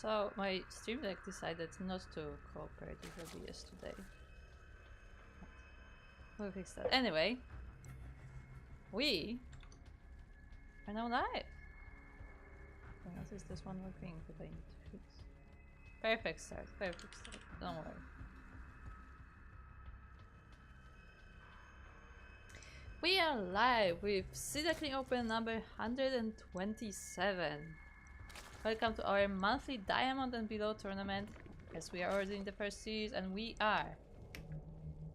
So my stream deck decided not to cooperate with OBS today. We'll fix that. Anyway, we are now live. I noticed there's one more thing that I need to fix. Perfect start, perfect start. Don't worry. We are live with Duckling Open number 127. Welcome to our monthly Diamond and Below tournament, as we are already in the first series, and we are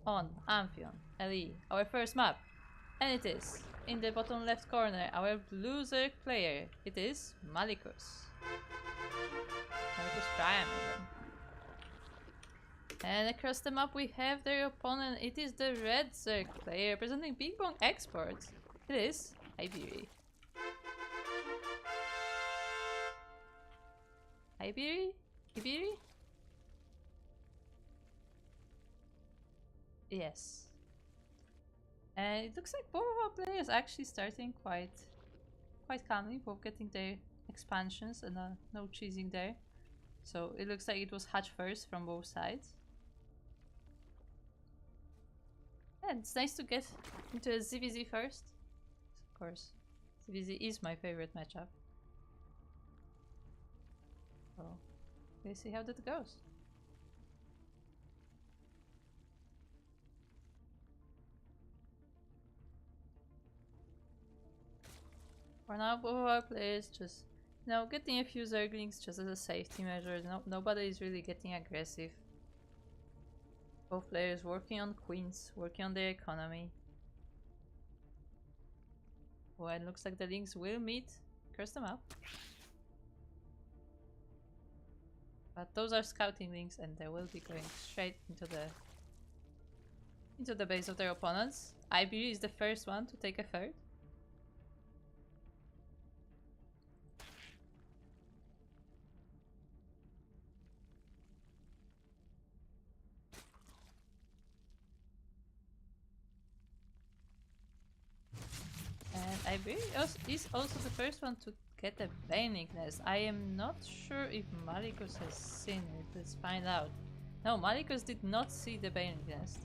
on Amphion LE, our first map. And it is, in the bottom left corner, our blue Zerg player. It is Malicus. Malicus Prime even. And across the map we have their opponent. It is the red Zerg player representing Big Bong Exports. It is Iberi. Iberi? Iberi? Yes. And it looks like both of our players actually starting quite calmly, both getting their expansions and no cheesing there. So it looks like it was hatch first from both sides. Yeah, it's nice to get into a ZVZ first. Of course, ZVZ is my favorite matchup. So, we'll see how that goes. For now, both of our players just, you know, getting a few Zerglings just as a safety measure. Nobody is really getting aggressive. Both players working on queens, working on their economy. Well, it looks like the links will meet across the map. But those are scouting links, and they will be going straight into the base of their opponents. Iberi is the first one to take a third. And Iberi is also the first one to get a Baneling nest. I am not sure if Malicus has seen it. Let's find out. No, Malicus did not see the Baneling nest.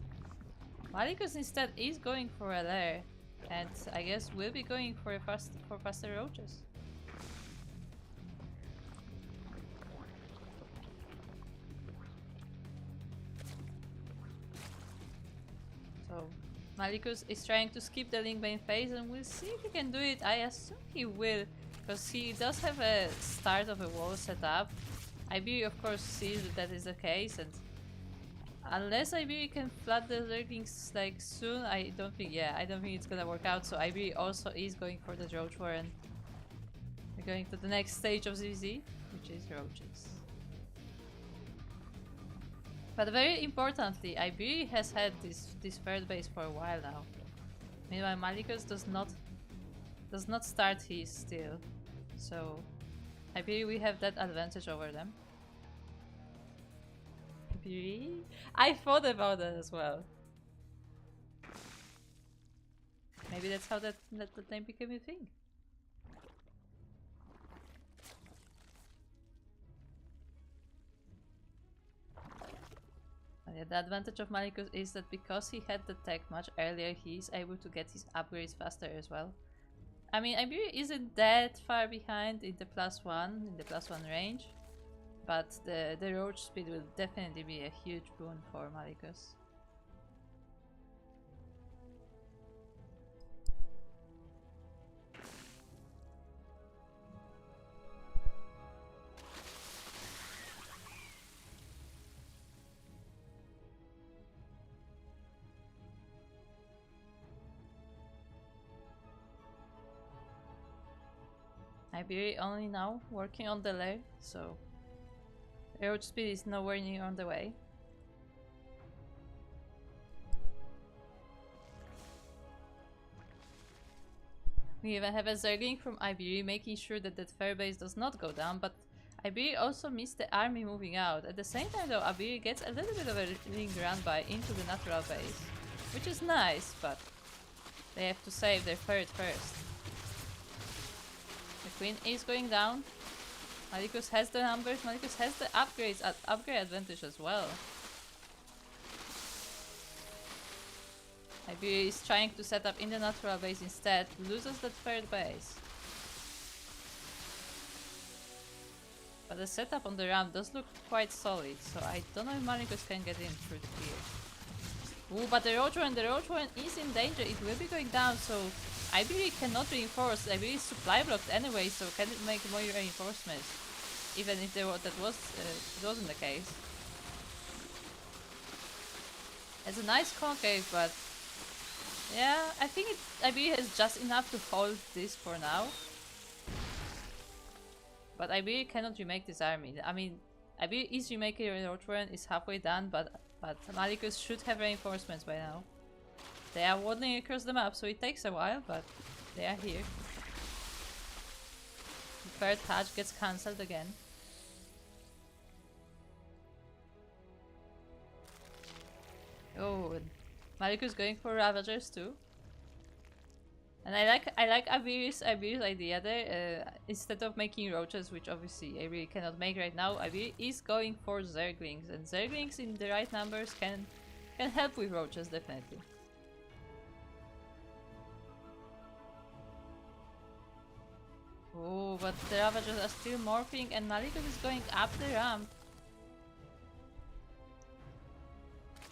Malicus instead is going for a lair, and I guess will be going for faster roaches. So Malicus is trying to skip the Link Bane phase, and we'll see if he can do it. I assume he will, because he does have a start of a wall set up. Iberi of course sees that is the case, and unless Iberi can flood the Zerglings like soon, I don't think it's gonna work out. So Iberi also is going for the Roach War, and we're going to the next stage of ZZ, which is roaches. But very importantly, Iberi has had this third base for a while now. Meanwhile, Malicus does not start his still. So Iberi, we have that advantage over them. Iberi? I thought about that as well. Maybe that's how that name became a thing. Yeah, the advantage of Malicus is that because he had the tech much earlier, he's able to get his upgrades faster as well. I mean, Iberi isn't that far behind in the +1 range, but the roach speed will definitely be a huge boon for Malicus. Iberi only now working on the lair, so roach speed is nowhere near on the way. We even have a Zergling from Iberi making sure that that fair base does not go down, but Iberi also missed the army moving out. At the same time though, Iberi gets a little bit of a ring run by into the natural base, which is nice, but they have to save their third first. The queen is going down. Malikus has the numbers, Malikus has the upgrades, upgrade advantage as well. Maybe he's trying to set up in the natural base instead, loses that third base. But the setup on the ramp does look quite solid, so I don't know if Malikus can get in through the clear. Ooh, but the Roach Warren is in danger, it will be going down, so IBR cannot reinforce. IBR is supply blocked anyway, so can it make more reinforcements? Even if that wasn't the case. It's a nice concave, but yeah, I think IBR has just enough to hold this for now. But IBR cannot remake this army. I mean, IBR is remaking Roach Warren, is halfway done, but Malikus should have reinforcements by now. They are waddling across the map, so it takes a while, but they are here. The third hatch gets cancelled again. Oh, Malikus going for Ravagers too. And I like IBR's idea there. Instead of making roaches, which obviously I really cannot make right now, IBR is going for Zerglings, and Zerglings in the right numbers can help with roaches definitely. Oh, but the Ravagers are still morphing, and Malikus is going up the ramp.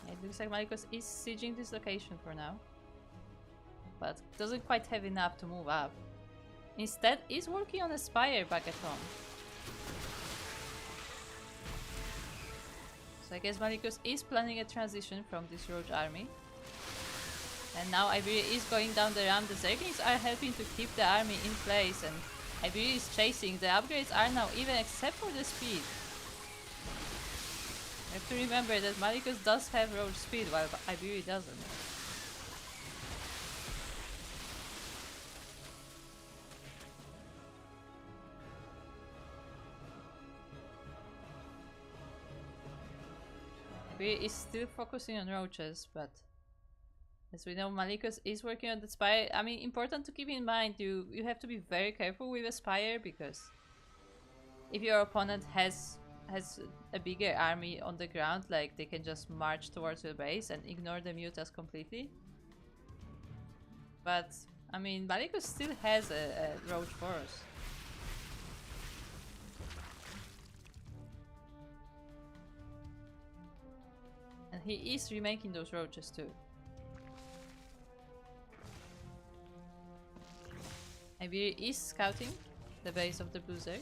It looks like Malikus is sieging this location for now, but doesn't quite have enough to move up. Instead, is working on a Spire back at home. So I guess Malikus is planning a transition from this Roach army. And now IBR is going down the ramp. The Zerglings are helping to keep the army in place, and IBR is chasing. The upgrades are now even except for the speed. You have to remember that Malikus does have Roach speed while IBR doesn't. IBR is still focusing on roaches, but as we know, Malikus is working on the Spire. I mean, important to keep in mind, you have to be very careful with a Spire, because if your opponent has a bigger army on the ground, like they can just march towards your base and ignore the mutas completely. But I mean, Malikus still has a Roach force. And he is remaking those roaches too. IBR is scouting the base of the Blue Zerg.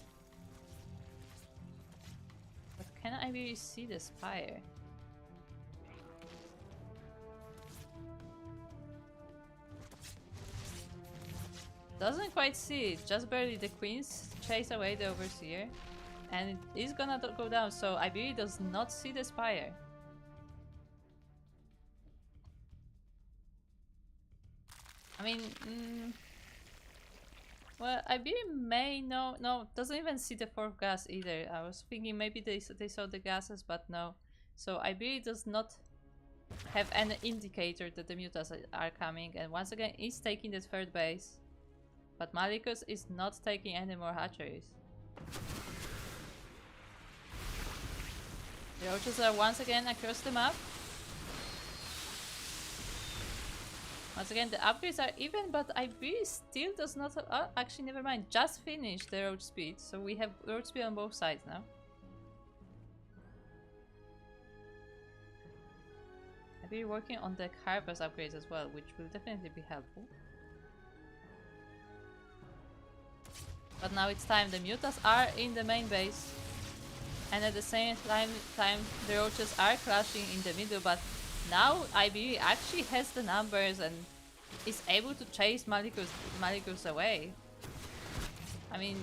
But can IBR see the Spire? Doesn't quite see it, just barely. The Queens chase away the Overseer, and it is gonna go down, so IBR does not see the Spire. I mean, well, IBR may no, doesn't even see the fourth gas either. I was thinking maybe they saw the gases, but no. So IBR does not have an indicator that the mutas are coming, and once again is taking the third base. But Malikus is not taking any more hatcheries. The roaches are once again across the map. Once again, the upgrades are even, but IBR still does not have, actually, never mind, just finished the roach speed, so we have roach speed on both sides now. IBR working on the Carapace upgrades as well, which will definitely be helpful. But now it's time, the mutas are in the main base, and at the same time the roaches are clashing in the middle, but now IBR actually has the numbers and is able to chase Malikus away. I mean,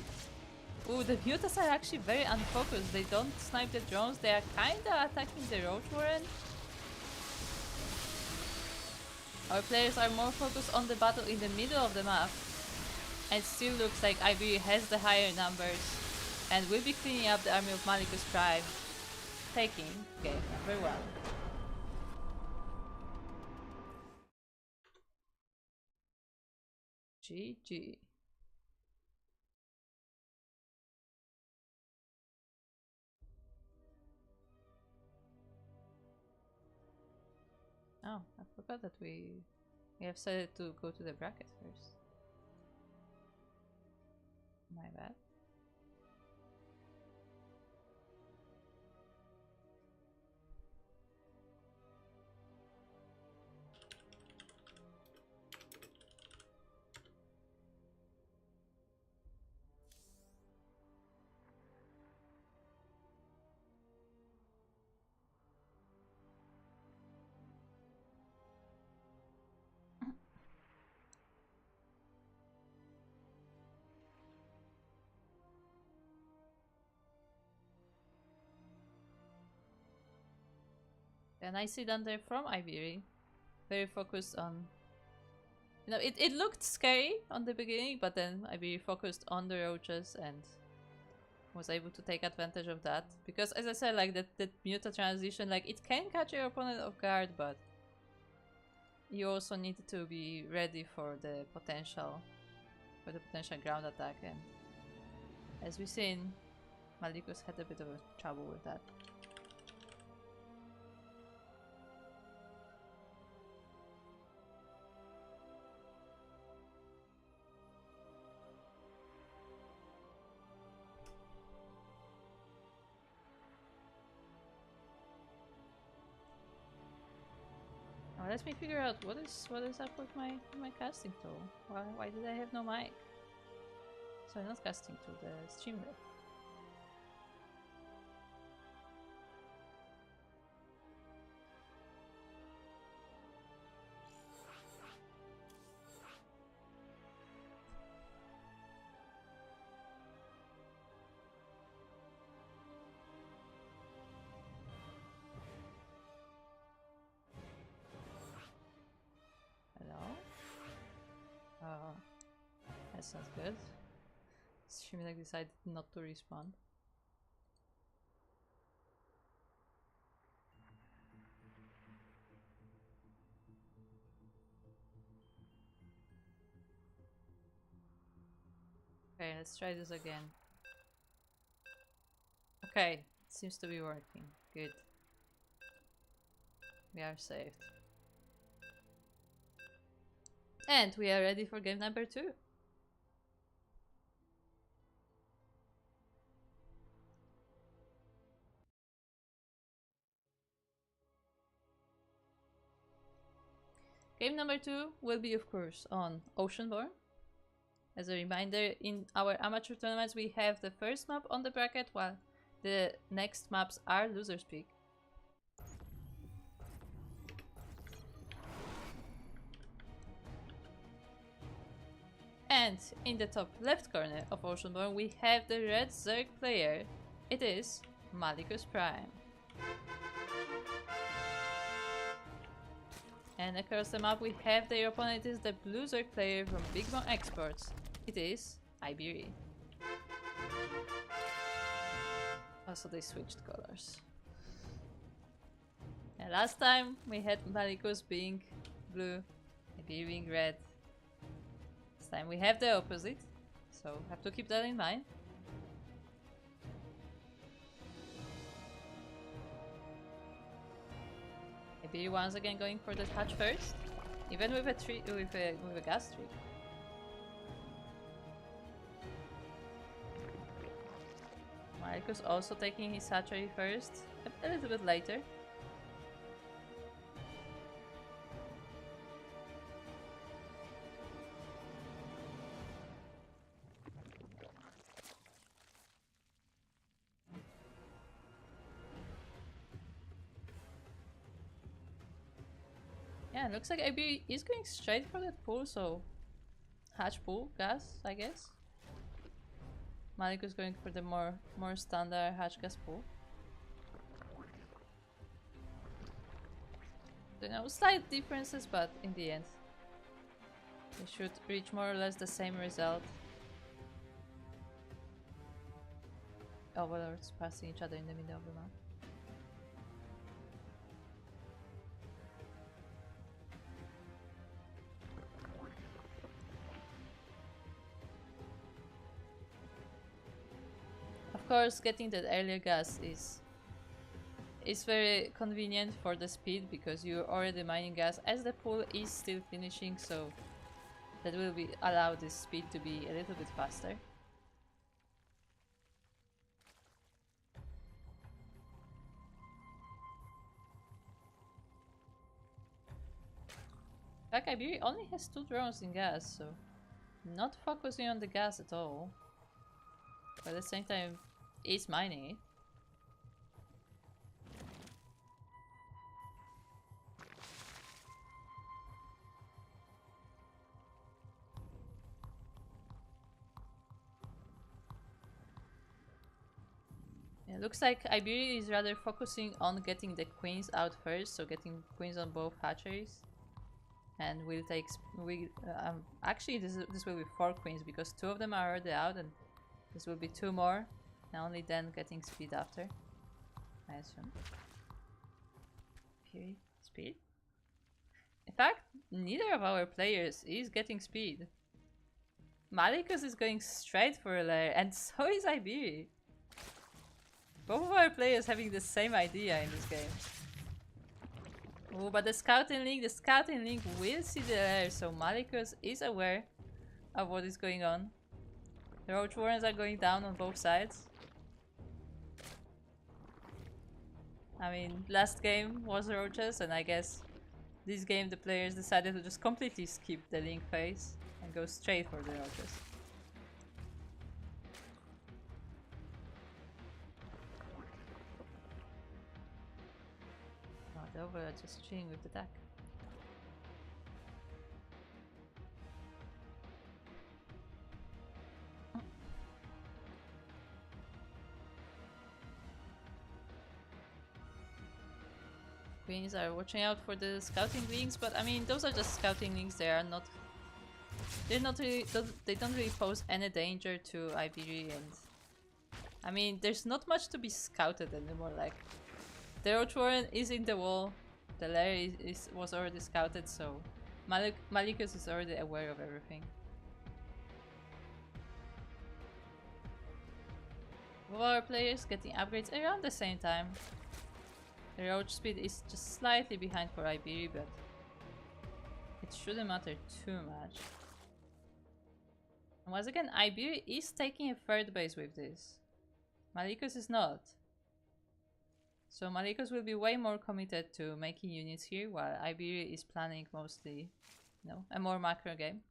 ooh, the mutas are actually very unfocused. They don't snipe the drones, they are kinda attacking the Roach Warren. Our players are more focused on the battle in the middle of the map. And it still looks like IBR has the higher numbers and will be cleaning up the army of Malikus Prime, taking game number 1. GG. Oh, I forgot that we have said to go to the bracket first. My bad. And I see down there from Ivory, very focused on. You know, it looked scary on the beginning, but then Ivory focused on the roaches and was able to take advantage of that. Because as I said, like that Muta transition, like it can catch your opponent off guard, but you also need to be ready for the potential ground attack. And as we've seen, Malikus had a bit of a trouble with that. Now let me figure out what is up with my casting tool. Why did I have no mic? So I'm not casting to the stream deck. Hello? Oh, that's not good. Stream deck decided not to respond. Okay, let's try this again. Okay, it seems to be working. Good. We are saved. And we are ready for game number 2. Game number 2 will be, of course, on Oceanborn. As a reminder, in our amateur tournaments we have the first map on the bracket, while the next maps are Loser's Peak. And in the top left corner of Oceanborn we have the red Zerg player. It is Malikus Prime. And across the map we have their opponent is the blue Zerg player from Big Bang Exports. It is Iberi. Also they switched colors. And last time we had Malikus being blue, Iberi being red. This time we have the opposite, so have to keep that in mind. Iberi once again going for the touch first, even with a gas tree. Malikus also taking his hatchery first, a little bit later. Yeah, looks like AB is going straight for that pool, so hatch pool, gas, I guess. Malik is going for the more standard hatch gas pool. You know, slight differences, but in the end, they should reach more or less the same result. Overlords passing each other in the middle of the map. Of course, getting that earlier gas is it's very convenient for the speed because you're already mining gas as the pool is still finishing, so that will allow this speed to be a little bit faster. In fact, Iberia only has 2 drones in gas, so not focusing on the gas at all. But at the same time, is mining it. It looks like Iberia is rather focusing on getting the queens out first, so getting queens on both hatcheries. And we'll take... actually, this will be 4 queens because 2 of them are already out and this will be 2 more. And only then getting speed after, I assume. Okay, speed? In fact, neither of our players is getting speed. Malikus is going straight for a lair and so is Iberia. Both of our players having the same idea in this game. Oh, but the scouting link will see the lair, so Malikus is aware of what is going on. The roach warrens are going down on both sides. I mean, last game was roaches, and I guess this game the players decided to just completely skip the link phase and go straight for the roaches. The overlord just chilling with the duck. Queens are watching out for the scouting links, but I mean those are just scouting links. They are not. They're not really. They don't really pose any danger to Iberia, and I mean there's not much to be scouted anymore. Like. The roach warren is in the wall, the lair was already scouted, so Malikus is already aware of everything. Both our players getting upgrades around the same time. The roach speed is just slightly behind for Iberia, but it shouldn't matter too much. And once again, Iberia is taking a 3rd base with this. Malikus is not. So Malikus will be way more committed to making units here, while Iberia is planning mostly, you know, a more macro game.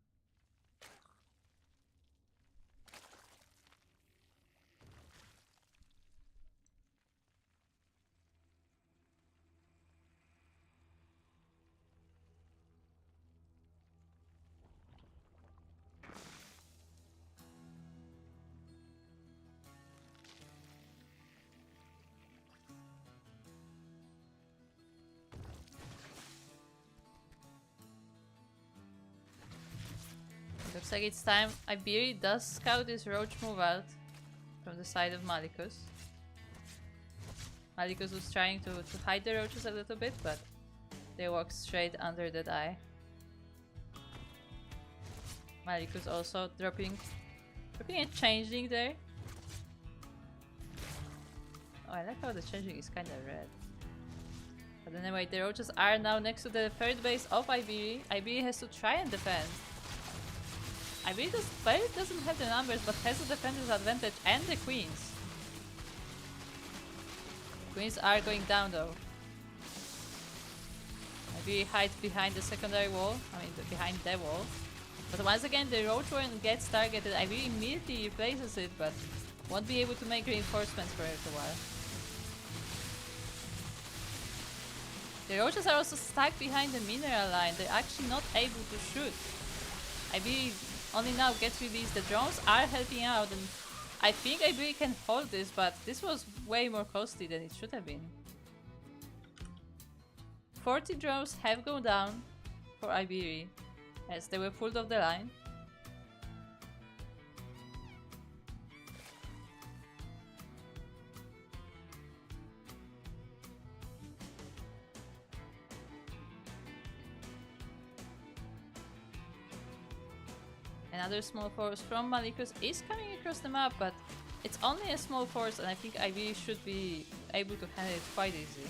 Looks like it's time. Iberia does scout this roach move out from the side of Malikus. Malikus was trying to hide the roaches a little bit, but they walk straight under that eye. Malikus also dropping a changeling there. Oh, I like how the changeling is kind of red. But anyway, the roaches are now next to the 3rd base of Iberia. Iberia has to try and defend. Iberia doesn't have the numbers, but has the defender's advantage and the queens. Queens are going down though. Iberia hides behind the secondary wall, behind the wall. But once again, the roach warren gets targeted. Iberia immediately replaces it, but won't be able to make reinforcements for a little while. The roaches are also stuck behind the mineral line. They're actually not able to shoot. Iberia only now gets released. The drones are helping out, and I think Iberia can hold this, but this was way more costly than it should have been. 40 drones have gone down for Iberia as they were pulled off the line. Another small force from Malikus is coming across the map, but it's only a small force, and I think Iberia should be able to handle it quite easy.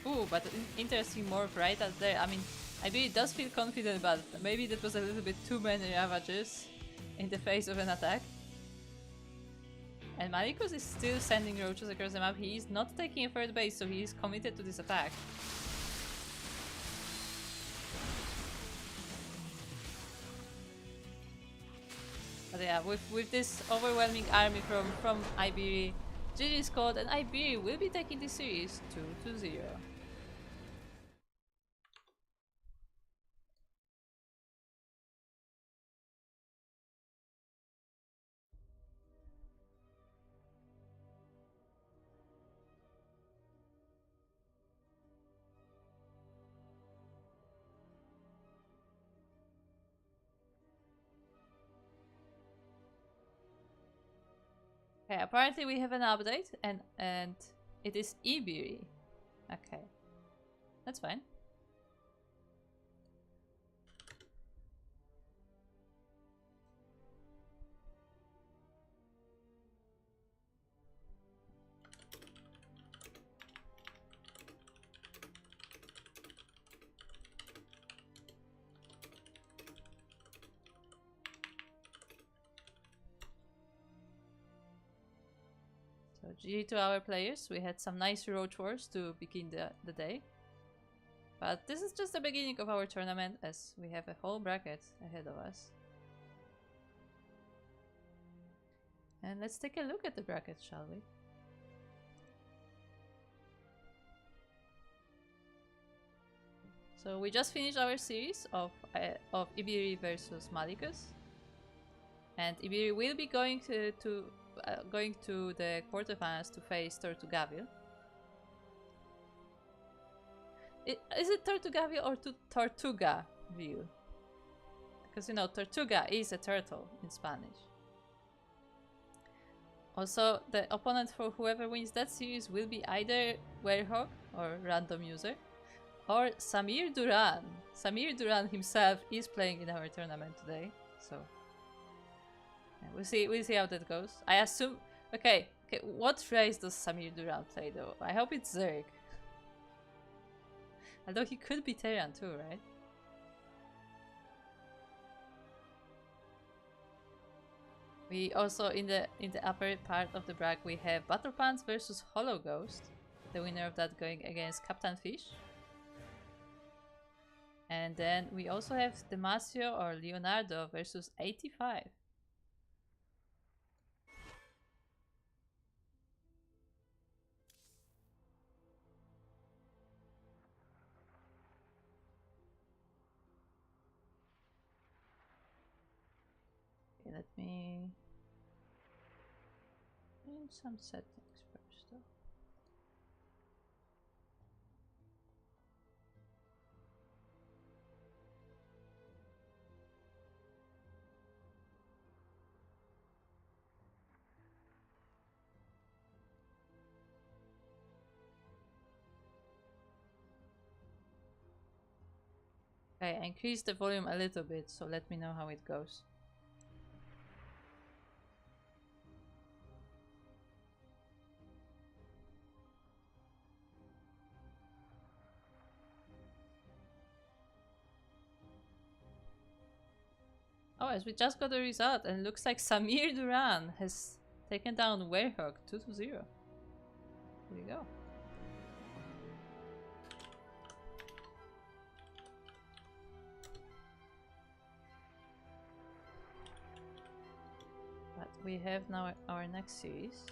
Ooh, but interesting morph right out there. I mean, Ibiri does feel confident, but maybe that was a little bit too many Ravages in the face of an attack. And Malikus is still sending roaches across the map. He is not taking a third base, so he is committed to this attack. But yeah, with this overwhelming army from Ibiri, GG's called, and Ibiri will be taking this series 2-0. Okay, apparently we have an update, and it is Ibiri. Okay, that's fine. So GG to our players. We had some nice roach wars to begin the day. But this is just the beginning of our tournament, as we have a whole bracket ahead of us. And let's take a look at the bracket, shall we? So we just finished our series of Ibiri versus Malikus. And Ibiri will be going to the quarterfinals to face Tortugaville. Is it Tortugaville or Tortugaville? Because you know, Tortuga is a turtle in Spanish. Also, the opponent for whoever wins that series will be either Werehog or random user, or Samir Duran. Samir Duran himself is playing in our tournament today, so yeah, we'll see how that goes. I assume. Okay, what race does Samir Duran play though? I hope it's Zerg. Although he could be Terran too, right? We also in the upper part of the bracket we have Battle Pants versus Hollow Ghost. The winner of that going against Captain Fish. And then we also have Demasio or Leonardo versus 85. Okay, let me change some settings first though. Okay, I increased the volume a little bit, so let me know how it goes. Oh, as we just got the result, and it looks like Samir Duran has taken down Werehog 2-0. Here we go. But we have now our next series.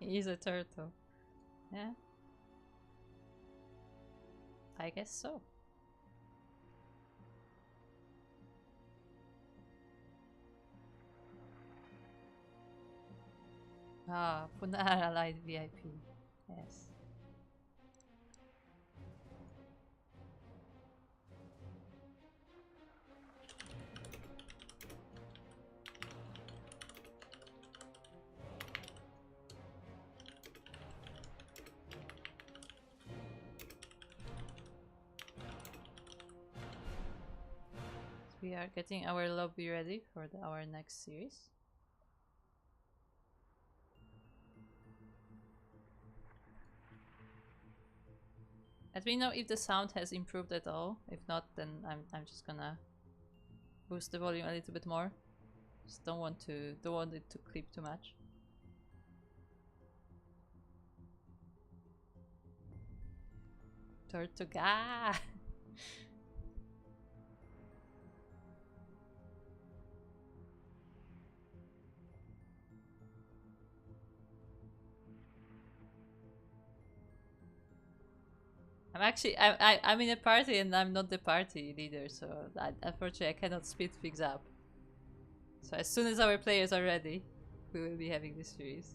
He is a turtle. Yeah. I guess so. Ah, Punara Light VIP. Yes. we are getting our lobby ready for our next series. Let me know if the sound has improved at all. If not, then I'm just gonna boost the volume a little bit more. Just don't want it to clip too much. Tortuga! I'm in a party and I'm not the party leader, so unfortunately I cannot speed things up. So as soon as our players are ready, we will be having this series.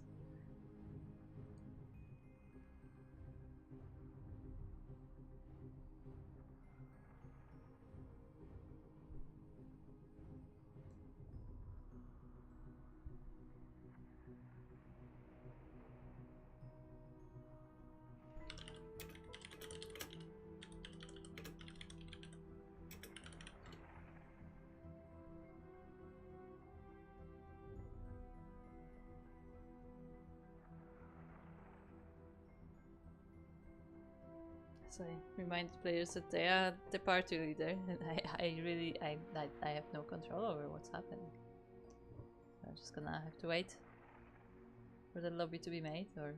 So I remind players that they are the party leader, and I have no control over what's happening. So I'm just gonna have to wait for the lobby to be made, or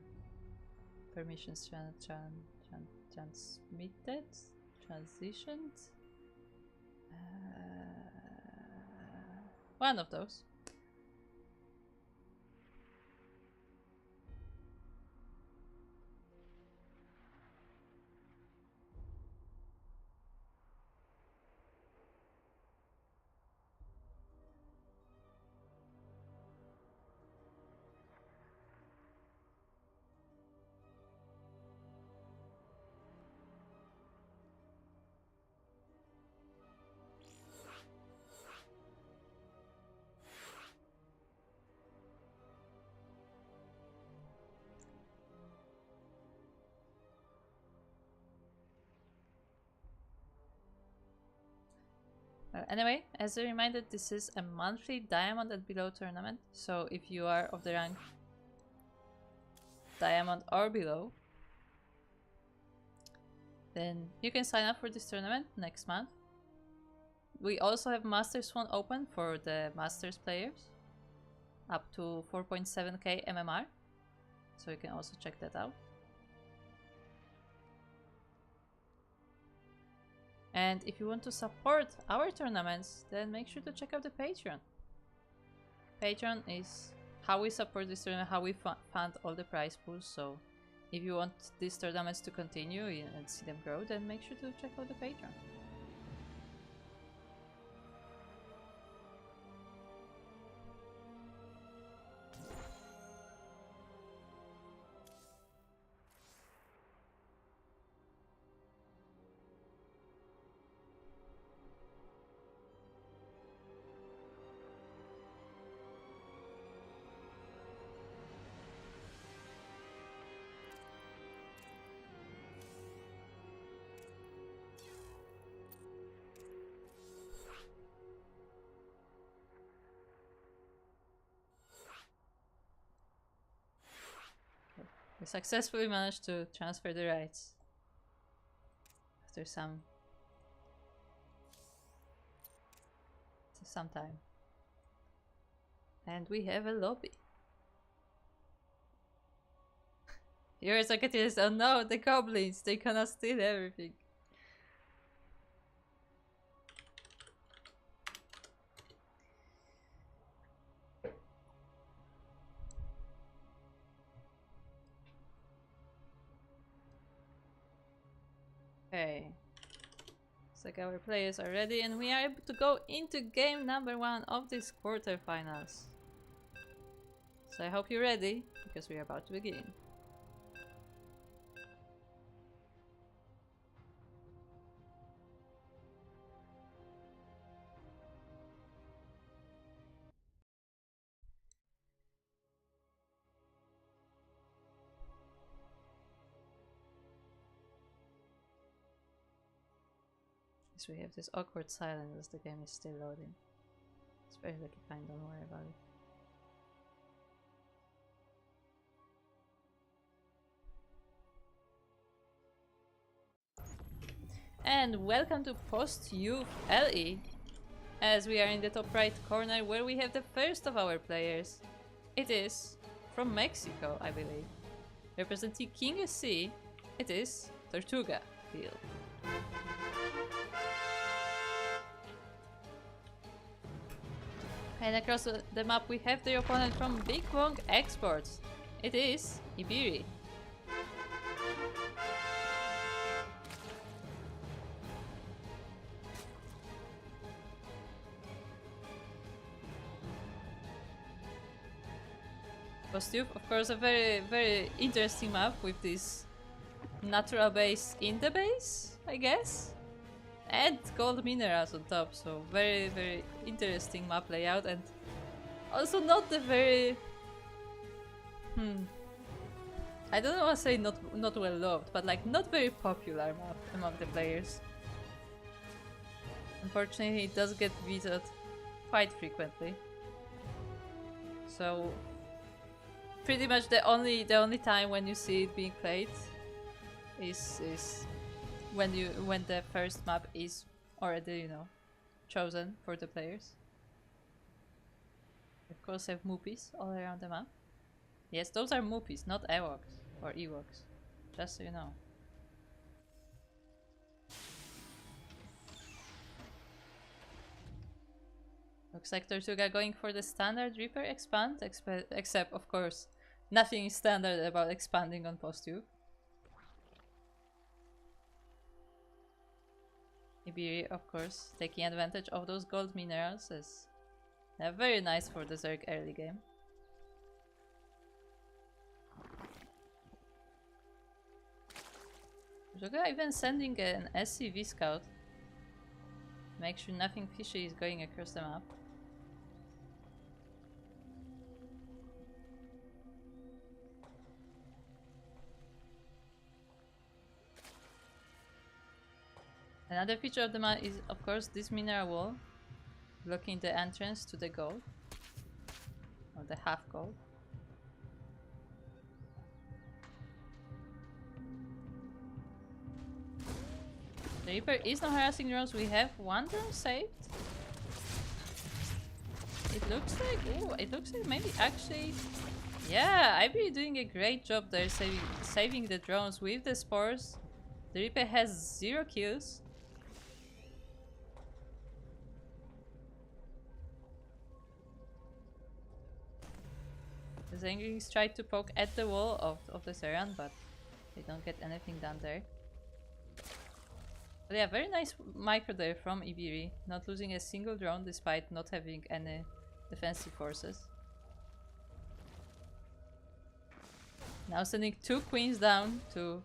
permissions transmitted, transitioned. One of those. Anyway, as a reminder, this is a monthly diamond and below tournament, so if you are of the rank diamond or below, then you can sign up for this tournament next month. We also have Masters 1 open for the Masters players, up to 4.7k MMR, so you can also check that out. And if you want to support our tournaments, then make sure to check out the Patreon. Patreon is how we support this tournament, how we fund all the prize pools. So if you want these tournaments to continue and see them grow, then make sure to check out the Patreon. We successfully managed to transfer the rights after some time. And we have a lobby. Your secretary says, oh no, the goblins, they cannot steal everything. Okay. Looks like our players are ready and we are able to go into game number 1 of this quarterfinals. So I hope you're ready, because we are about to begin. Next we have this awkward silence as the game is still loading. It's perfectly fine, don't worry about it. And welcome to Post Youth LE, as we are in the top right corner where we have the first of our players. It is from Mexico, I believe. Representing King SC, it is Tortuga Field. And across the map we have the opponent from Big Bong Exports. It is Ibiri. Postube, of course, a very interesting map with this natural base in the base, I guess, and gold minerals on top. So very interesting map layout, and also not the very I don't want to say not well loved, but like not very popular map among the players. Unfortunately, it does get vetoed quite frequently. So pretty much the only time when you see it being played is when the first map is already, you know, chosen for the players. Of course, have Moopies all around the map. Yes, those are Moopies, not Ewoks or Ewoks. Just so you know. Looks like Tortuga going for the standard Reaper expand, except of course nothing is standard about expanding on Postube. Ibiri, of course, taking advantage of those gold minerals is very nice for the Zerg early game. Tortuga even sending an SCV scout. Make sure nothing fishy is going across the map. Another feature of the map is, of course, this mineral wall blocking the entrance to the gold, or the half gold. The Reaper is not harassing drones. We have one drone saved. It looks like, ooh, it looks like maybe actually, yeah, I've been doing a great job there saving the drones with the spores. The Reaper has 0 kills. The Zenglings tried to poke at the wall of the Zeran, but they don't get anything done there. But yeah, very nice micro there from Ibiri, not losing a single drone despite not having any defensive forces. Now sending 2 queens down to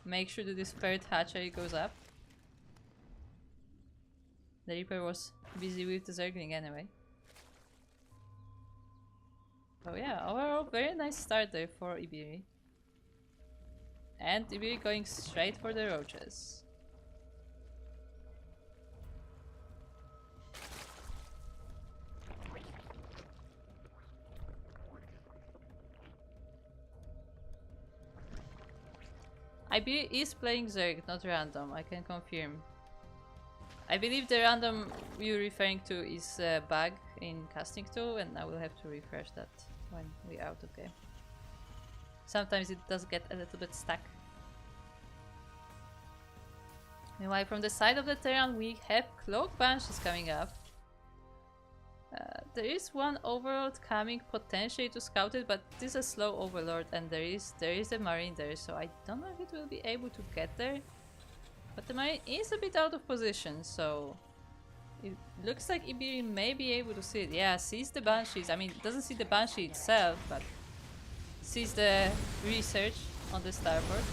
make sure that this third hatchery goes up. The Reaper was busy with the Zergling anyway. So yeah, overall very nice start there for Ibiri. And Ibiri going straight for the roaches. Ibiri is playing Zerg, not random, I can confirm. I believe the random you're referring to is a bug in casting tool, and I will have to refresh that when we're out of game. Sometimes it does get a little bit stuck. Meanwhile, from the side of the Terran we have Cloak Banshees coming up. There is one Overlord coming potentially to scout it, but this is a slow Overlord and there is a Marine there, so I don't know if it will be able to get there. But the Marine is a bit out of position, so it looks like Ibiri may be able to see it. Yeah, sees the Banshees. I mean, doesn't see the Banshee itself, but sees the research on the starboard.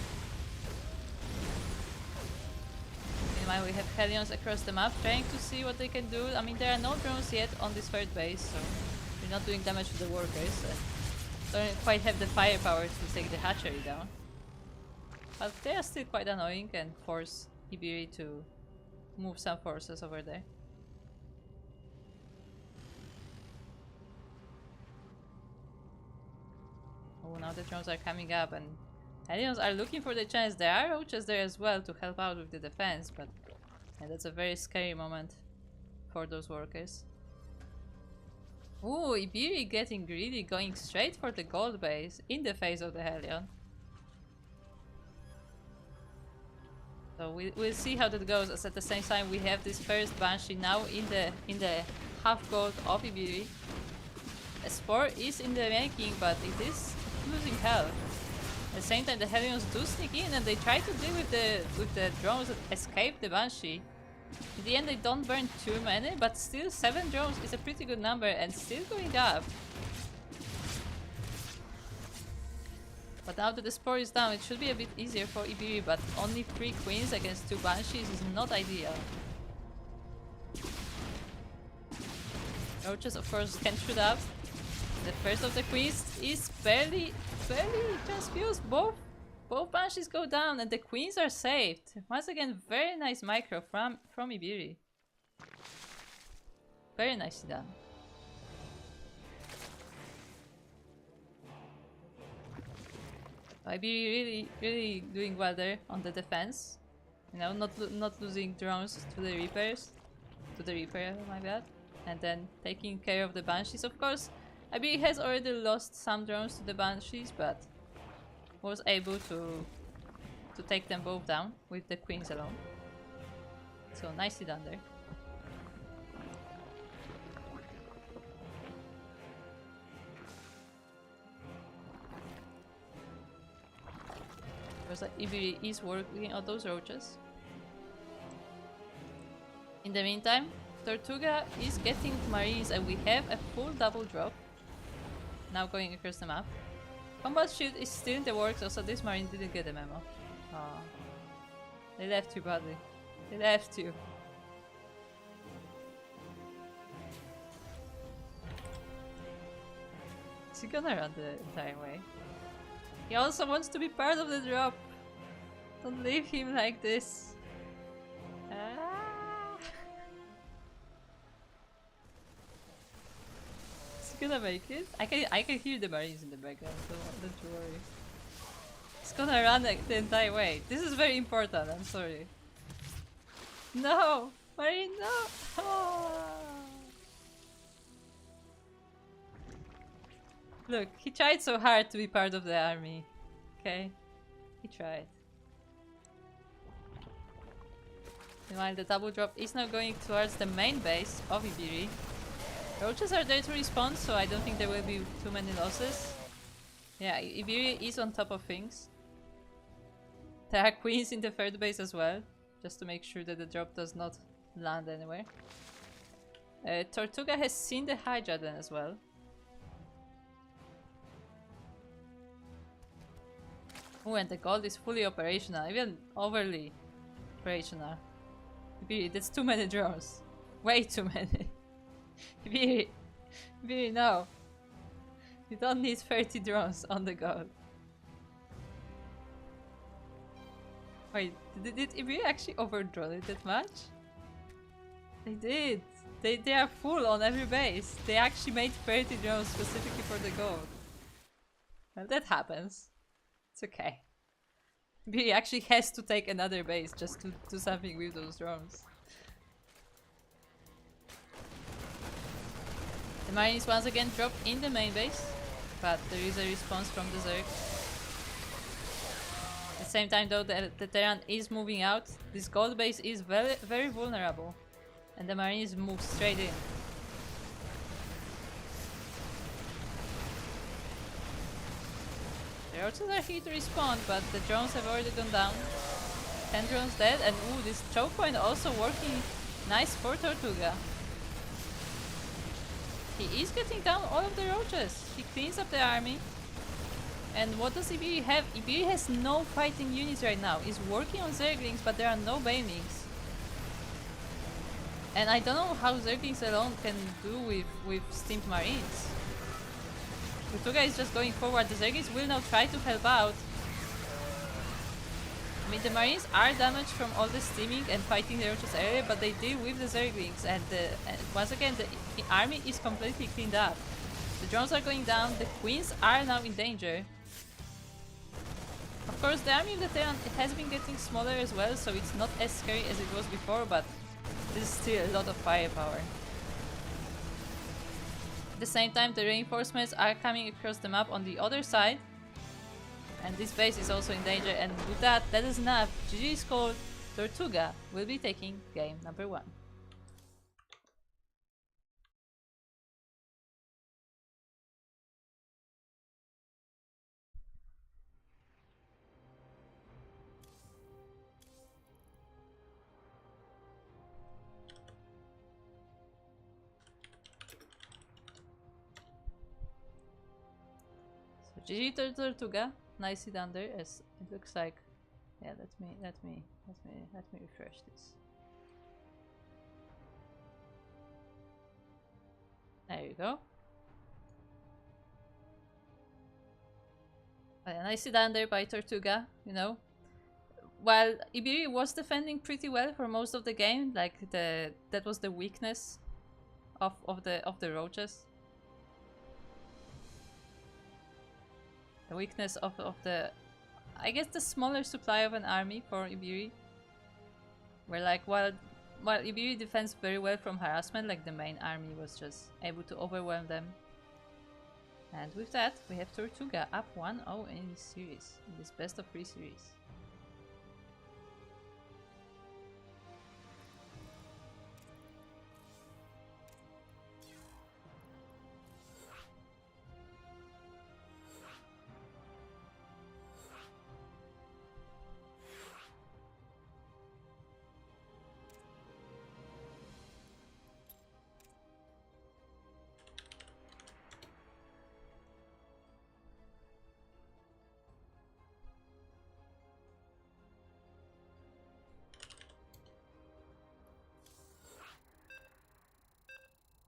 Meanwhile, we have Hellions across the map trying to see what they can do. I mean, there are no drones yet on this third base, so we're not doing damage to the workers. Don't quite have the firepower to take the hatchery down. But they are still quite annoying and force Ibiri to move some forces over there. Oh, now the drones are coming up and Hellions are looking for the chance. There are roaches there as well to help out with the defense, but yeah, that's a very scary moment for those workers. Ooh, Ibiri getting greedy, going straight for the gold base in the face of the Hellion. So we'll see how that goes, as at the same time we have this first Banshee now in the half gold of Ibiri. A Spore is in the making, but it is losing health. At the same time the Hellions do sneak in and they try to deal with the drones that escape the Banshee. In the end they don't burn too many, but still 7 drones is a pretty good number and still going up. But now that the Spore is down, it should be a bit easier for Ibiri, but only 3 Queens against 2 Banshees is not ideal. Roaches of course can shoot up. The first of the Queens is barely transfused. Both Banshees go down and the Queens are saved. Once again, very nice micro from Ibiri. Very nicely done. Ibiri really doing well there on the defense. You know, not losing drones to the Reapers. To the Reaper, my bad. And then taking care of the Banshees. Of course, Ibiri has already lost some drones to the Banshees, but was able to take them both down with the Queens alone. So nicely done there. Because Ibiri is working on those roaches. In the meantime, Tortuga is getting Marines and we have a full double drop. Now going across the map. Combat shield is still in the works, also this Marine didn't get a memo. Oh. They left you badly. They left you. Is he gonna run the entire way? He also wants to be part of the drop. Don't leave him like this. Ah. Is he gonna make it? I can hear the Marines in the background, so don't you worry. He's gonna run the entire way. This is very important, I'm sorry. No! Marine, no! Oh. Look, he tried so hard to be part of the army. Okay? He tried. Meanwhile, the double drop is now going towards the main base of Ibiri. Roaches are there to respawn, so I don't think there will be too many losses. Yeah, Ibiri is on top of things. There are queens in the third base as well, just to make sure that the drop does not land anywhere. Tortuga has seen the Hydra then as well. Oh, and the gold is fully operational, even overly operational. Ibiri, that's too many drones. Way too many. Ibiri, no. You don't need 30 drones on the gold. Wait, did Ibiri actually overdraw it that much? They did. They are full on every base. They actually made 30 drones specifically for the gold. Well, that happens. It's okay. Ibiri actually has to take another base just to do something with those drones. The Marines once again drop in the main base, but there is a response from the Zerg. At the same time though, the Terran is moving out. This gold base is very vulnerable, and the Marines move straight in. The roaches are here to respawn, but the drones have already gone down. 10 drones dead, and ooh, this choke point also working nice for Tortuga. He is getting down all of the roaches. He cleans up the army. And what does Ibiri have? Ibiri has no fighting units right now. He's working on Zerglings, but there are no Banelings. And I don't know how Zerglings alone can do with steamed Marines. Tortuga is just going forward. The Zerglings will now try to help out. I mean, the Marines are damaged from all the steaming and fighting the roaches earlier, but they deal with the Zerglings, and once again, the army is completely cleaned up. The drones are going down, the queens are now in danger. Of course, the army of the Terran has been getting smaller as well, so it's not as scary as it was before, but there's still a lot of firepower. At the same time, the reinforcements are coming across the map on the other side, and this base is also in danger, and with that is enough. GG is called. Tortuga will be taking game number 1. So GG to Tortuga, nicely done there, as it looks like. Yeah, let me refresh this. There you go. Nicely done there by Tortuga, you know. While Ibiri was defending pretty well for most of the game, like that was the weakness of the roaches. The weakness of the, I guess, the smaller supply of an army for Ibiri. Where like while Ibiri defends very well from harassment, like the main army was just able to overwhelm them. And with that, we have Tortuga up 1-0 in this series, in this best of 3 series.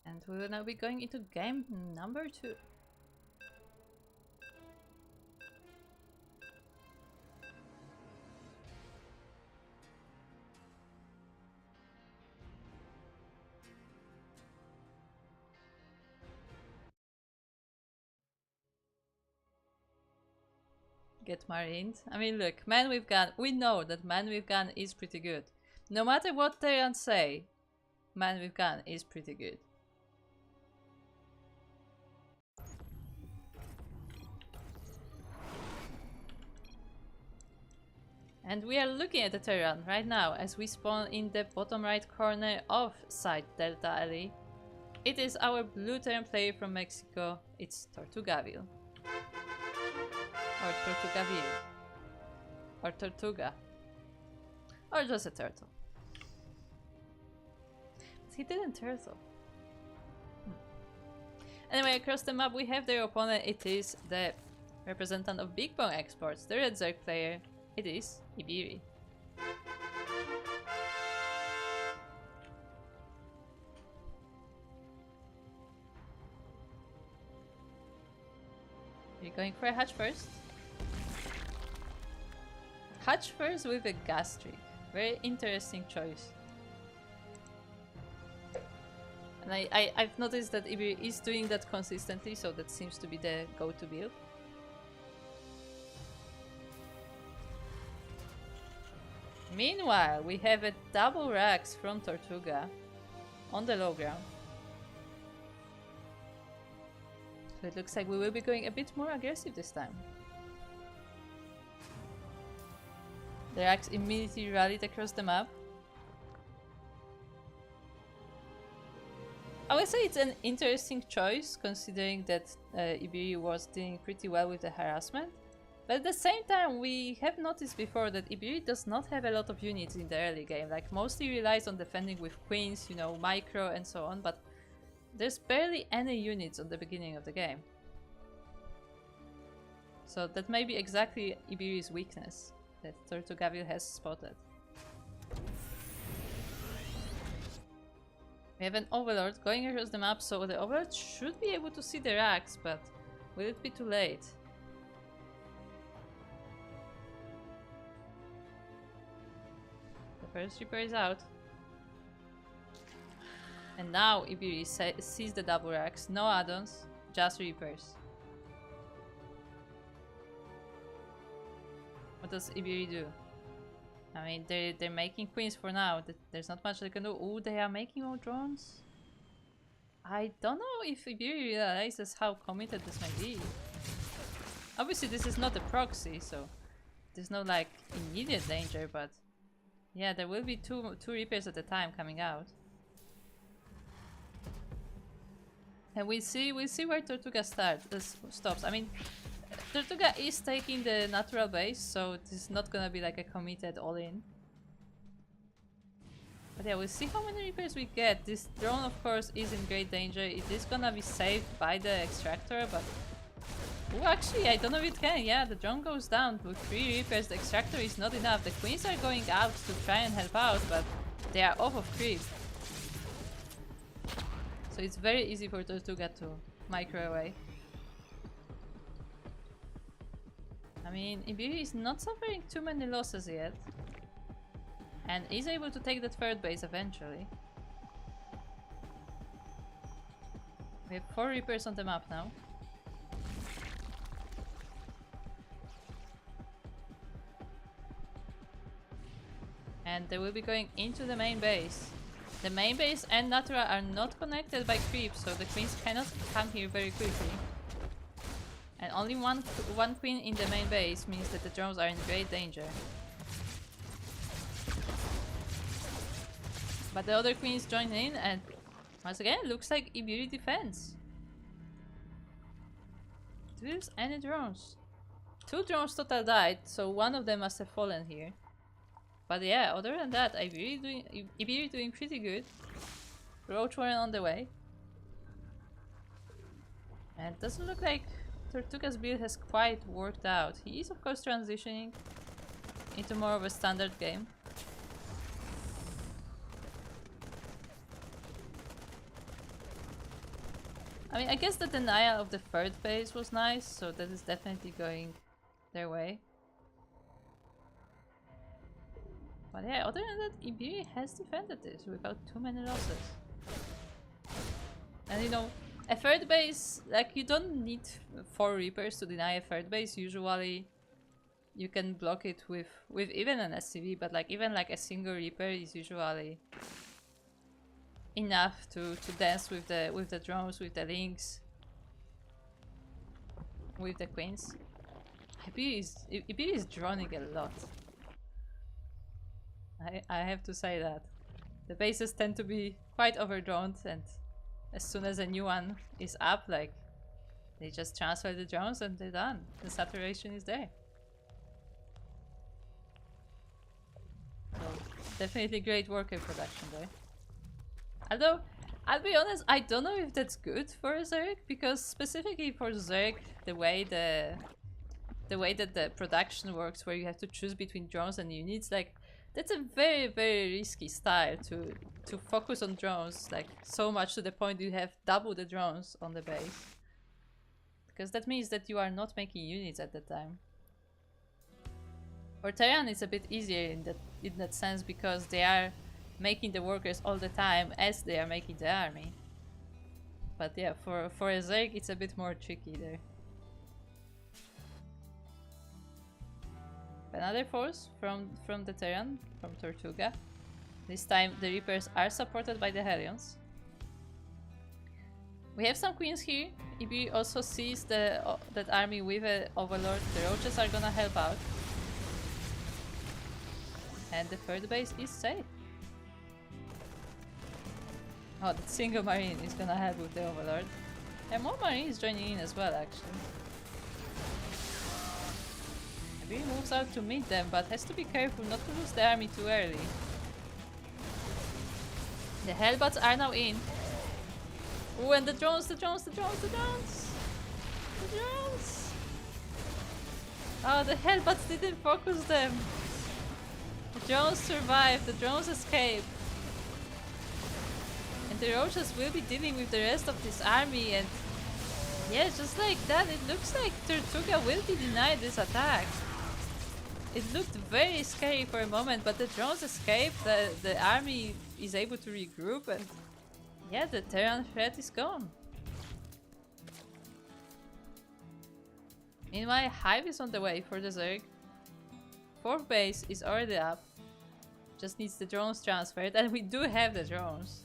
And we will now be going into game number 2. Get marined. I mean, look, man with gun. We know that man with gun is pretty good. No matter what Terran say, man with gun is pretty good. And we are looking at the Terran right now as we spawn in the bottom right corner of side Delta Alley. It is our blue Terran player from Mexico. It's Tortugaville. Or Tortugaville. Or Tortuga. Or just a turtle. But he didn't turtle. Anyway, across the map we have their opponent. It is the representative of Big Bone Exports, the Red Zerg player. It is Ibiri. Are you going for a hatch first? Hatch first with a gas streak. Very interesting choice. And I've noticed that Ibiri is doing that consistently, so that seems to be the go-to build. Meanwhile, we have a double Rax from Tortuga on the low ground. So it looks like we will be going a bit more aggressive this time. The Rax immediately rallied across the map. I would say it's an interesting choice, considering that Ibiri was doing pretty well with the harassment. But at the same time, we have noticed before that Ibiri does not have a lot of units in the early game. Like, mostly relies on defending with queens, you know, micro and so on, but there's barely any units on the beginning of the game. So that may be exactly Ibiri's weakness that Tortugaville has spotted. We have an Overlord going across the map, so the Overlord should be able to see the Rax, but will it be too late? First Reaper is out. And now Ibiri sees the double racks. No add-ons, just Reapers. What does Ibiri do? I mean, they're making queens for now. There's not much they can do. Oh, they are making more drones? I don't know if Ibiri realizes how committed this might be. Obviously, this is not a proxy, so there's no like immediate danger, but yeah, there will be two Reapers at a time coming out. And we'll see where Tortuga stops. I mean, Tortuga is taking the natural base, so this is not gonna be like a committed all-in. But yeah, we'll see how many Reapers we get. This drone, of course, is in great danger. It is gonna be saved by the extractor, but... Oh, actually, I don't know if it can. Yeah, the drone goes down with 3 Reapers. The extractor is not enough. The queens are going out to try and help out, but they are off of creep. So it's very easy for Tortuga to micro away. I mean, Ibiri is not suffering too many losses yet. And is able to take that third base eventually. We have 4 Reapers on the map now. And they will be going into the main base. The main base and Natura are not connected by creep, so the queens cannot come here very quickly. And only one queen in the main base means that the drones are in great danger. But the other queens join in, and once again, it looks like Ibiri defends. Do you use any drones? 2 drones total died, so one of them must have fallen here. But yeah, other than that, Ibiri doing pretty good. Roach Warren on the way. And it doesn't look like Tortuga's build has quite worked out. He is of course transitioning into more of a standard game. I mean, I guess the denial of the third base was nice, so that is definitely going their way. But yeah, other than that, Ibiri has defended this without too many losses. And you know, a third base, like you don't need 4 Reapers to deny a third base. Usually you can block it with even an SCV, but like even like a single Reaper is usually enough to dance with the drones, with the links, with the queens. Ibiri is droning a lot. I have to say that. The bases tend to be quite overdroned, and as soon as a new one is up, like, they just transfer the drones and they're done. The saturation is there. So, definitely great worker production there. Although, I'll be honest, I don't know if that's good for Zerg, because specifically for Zerg, the way that the production works, where you have to choose between drones and units, like, that's a very, very risky style to focus on drones, like so much to the point you have double the drones on the base. Because that means that you are not making units at the time. For Terran it's a bit easier in that sense, because they are making the workers all the time as they are making the army. But yeah, for a Zerg it's a bit more tricky there. Another force from the Terran, from Tortuga. This time the Reapers are supported by the Hellions. We have some queens here. Ibiri also sees that army with an Overlord. The Roaches are gonna help out. And the third base is safe. Oh, that single Marine is gonna help with the Overlord. And more Marines joining in as well, actually. Ibiri moves out to meet them, but has to be careful not to lose the army too early. The Hellbats are now in. Oh, and the drones! Oh, the Hellbats didn't focus them! The drones survived, the drones escaped. And the Roaches will be dealing with the rest of this army, and yeah, just like that, it looks like Tortuga will be denied this attack. It looked very scary for a moment, but the drones escape, the army is able to regroup, and yeah, the Terran threat is gone. Meanwhile, Hive is on the way for the Zerg. 4th base is already up. Just needs the drones transferred, and we do have the drones.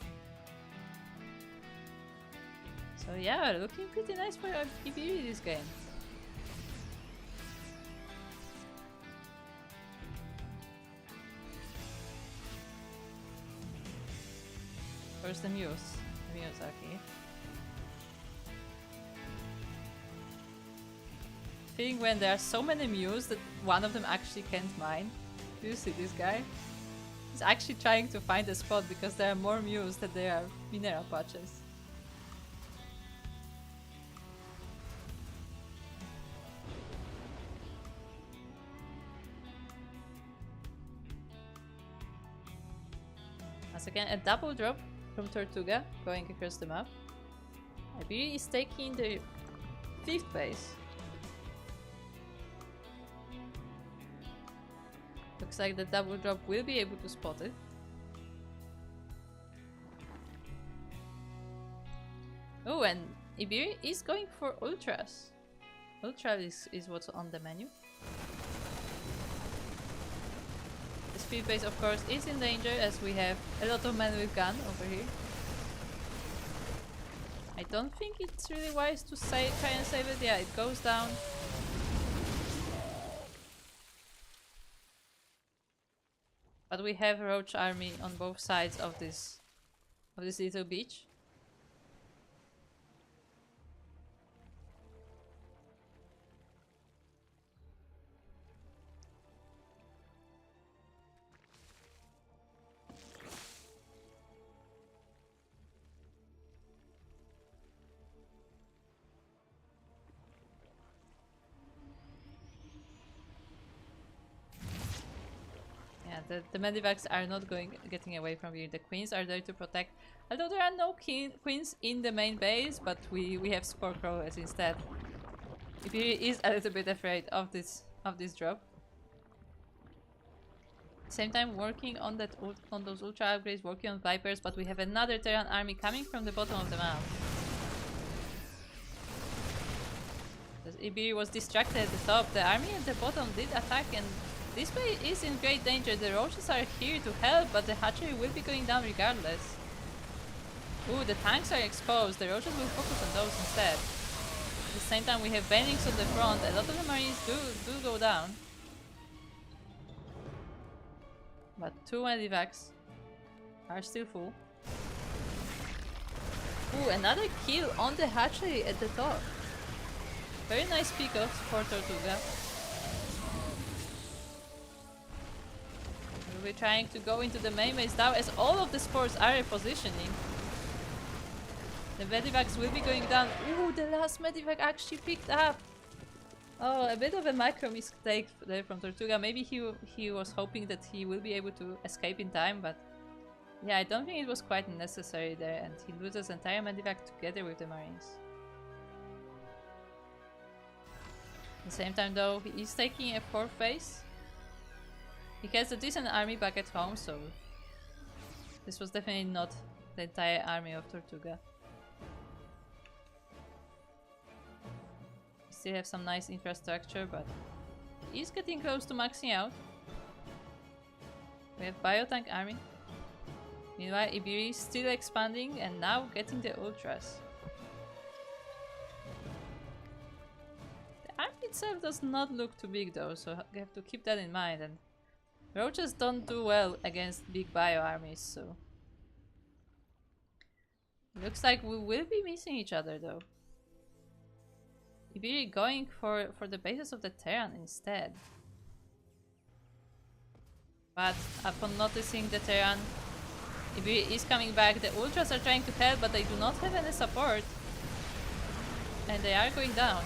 So yeah, looking pretty nice for Ibiri this game. Where's the Muse? The Muse are here. Feeling when there are so many Muse that one of them actually can't mine. Do you see this guy? He's actually trying to find a spot because there are more Muse than there are mineral patches. Once again, a double drop from Tortuga going across the map. Ibiri is taking the 5th base. Looks like the double drop will be able to spot it. Oh, and Ibiri is going for Ultras. Ultra is what's on the menu. The speed base, of course, is in danger as we have a lot of men with gun over here. I don't think it's really wise to try and save it. Yeah, it goes down. But we have Roach army on both sides of this little beach. The Medivacs are not getting away from here. The queens are there to protect. Although there are no queens in the main base, but we have spore crawlers instead. Ibiri is a little bit afraid of this drop. Same time working on those ultra upgrades, working on Vipers, but we have another Terran army coming from the bottom of the map. Ibiri was distracted at the top. The army at the bottom did attack, and this base is in great danger. The roaches are here to help, but the hatchery will be going down regardless. Ooh, the tanks are exposed. The roaches will focus on those instead. At the same time, we have Banings on the front. A lot of the marines do go down. But 2 Medivacs are still full. Ooh, another kill on the hatchery at the top. Very nice pickups for Tortuga. We're trying to go into the main base now as all of the spores are repositioning. The Medivacs will be going down. Ooh, the last Medivac actually picked up. Oh, a bit of a micro mistake there from Tortuga. Maybe he was hoping that he will be able to escape in time, but yeah, I don't think it was quite necessary there, and he loses entire Medivac together with the Marines. At the same time though, he is taking a 4th base. He has a decent army back at home, so this was definitely not the entire army of Tortuga. We still have some nice infrastructure, but he is getting close to maxing out. We have Biotank army. Meanwhile, Ibiri is still expanding and now getting the Ultras. The army itself does not look too big though, so you have to keep that in mind. And roaches don't do well against big bio armies, so looks like we will be missing each other though. Ibiri going for the bases of the Terran instead. But upon noticing the Terran, Ibiri is coming back. The Ultras are trying to help, but they do not have any support. And they are going down.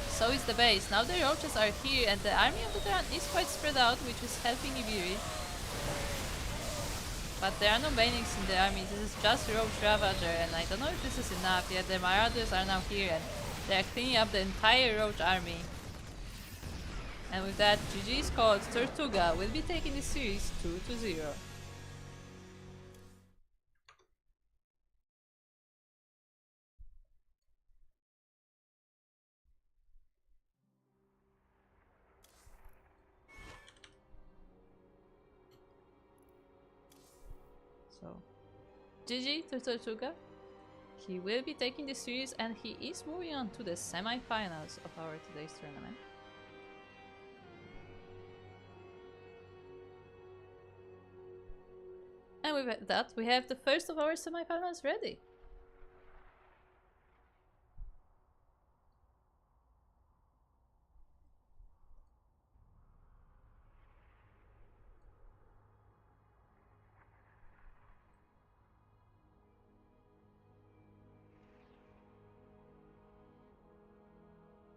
So is the base. Now the roaches are here, and the army of the Terran is quite spread out, which is helping Ibiri. But there are no Banings in the army. This is just Roach Ravager, and I don't know if this is enough. Yet the Marauders are now here, and they are cleaning up the entire Roach army. And with that, GG scored. Tortuga will be taking the series 2-0. So, GG to Tortuga. He will be taking the series and he is moving on to the semi-finals of our today's tournament. And with that, we have the first of our semi-finals ready.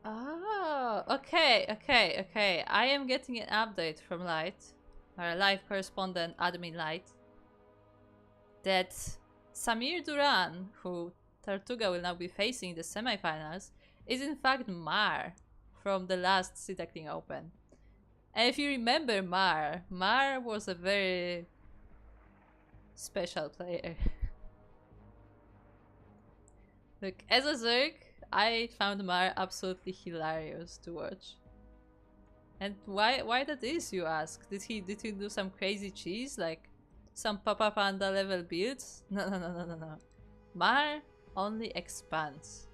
Oh, okay. I am getting an update from Light, our live correspondent, admin Light, that Samir Duran, who Tortuga will now be facing in the semifinals, is in fact Mar from the last Duckling Open. And if you remember Mar was a very special player. Look, as a Zerg, I found Mar absolutely hilarious to watch. And why that is, you ask? Did he do some crazy cheese, like some Papa Panda level builds? No. Mar only expands.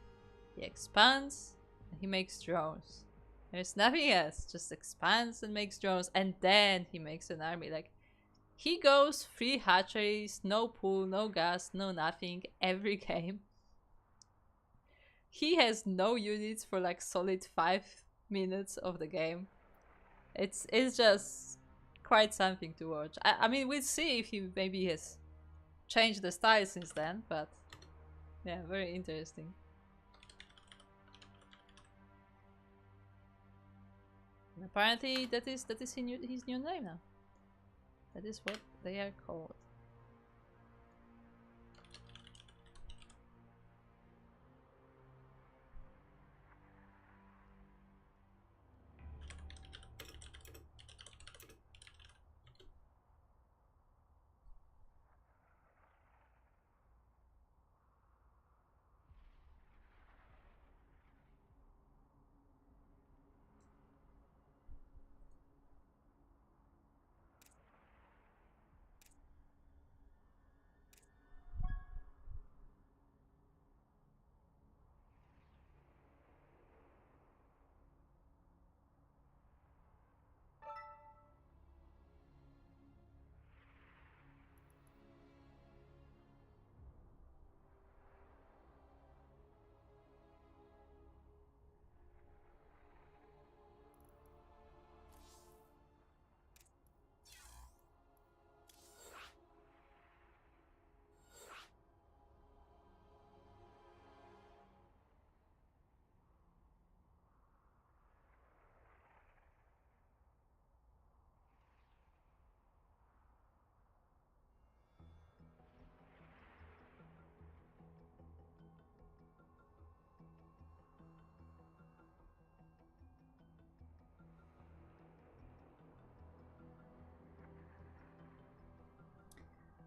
He expands and he makes drones. There's nothing else, just expands and makes drones, and then he makes an army. Like, he goes 3 hatcheries, no pool, no gas, no nothing, every game. He has no units for like solid 5 minutes of the game. It's just quite something to watch. I mean, we'll see if he maybe has changed the style since then, but yeah, very interesting. And apparently that is his new name now. That is what they are called.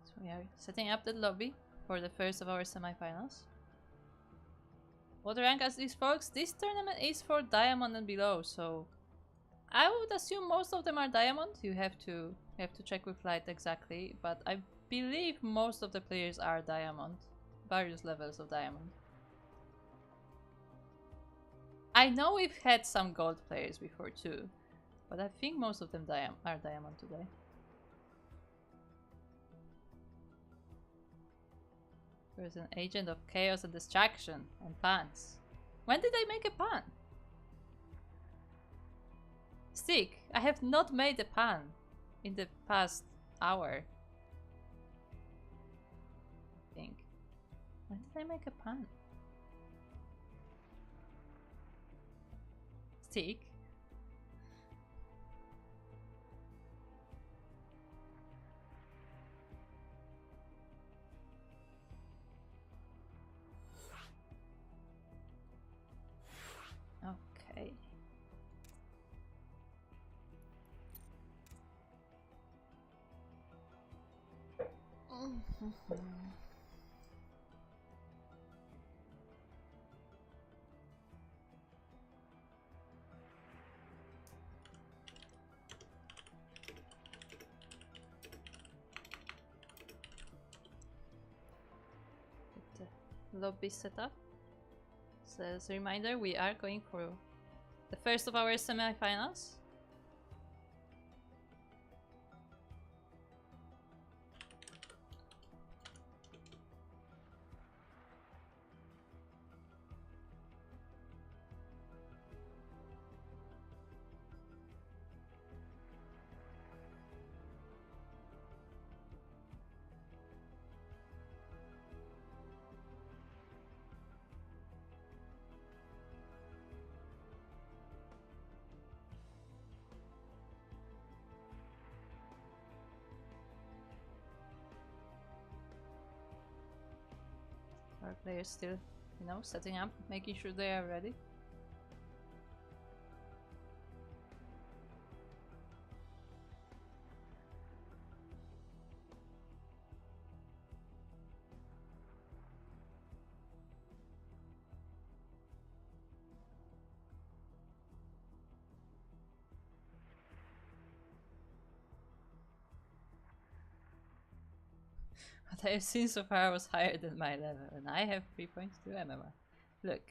So we are setting up the lobby for the first of our semifinals. What rank are these folks? This tournament is for Diamond and below, so I would assume most of them are Diamond. You have to check with Light exactly, but I believe most of the players are Diamond. Various levels of Diamond. I know we've had some Gold players before too, but I think most of them are Diamond today. There's an agent of chaos and distraction and pants. When did I make a pan? Stick, I have not made a pan in the past hour. I think. When did I make a pan? Stick. Okay. Lobby setup. So as a reminder, we are going for the first of our semifinals. Our players still, you know, setting up, making sure they are ready. What I have seen so far was higher than my level, and I have 3.2 MMR. Look.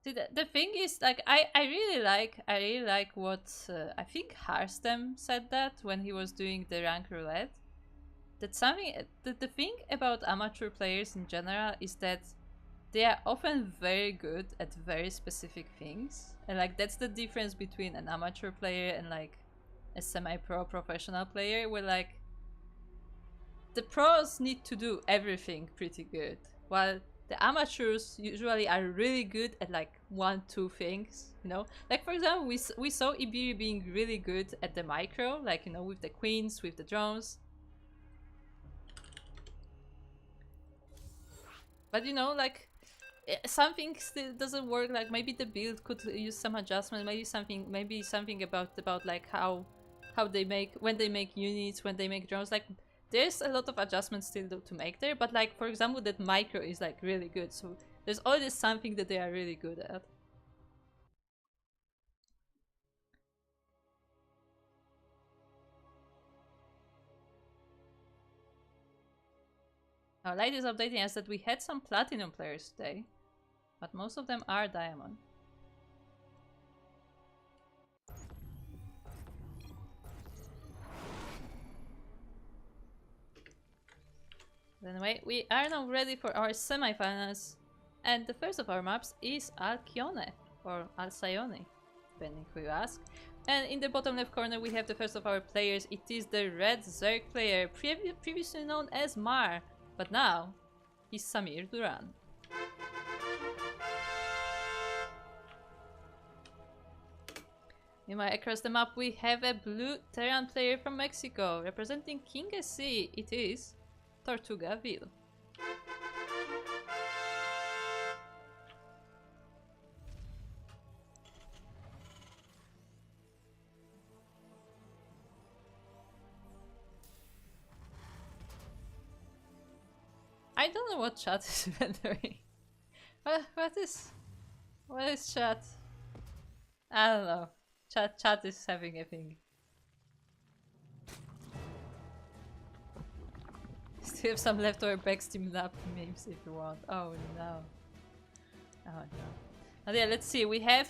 See, the thing is, like, I really like what I think Harstem said that when he was doing the rank roulette. That something the thing about amateur players in general is that they are often very good at very specific things, and like that's the difference between an amateur player and like a semi-pro professional player, where like the pros need to do everything pretty good, while the amateurs usually are really good at like 1-2 things, you know. Like for example, we saw Ibiri being really good at the micro, like, you know, with the queens, with the drones. But you know, like, something still doesn't work. Like maybe the build could use some adjustment. Maybe something about like how they make, when they make units, when they make drones. Like there's a lot of adjustments still to make there. But like for example, that micro is like really good. So there's always something that they are really good at. Now, Light is updating us that we had some platinum players today, but most of them are diamond. Anyway, we are now ready for our semifinals, and the first of our maps is Alcyone, or Alcyone, depending who you ask. And in the bottom left corner we have the first of our players. It is the red Zerg player, previously known as Mar, but now he's Samir Duran. Meanwhile, across the map we have a blue Terran player from Mexico, representing King SC. It is Tortugaville. I don't know what chat is rendering. What is chat? I don't know. Chat is having a thing. Still have some leftover backsteam lap memes if you want. Oh no. Oh no. Now yeah, let's see. We have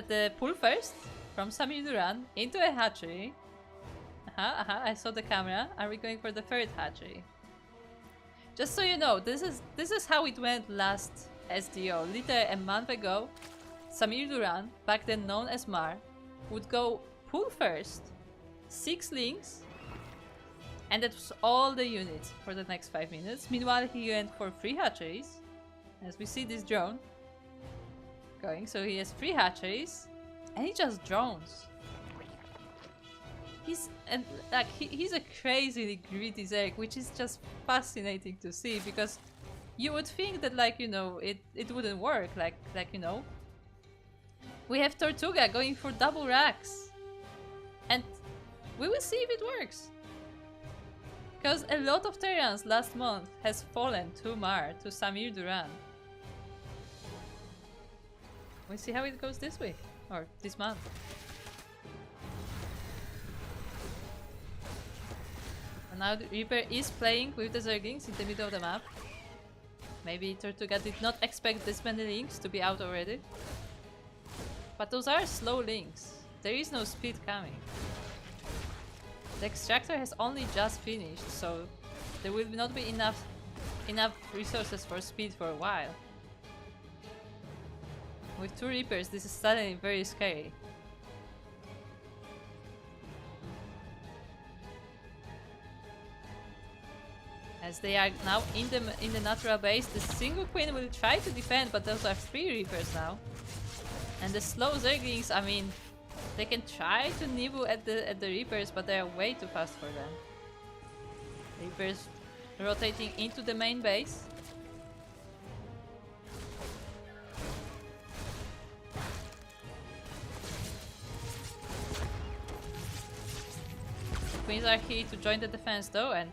the pull first from Samir Duran into a hatchery. I saw the camera. Are we going for the third hatchery? Just so you know, this is how it went last SDO. Literally a month ago, Samir Duran, back then known as Mar, would go pull first, 6 links, and that was all the units for the next 5 minutes. Meanwhile, he went for 3 hatcheries, as we see this drone going. So he has 3 hatcheries, and he just drones. He's a crazily greedy Zerg, which is just fascinating to see, because you would think that, like, you know, it wouldn't work, like you know, We have Tortuga going for double racks. And we will see if it works. Because a lot of Terrans last month has fallen to Mar, to Samir Duran. We'll see how it goes this week, or this month. And now the Reaper is playing with the Zerglings in the middle of the map. Maybe Tortuga did not expect this many links to be out already. But those are slow links. There is no speed coming. The extractor has only just finished, so there will not be enough resources for speed for a while. With 2 Reapers, this is suddenly very scary. As they are now in the natural base, the single queen will try to defend, but those are 3 Reapers now. And the slow Zerglings, I mean, they can try to nibble at the Reapers, but they are way too fast for them. Reapers rotating into the main base. Queens are here to join the defense though, and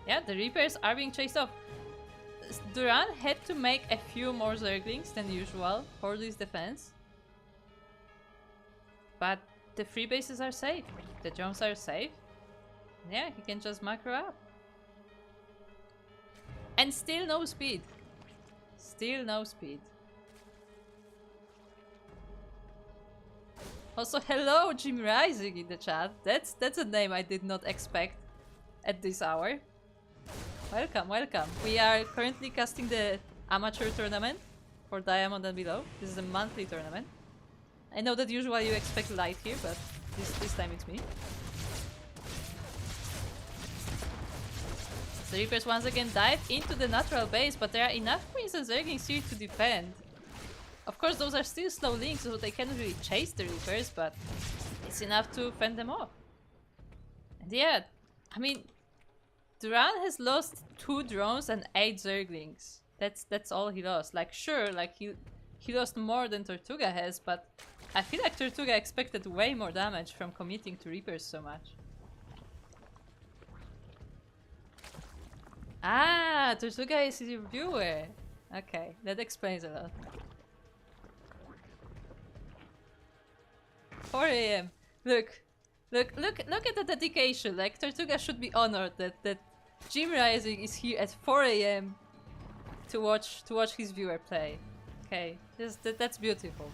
yeah, the Reapers are being chased off. Duran had to make a few more Zerglings than usual for this defense. But the free bases are safe. The drones are safe. Yeah, he can just macro up. And still no speed. Still no speed. Also, hello Jim Rising in the chat. That's a name I did not expect at this hour. Welcome, welcome. We are currently casting the amateur tournament for Diamond and below. This is a monthly tournament. I know that usually you expect light here, but this time it's me. The Reapers once again dive into the natural base, but there are enough Queens and Zerglings here to defend. Of course, those are still slow links, so they can't really chase the Reapers, but it's enough to fend them off. And yeah, I mean, Duran has lost 2 drones and 8 Zerglings. That's all he lost. Like, sure, like he lost more than Tortuga has, but I feel like Tortuga expected way more damage from committing to Reapers so much. Ah, Tortuga is your viewer. Okay, that explains a lot. 4 AM. Look at the dedication. Like, Tortuga should be honored that Jim Rising is here at 4 AM to watch his viewer play. Okay, that's beautiful.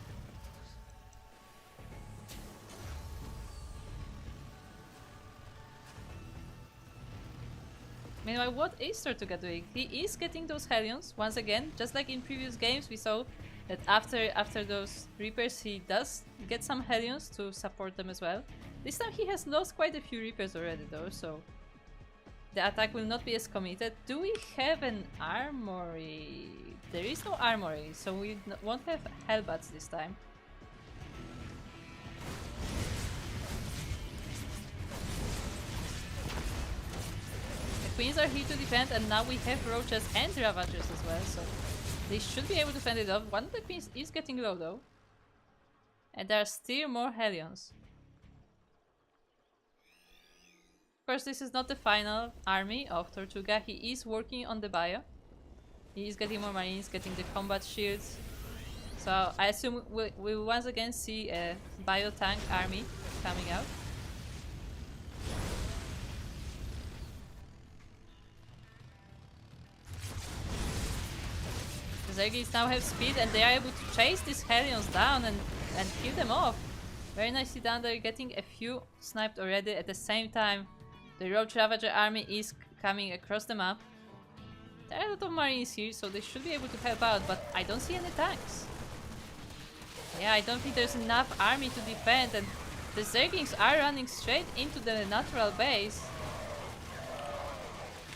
Meanwhile, what is Tortuga doing? He is getting those Hellions once again, just like in previous games. We saw that after those Reapers, he does get some Hellions to support them as well. This time he has lost quite a few Reapers already though, so the attack will not be as committed. Do we have an armory? There is no armory, so we won't have Hellbats this time. The Queens are here to defend, and now we have Roaches and Ravagers as well, so they should be able to fend it off. One of the Queens is getting low though. And there are still more Hellions. Of course, this is not the final army of Tortuga. He is working on the bio. He is getting more Marines, getting the combat shields. So I assume we'll once again see a bio tank army coming out. The Zerglings now have speed and they are able to chase these Hellions down and kill them off. Very nicely done. They're getting a few sniped already. At the same time, the Roach Ravager army is coming across the map. There are a lot of Marines here, so they should be able to help out, but I don't see any tanks. Yeah, I don't think there's enough army to defend, and the Zerglings are running straight into the natural base.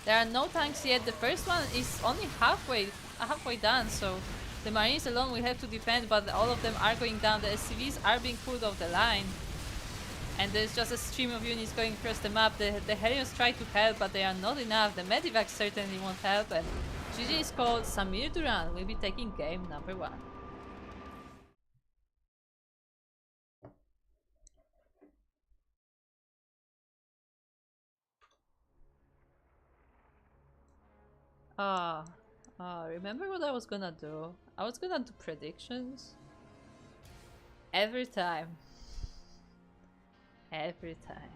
There are no tanks yet. The first one is only halfway done, so the Marines alone will have to defend, but all of them are going down. The SCVs are being pulled off the line. And there's just a stream of units going across the map. The Hellions try to help, but they are not enough. The Medivacs certainly won't help, and GG is called. Samir Duran will be taking game number 1. Ah, remember what I was gonna do? I was gonna do predictions. Every time. Every time.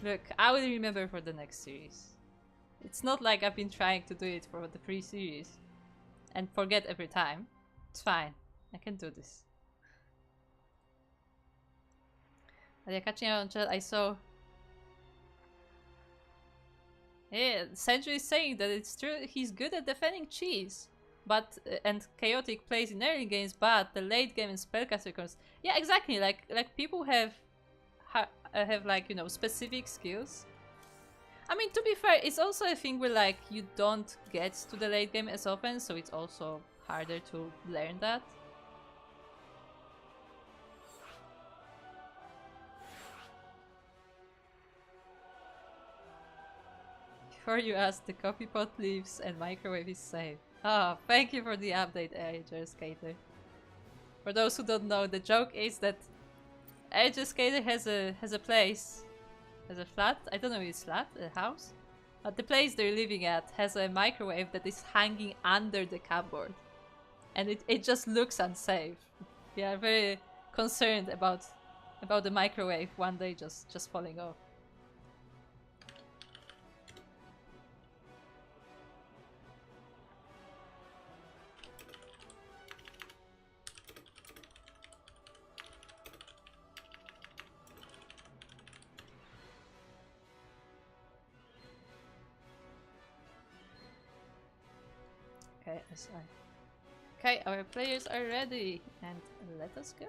Look, I will remember for the next series. It's not like I've been trying to do it for the pre-series and forget every time. It's fine. I can do this. But yeah, catching up on chat, I saw... Yeah, Senju is saying that it's true he's good at defending cheese. But and chaotic plays in early games, but the late game and spellcaster comes. Yeah, exactly. Like people have like, you know, specific skills. I mean, to be fair, it's also a thing where like you don't get to the late game as often, so it's also harder to learn that. Before you ask, the coffee pot leaves and microwave is safe. Ah, thank you for the update, Air Skater. For those who don't know, the joke is that Air Skater has a place, has a flat. I don't know if it's flat, a house, but the place they're living at has a microwave that is hanging under the cupboard, and it just looks unsafe. We are very concerned about the microwave one day just falling off. Okay, okay, our players are ready, and let us go.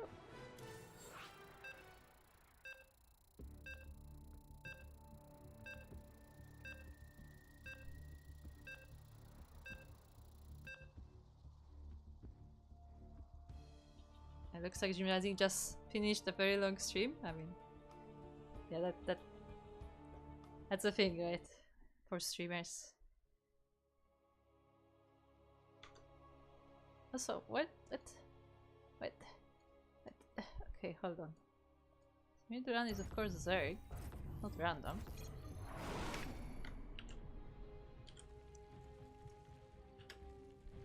It looks like Gymnasium just finished a very long stream. I mean, yeah, that's a thing, right? For streamers. Also, what? Okay, hold on. Midrun is of course Zerg, not random.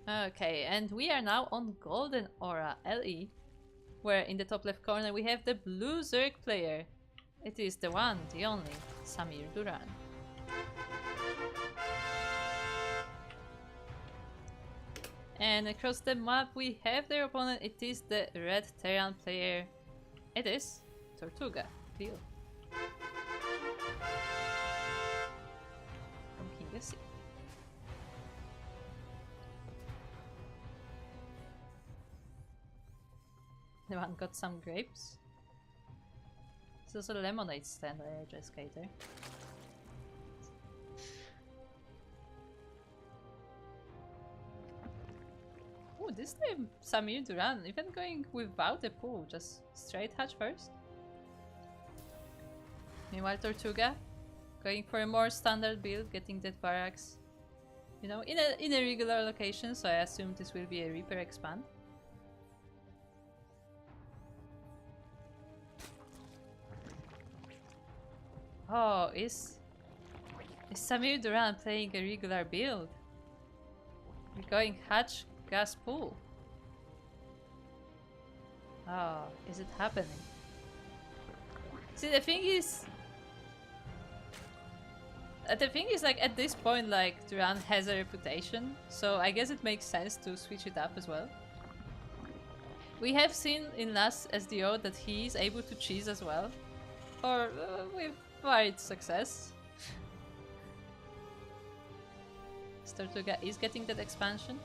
Okay, and we are now on Golden Aura LE, where in the top left corner we have the blue Zerg player. It is the one, the only, Samir Duran. And across the map we have their opponent, it is the red Terran player. It is Tortuga, Bill. From King of Sea. The one got some grapes. This is a lemonade stand, I Skater. Oh, this time Samir Duran, even going without a pull, just straight hatch first. Meanwhile, Tortuga going for a more standard build, getting that barracks, you know, in a regular location. So I assume this will be a Reaper expand. Oh, is Samir Duran playing a regular build? We're going hatch gas pool. Oh, is it happening? See, the thing is like at this point, like Duran has a reputation, so I guess it makes sense to switch it up as well. We have seen in last SDO that he is able to cheese as well, or with varied success. Tortuga is getting that expansion.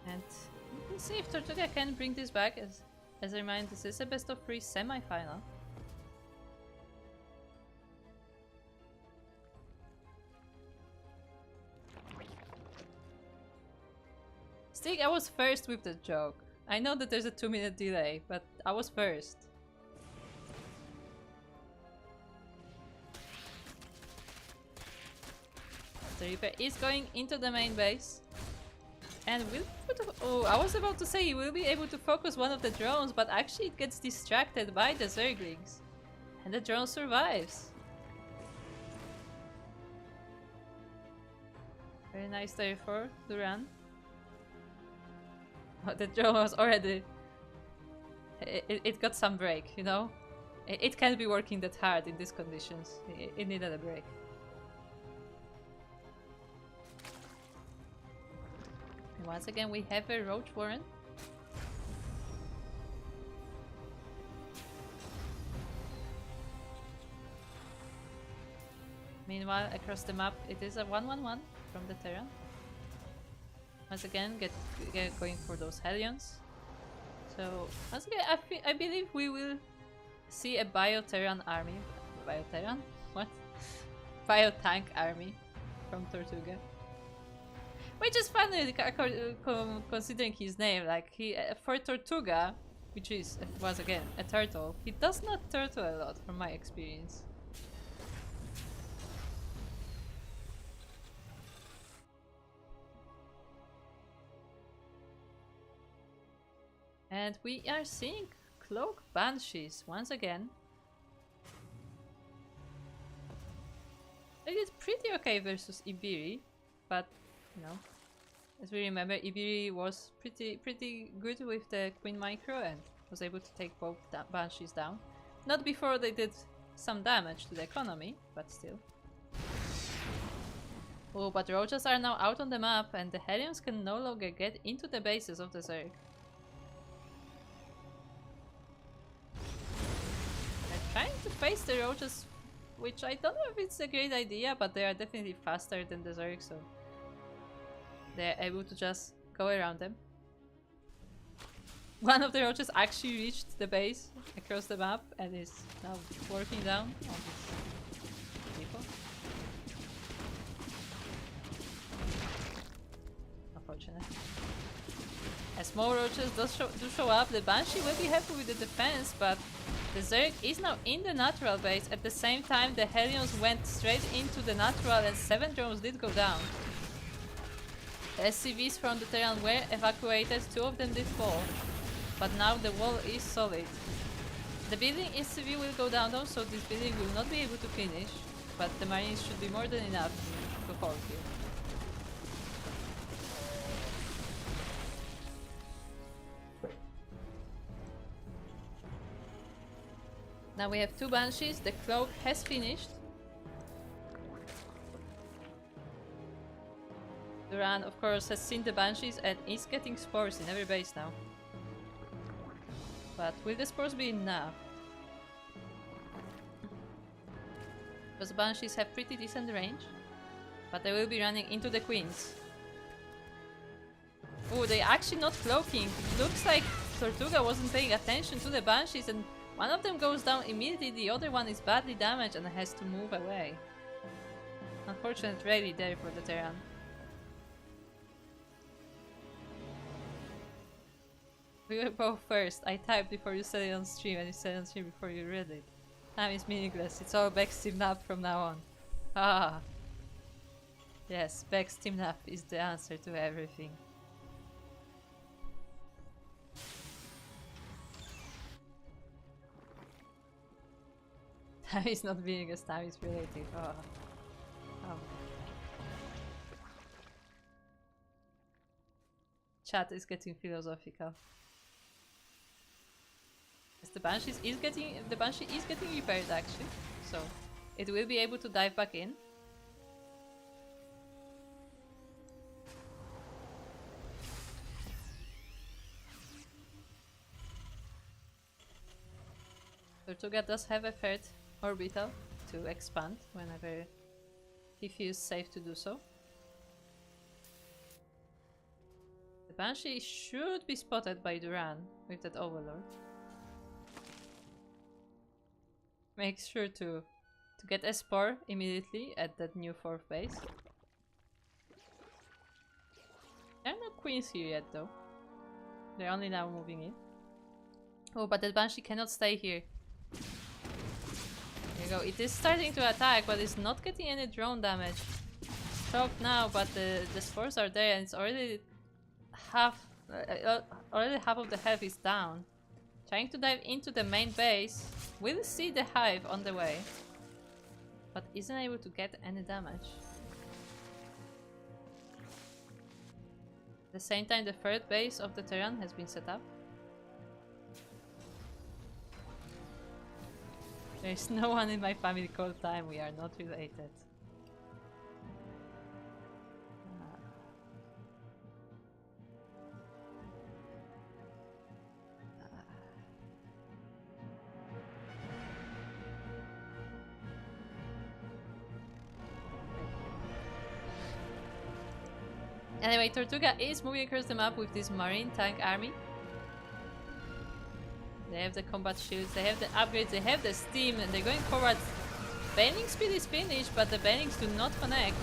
And we'll see if Tortuga can bring this back. As a reminder, this is a best of 3 semi-final. Stig, I was first with the joke. I know that there's a 2-minute delay, but I was first. After The Reaper is going into the main base. And will put oh, I was about to say he will be able to focus one of the drones, but actually it gets distracted by the Zerglings. And the drone survives. Very nice there for Duran. Oh, the drone was already... It got some break, you know? It can't be working that hard in these conditions. It needed a break. Once again, we have a Roach Warren. Meanwhile, across the map, it is a 1-1-1 from the Terran. Once again, get going for those Hellions. So, once again, I believe we will see a Bio-Terran army. Bio-Terran? What? Bio-Tank army from Tortuga. Which is funny considering his name, like for Tortuga, which was again a turtle, he does not turtle a lot from my experience. And we are seeing Cloak Banshees once again. They did pretty okay versus Ibiri, but you know, as we remember, Ibiri was pretty good with the Queen Micro and was able to take both Banshees down. Not before they did some damage to the economy, but still. Oh, but Roaches are now out on the map and the Hellions can no longer get into the bases of the Zerg. They're trying to face the Roaches, which I don't know if it's a great idea, but they are definitely faster than the Zerg, so they're able to just go around them. One of the Roaches actually reached the base across the map and is now working down on these people. Unfortunate. As more Roaches do show up, the Banshee will be happy with the defense, but the Zerg is now in the natural base. At the same time, the Hellions went straight into the natural and 7 drones did go down. The SCVs from the Terran were evacuated, 2 of them did fall, but now the wall is solid. The building SCV will go down though, so this building will not be able to finish, but the Marines should be more than enough to hold here. Now we have 2 Banshees, the Cloak has finished. Duran, of course, has seen the Banshees and is getting spores in every base now. But will the spores be enough? Because Banshees have pretty decent range, but they will be running into the Queens. Oh, they're actually not cloaking. It looks like Tortuga wasn't paying attention to the Banshees and one of them goes down immediately, the other one is badly damaged and has to move away. Unfortunate rally there for the Terran. We were both first. I typed before you said it on stream and you said it on stream before you read it. Time is meaningless. It's all Beck's team nap from now on. Ah. Yes, Beck's team nap is the answer to everything. Time is not meaningless, time is relative. Oh. Oh. Chat is getting philosophical. Yes, the Banshee is getting repaired actually, so it will be able to dive back in. Tortuga does have a third orbital to expand whenever he feels safe to do so. The Banshee should be spotted by Duran with that Overlord. Make sure to get a spore immediately at that new 4th base. There are no queens here yet though. They're only now moving in. Oh, but the Banshee cannot stay here. There you go. It is starting to attack, but it's not getting any drone damage. choked now, but the spores are there and it's already half of the health is down. Trying to dive into the main base. Will see the hive on the way, but isn't able to get any damage. At the same time, the third base of the Terran has been set up. There is no one in my family called Time. We are not related. Anyway, Tortuga is moving across the map with this marine tank army. They have the combat shields, they have the upgrades, they have the steam, and they're going forward. Baning speed is finished, but the banings do not connect.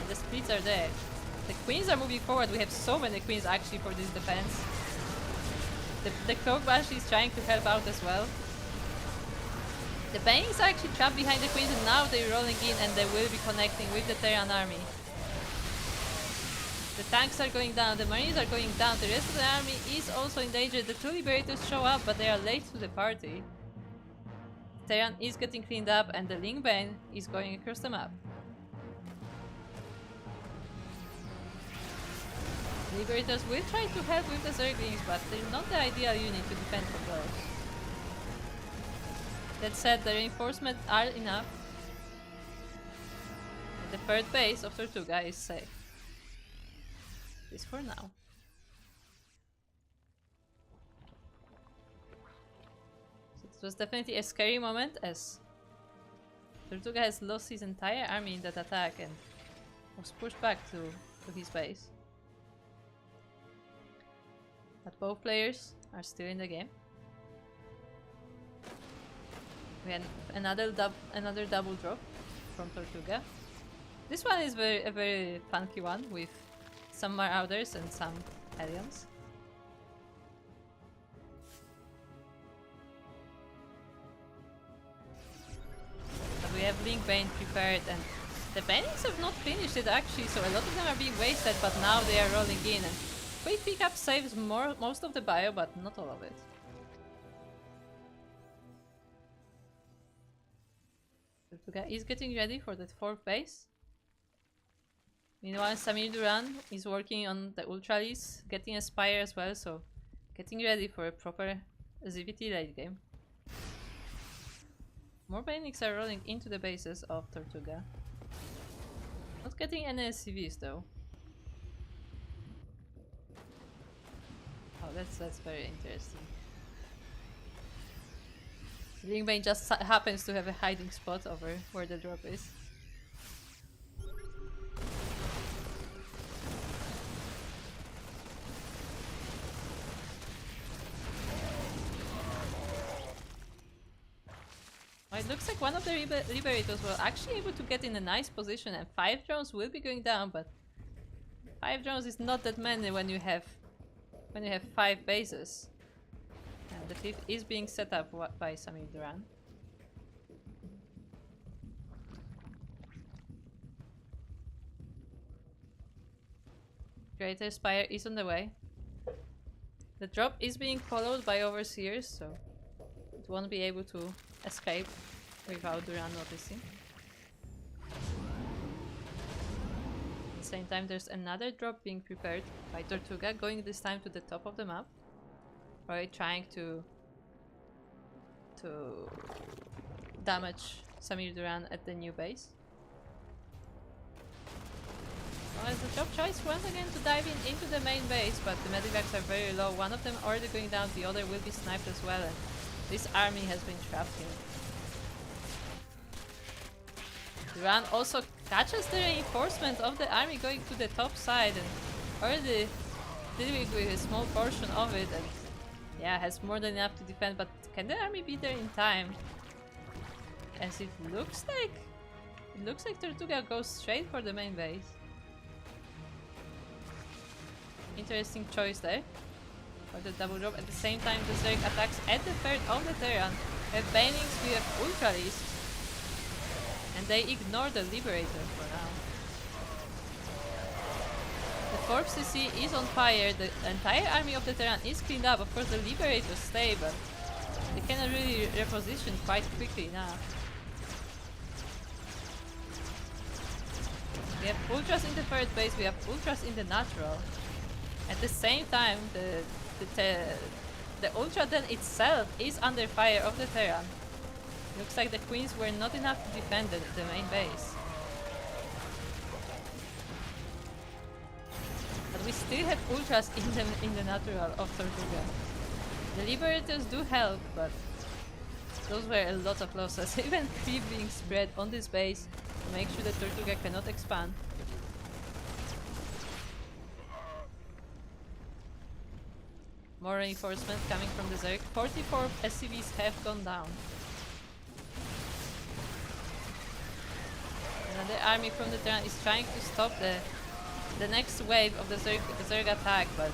And the splits are there. The queens are moving forward. We have so many queens actually for this defense. The Cloak Bash is trying to help out as well. The banings are actually trapped behind the queens, and now they're rolling in and they will be connecting with the Terran army. The tanks are going down, the marines are going down, the rest of the army is also in danger. The two liberators show up, but they are late to the party. Terran is getting cleaned up and the Lingbane is going across the map. Liberators will try to help with the Zerglings, but they're not the ideal unit to defend from those. That said, the reinforcements are enough. And the third base of Tortuga is safe. This for now. So it was definitely a scary moment as Tortuga has lost his entire army in that attack and was pushed back to his base. But both players are still in the game. We had another double drop from Tortuga. This one is a very funky one with some Marauders and some Hellions. But we have Lingbane prepared and the Banings have not finished it actually, so a lot of them are being wasted, but now they are rolling in and quick pickup saves most of the bio, but not all of it. Tortuga is getting ready for the fourth base. Meanwhile, Samir Duran is working on the Ultralis, getting a Spire as well, so getting ready for a proper ZVT late game. More Banings are rolling into the bases of Tortuga. Not getting any SCVs though. Oh, that's very interesting. Lingbane just happens to have a hiding spot over where the drop is. Well, it looks like one of the Liberators were actually able to get in a nice position and 5 drones will be going down, but 5 drones is not that many when you have 5 bases. And the 5th is being set up by Samir Duran. Greater Spire is on the way. The drop is being followed by Overseers, so it won't be able to escape without Duran noticing. At the same time, there's another drop being prepared by Tortuga, going this time to the top of the map. Right, trying to damage Samir Duran at the new base. Well, as the drop tries once again to dive into the main base, but the medivacs are very low. One of them already going down, the other will be sniped as well, and this army has been trapped here. Duran also catches the reinforcement of the army going to the top side and already dealing with a small portion of it, and yeah, has more than enough to defend, but can the army be there in time? As it looks like Tortuga goes straight for the main base. Interesting choice there for the double drop. At the same time, the Zerg attacks at the third of the Terran. We have Banings, we have Ultralis, and they ignore the Liberator for now. Corpse CC is on fire, the entire army of the Terran is cleaned up, of course the Liberators stay, but they cannot really reposition quite quickly now. We have Ultras in the third base, we have Ultras in the natural. At the same time, the Ultra Den itself is under fire of the Terran. Looks like the Queens were not enough to defend the main base. But we still have Ultras in the natural of Tortuga. The Liberators do help, but those were a lot of losses. Even creep being spread on this base to make sure that Tortuga cannot expand. More reinforcement coming from the Zerg. 44 SCVs have gone down. Another army from the Terran is trying to stop the next wave of the Zerg attack, but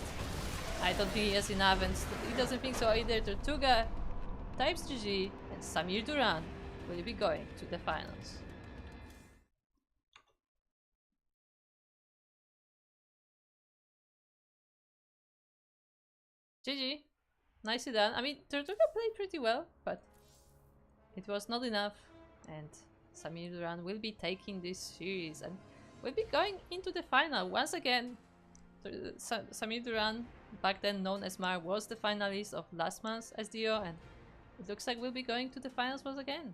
I don't think he has enough, and he doesn't think so either. Tortuga, Types GG, and Samir Duran will be going to the finals. GG. Nicely done. I mean, Tortuga played pretty well, but it was not enough, and Samir Duran will be taking this series and will be going into the final. Once again, Samir Duran, back then known as Mar, was the finalist of last month's SDO, and it looks like we'll be going to the finals once again.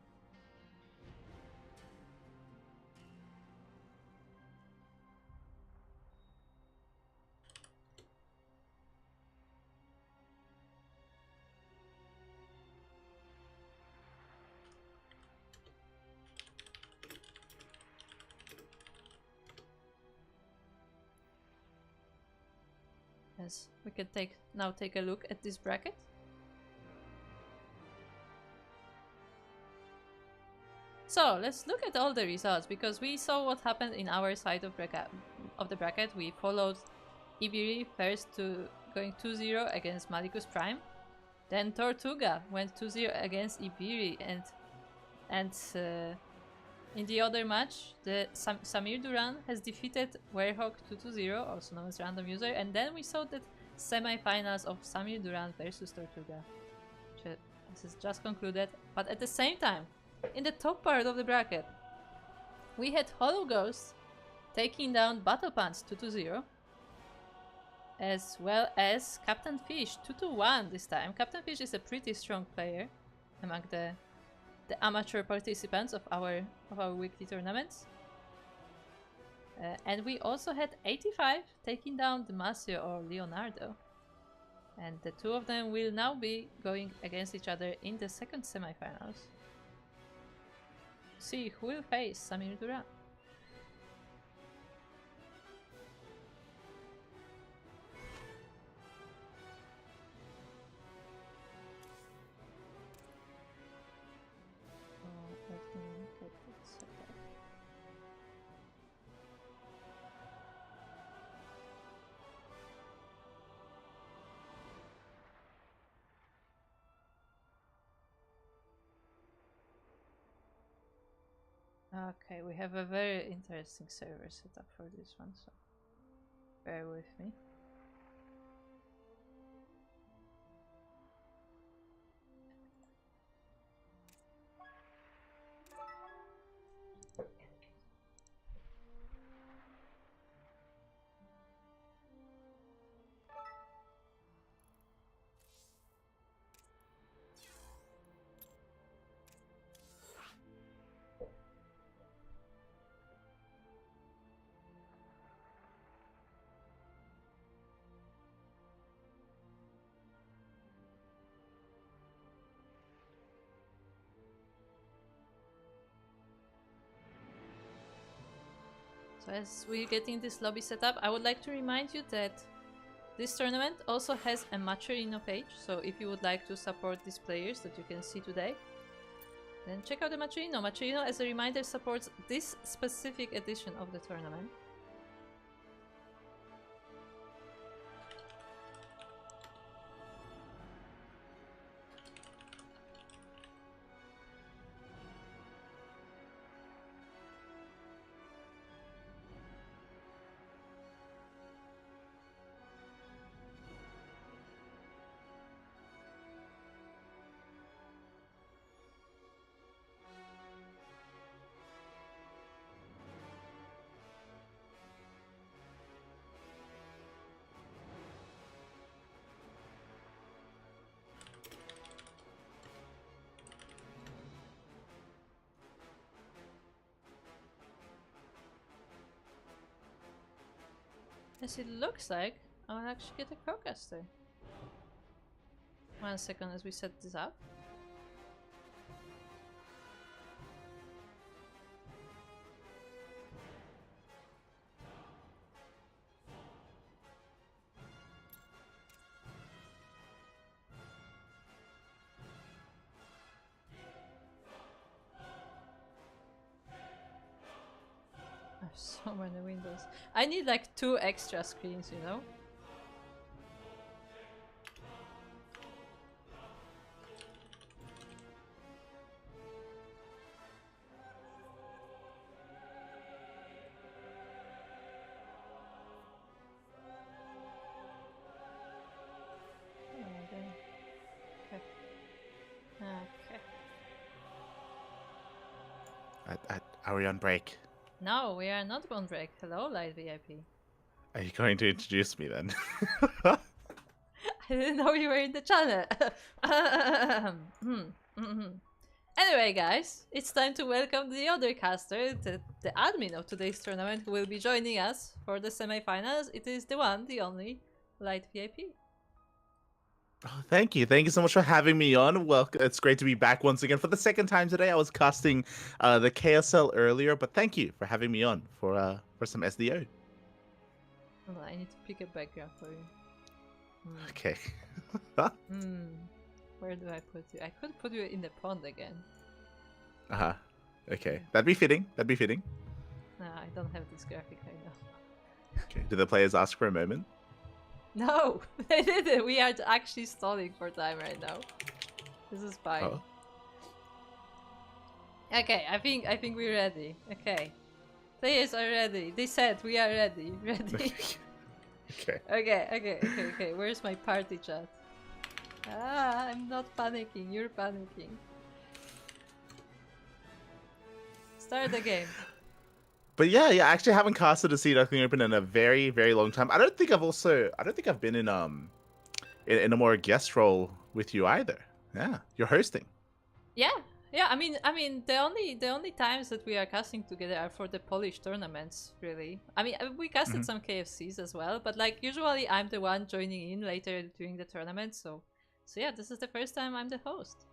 Yes, we can now take a look at this bracket. So let's look at all the results, because we saw what happened in our side of the bracket. We followed Ibiri first to going 2-0 against Malicus Prime. Then Tortuga went 2-0 against Ibiri, and in the other match, Samir Duran has defeated Werehog 2-0, also known as Random User, and then we saw that semi-finals of Samir Duran versus Tortuga, which this is just concluded. But at the same time, in the top part of the bracket, we had Hollow Ghost taking down Battle Pants 2-0, as well as Captain Fish 2-1 this time. Captain Fish is a pretty strong player among the amateur participants of our weekly tournaments. And we also had 85 taking down Damasio or Leonardo. And the two of them will now be going against each other in the second semifinals. See who will face Samir Duran. Okay, we have a very interesting server setup for this one, so bear with me. So as we're getting this lobby set up, I would like to remind you that this tournament also has a Macherino page, so if you would like to support these players that you can see today, then check out the Macherino. Macherino, as a reminder, supports this specific edition of the tournament. As it looks like, I'll actually get a Crowcaster. 1 second as we set this up. There's so many windows. I need like 2 extra screens, you know? Okay. Are we on break? No, we are not on break. Hello, Light VIP. Are you going to introduce me then? I didn't know you were in the channel. Anyway, guys, it's time to welcome the other caster, the admin of today's tournament, who will be joining us for the semi-finals. It is the one, the only, Light VIP. Oh, thank you. Thank you so much for having me on. Well, it's great to be back once again for the second time today. I was casting the KSL earlier, but thank you for having me on for some SDO. Hold on, I need to pick a background for you. Okay. Where do I put you? I could put you in the pond again. Okay. That'd be fitting. That'd be fitting. No, I don't have this graphic right now. Okay. Do the players ask for a moment? No, they didn't. We are actually stalling for time right now. This is fine. Oh. Okay, I think we're ready. Okay. Players are ready. They said we are ready. Ready. Okay. Okay. Where's my party chat? Ah, I'm not panicking. You're panicking. Start the game. But yeah, I actually haven't casted a Duckling Open in a very, very long time. I don't think I've been in a more guest role with you either. Yeah, you're hosting. Yeah. I mean, the only times that we are casting together are for the Polish tournaments, really. I mean, we casted some KFCs as well, but like usually I'm the one joining in later during the tournament. So yeah, this is the first time I'm the host.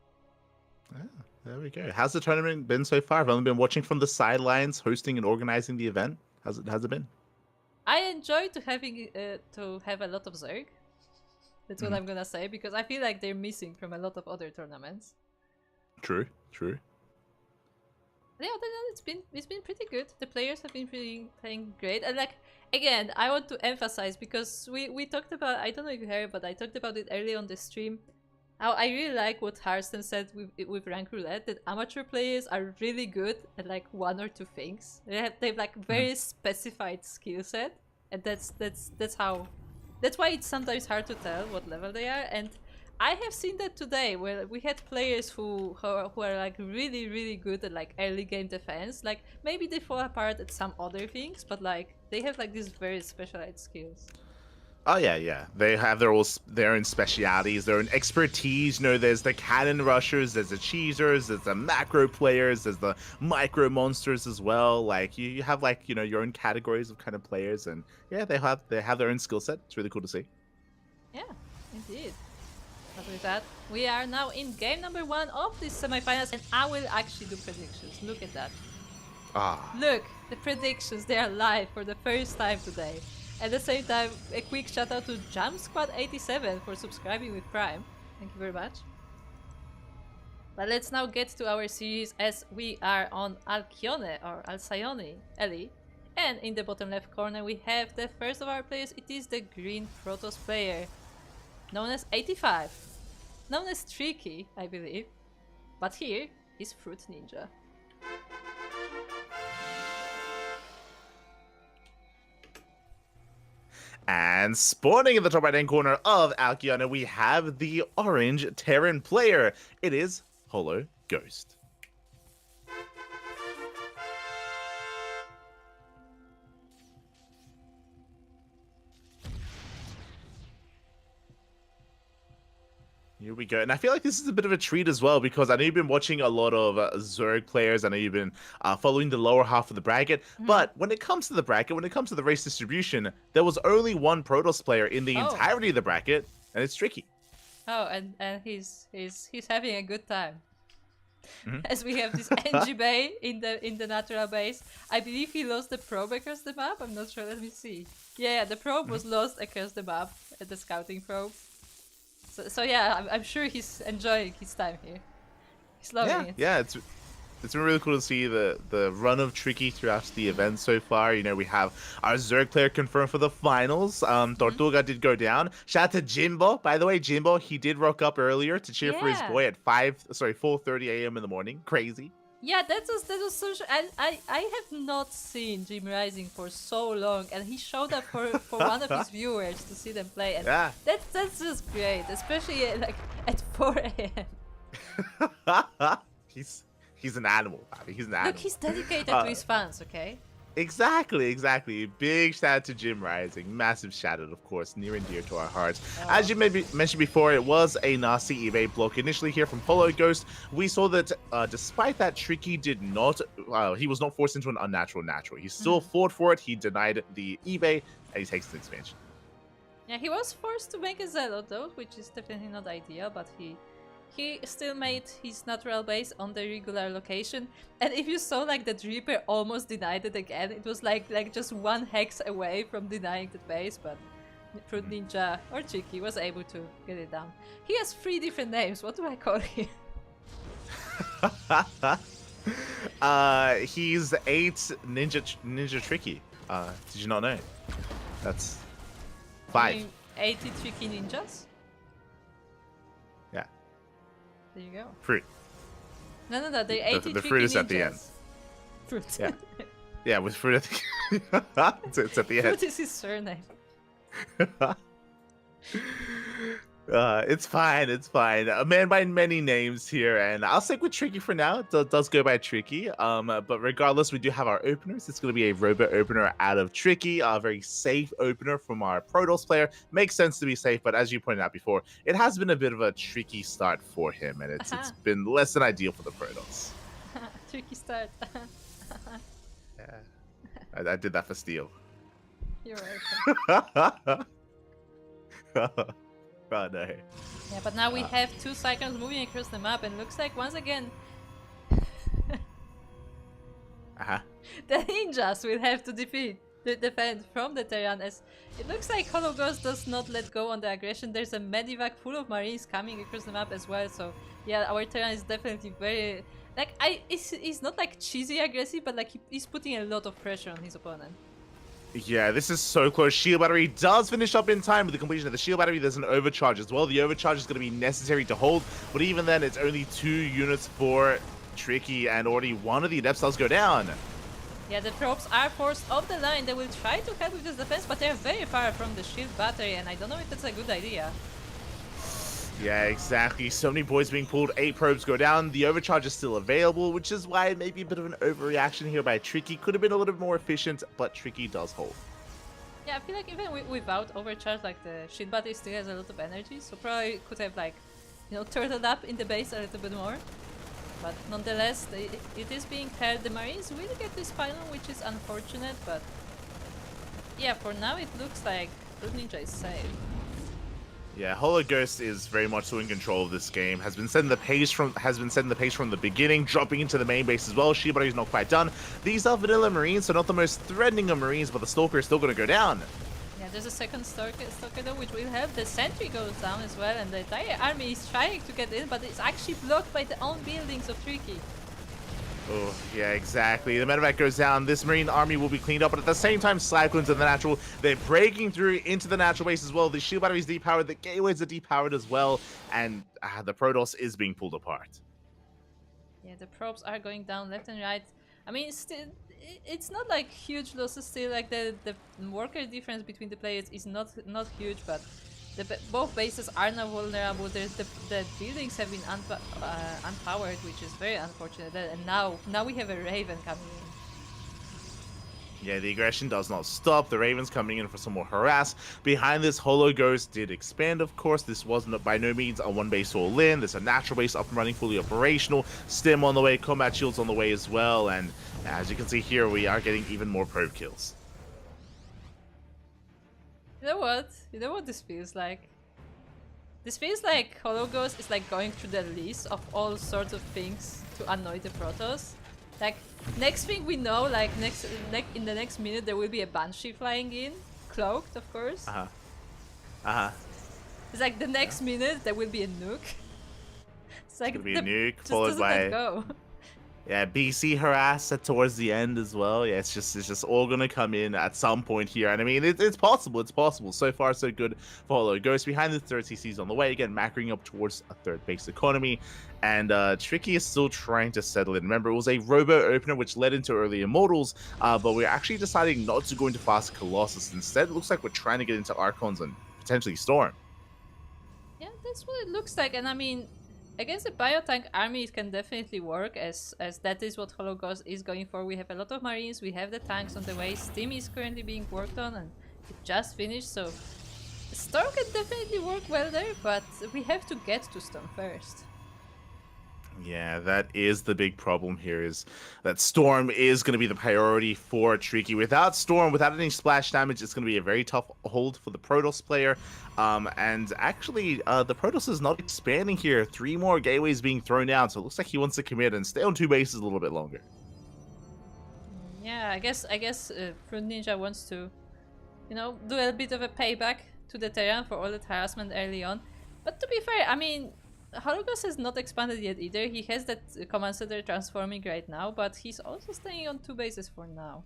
Yeah, there we go. How's the tournament been so far? I've only been watching from the sidelines, hosting and organizing the event. How's it been? I enjoy to have a lot of Zerg. That's what I'm gonna say, because I feel like they're missing from a lot of other tournaments. True. Yeah, it's been pretty good. The players have been playing great, and like again, I want to emphasize, because we talked about, I don't know if you heard, but I talked about it early on the stream. How I really like what Harston said with Rank Roulette, that amateur players are really good at like 1 or 2 things. They've like very specified skill set, and that's why it's sometimes hard to tell what level they are. And I have seen that today, where we had players who are like really good at like early game defense. Like maybe they fall apart at some other things, but like they have like these very specialized skills. Oh yeah. They have their own specialities, their own expertise. You know, there's the cannon rushers, there's the cheesers, there's the macro players, there's the micro monsters as well. Like you have like, you know, your own categories of kind of players, and yeah, they have their own skill set. It's really cool to see. Yeah, indeed. But with that, we are now in game number 1 of this semifinals, and I will actually do predictions. Look at that. Look, the predictions, they are live for the first time today. At the same time, a quick shout out to Jam Squad 87 for subscribing with Prime. Thank you very much. But let's now get to our series, as we are on Alcyone or Alcyone Ellie. And in the bottom left corner we have the first of our players. It is the green Protoss player, known as 85. Known as Tricky, I believe. But here is Fruit Ninja. And spawning in the top right-hand corner of Alcyone, we have the orange Terran player. It is Holo Ghost. Here we go. And I feel like this is a bit of a treat as well because I know you've been watching a lot of Zerg players. I know you've been following the lower half of the bracket. Mhm. But when it comes to the bracket, when it comes to the race distribution, there was only one Protoss player in the Oh, entirety of the bracket, and it's Tricky. oh, and he's having a good time. Mhm. As we have this NG Bay in the natural base. I believe he lost the probe across the map. I'm not sure. Let me see. Yeah, the probe was lost across the map at the scouting probe. So yeah, I'm sure he's enjoying his time here. He's loving it. Yeah, it's been really cool to see the run of Tricky throughout the event so far. You know, we have our Zerg player confirmed for the finals. Tortuga did go down. Shout out to Jimbo. By the way, Jimbo, he did rock up earlier to cheer for his Yeah. boy at 4:30 a.m. in the morning. Crazy. Yeah, that was so. I have not seen Jim Rising for so long, and he showed up for one of his viewers to see them play, and Yeah. that's just great, especially like at 4 a.m. He's an animal, Bobby. He's an animal. Look, he's dedicated to his fans. Okay. Exactly. Big shout out to Jim Rising. Massive shout out, of course, near and dear to our hearts. Oh. As you maybe mentioned before, it was a nasty eBay block initially here from Polo Ghost. We saw that despite that, Tricky did not, he was not forced into an unnatural natural. He still fought for it. He denied the eBay, and he takes the expansion. Yeah, he was forced to make a Zealot though, which is definitely not ideal, but he still made his natural base on the regular location. And if you saw like the Reaper almost denied it again, it was like just one hex away from denying the base, but Fruit Ninja or Chicky was able to get it down. He has 3 different names. What do I call him? He's 8 Ninja Tricky. Did you not know? That's 5. I mean, 80 Tricky Ninjas? Yeah. There you go. Fruit. No, they're 80 The Tricky fruit Ninjas. is at the end. Fruit. Yeah. Yeah, with fruit at the it's at the end. Fruit is his surname. It's fine. A man by many names here, and I'll stick with Tricky for now. It does go by Tricky. But regardless, we do have our openers. It's going to be a robot opener out of Tricky, a very safe opener from our Protoss player. Makes sense to be safe, but as you pointed out before, it has been a bit of a tricky start for him, and it's been less than ideal for the Protoss. Tricky start. Yeah, I did that for Steel. You're welcome. Oh no. Yeah, but now we have 2 cyclones moving across the map, and looks like once again the ninjas will have to defend from the Terran, as it looks like Hollow Ghost does not let go on the aggression. There's a medivac full of marines coming across the map as well, so yeah, our Terran is definitely very like he's not like cheesy aggressive, but like he's putting a lot of pressure on his opponent. Yeah, this is so close. Shield battery does finish up in time with the completion of the shield battery. There's an overcharge as well. The overcharge is going to be necessary to hold, but even then, it's only 2 units for Tricky, and already one of the Adepts does go down. Yeah, the probes are forced off the line. They will try to help with this defense, but they're very far from the shield battery, and I don't know if that's a good idea. Yeah, exactly. So many boys being pulled. 8 probes go down. The overcharge is still available, which is why maybe a bit of an overreaction here by Tricky. Could have been a little bit more efficient, but Tricky does hold. Yeah, I feel like even without overcharge, like the shield battery still has a lot of energy, so probably could have like, you know, turtled up in the base a little bit more. But nonetheless, it is being held. The Marines will get this final, which is unfortunate, but yeah, for now it looks like Fruit Ninja is safe. Yeah, Hollow Ghost is very much so in control of this game. Has been setting the pace from the beginning, dropping into the main base as well. Shiba is not quite done. These are vanilla Marines, so not the most threatening of Marines, but the Stalker is still going to go down. Yeah, there's a second Stalker though, which will help. The sentry goes down as well, and the entire army is trying to get in, but it's actually blocked by the own buildings of Tricky. Oh, yeah, exactly. The medevac goes down. This Marine army will be cleaned up, but at the same time, Cyclones in the natural, they're breaking through into the natural base as well. The shield battery is depowered, the gateways are depowered as well, and the Protoss is being pulled apart. Yeah, the probes are going down left and right. I mean, still, it's not like huge losses still. Like the worker difference between the players is not huge, but both bases are now vulnerable. The buildings have been unpowered, which is very unfortunate. And now we have a Raven coming Yeah, the aggression does not stop. The Ravens coming in for some more harass. Behind this, Holo Ghost did expand, of course. This wasn't by no means a one base all in. There's a natural base up and running, fully operational. Stim on the way, combat shields on the way as well. And as you can see here, we are getting even more probe kills. You know what? You know what this feels like? This feels like Holo Ghost is like going through the list of all sorts of things to annoy the Protoss. Like, next thing we know, like in the next minute there will be a Banshee flying in, cloaked of course. It's like the next minute there will be a nuke. It's like It's gonna be a nuke just followed doesn't by go. yeah, BC harass towards the end as well. Yeah, it's just all gonna come in at some point here, and I mean it's possible. It's possible. So far so good for Holo Ghost. Behind the third CC's on the way again, macroing up towards a third base economy, and Tricky is still trying to settle in. Remember, it was a robo opener which led into early Immortals, but we're actually deciding not to go into fast Colossus. Instead, it looks like we're trying to get into Archons and potentially Storm. Yeah, that's what it looks like, and I mean, against the Biotank army it can definitely work, as that is what Holo Ghost is going for. We have a lot of Marines, we have the tanks on the way, Steam is currently being worked on and it just finished, so Storm can definitely work well there, but we have to get to Storm first. Yeah, that is the big problem here, is that Storm is going to be the priority for Tricky. Without Storm, without any splash damage, it's going to be a very tough hold for the Protoss player. And actually, the Protoss is not expanding here. 3 more gateways being thrown down, so it looks like he wants to commit and stay on 2 bases a little bit longer. Yeah, I guess Fruit Ninja wants to, you know, do a bit of a payback to the Terran for all that harassment early on. But to be fair, I mean, Holo Ghost has not expanded yet either. He has that command center transforming right now, but he's also staying on 2 bases for now.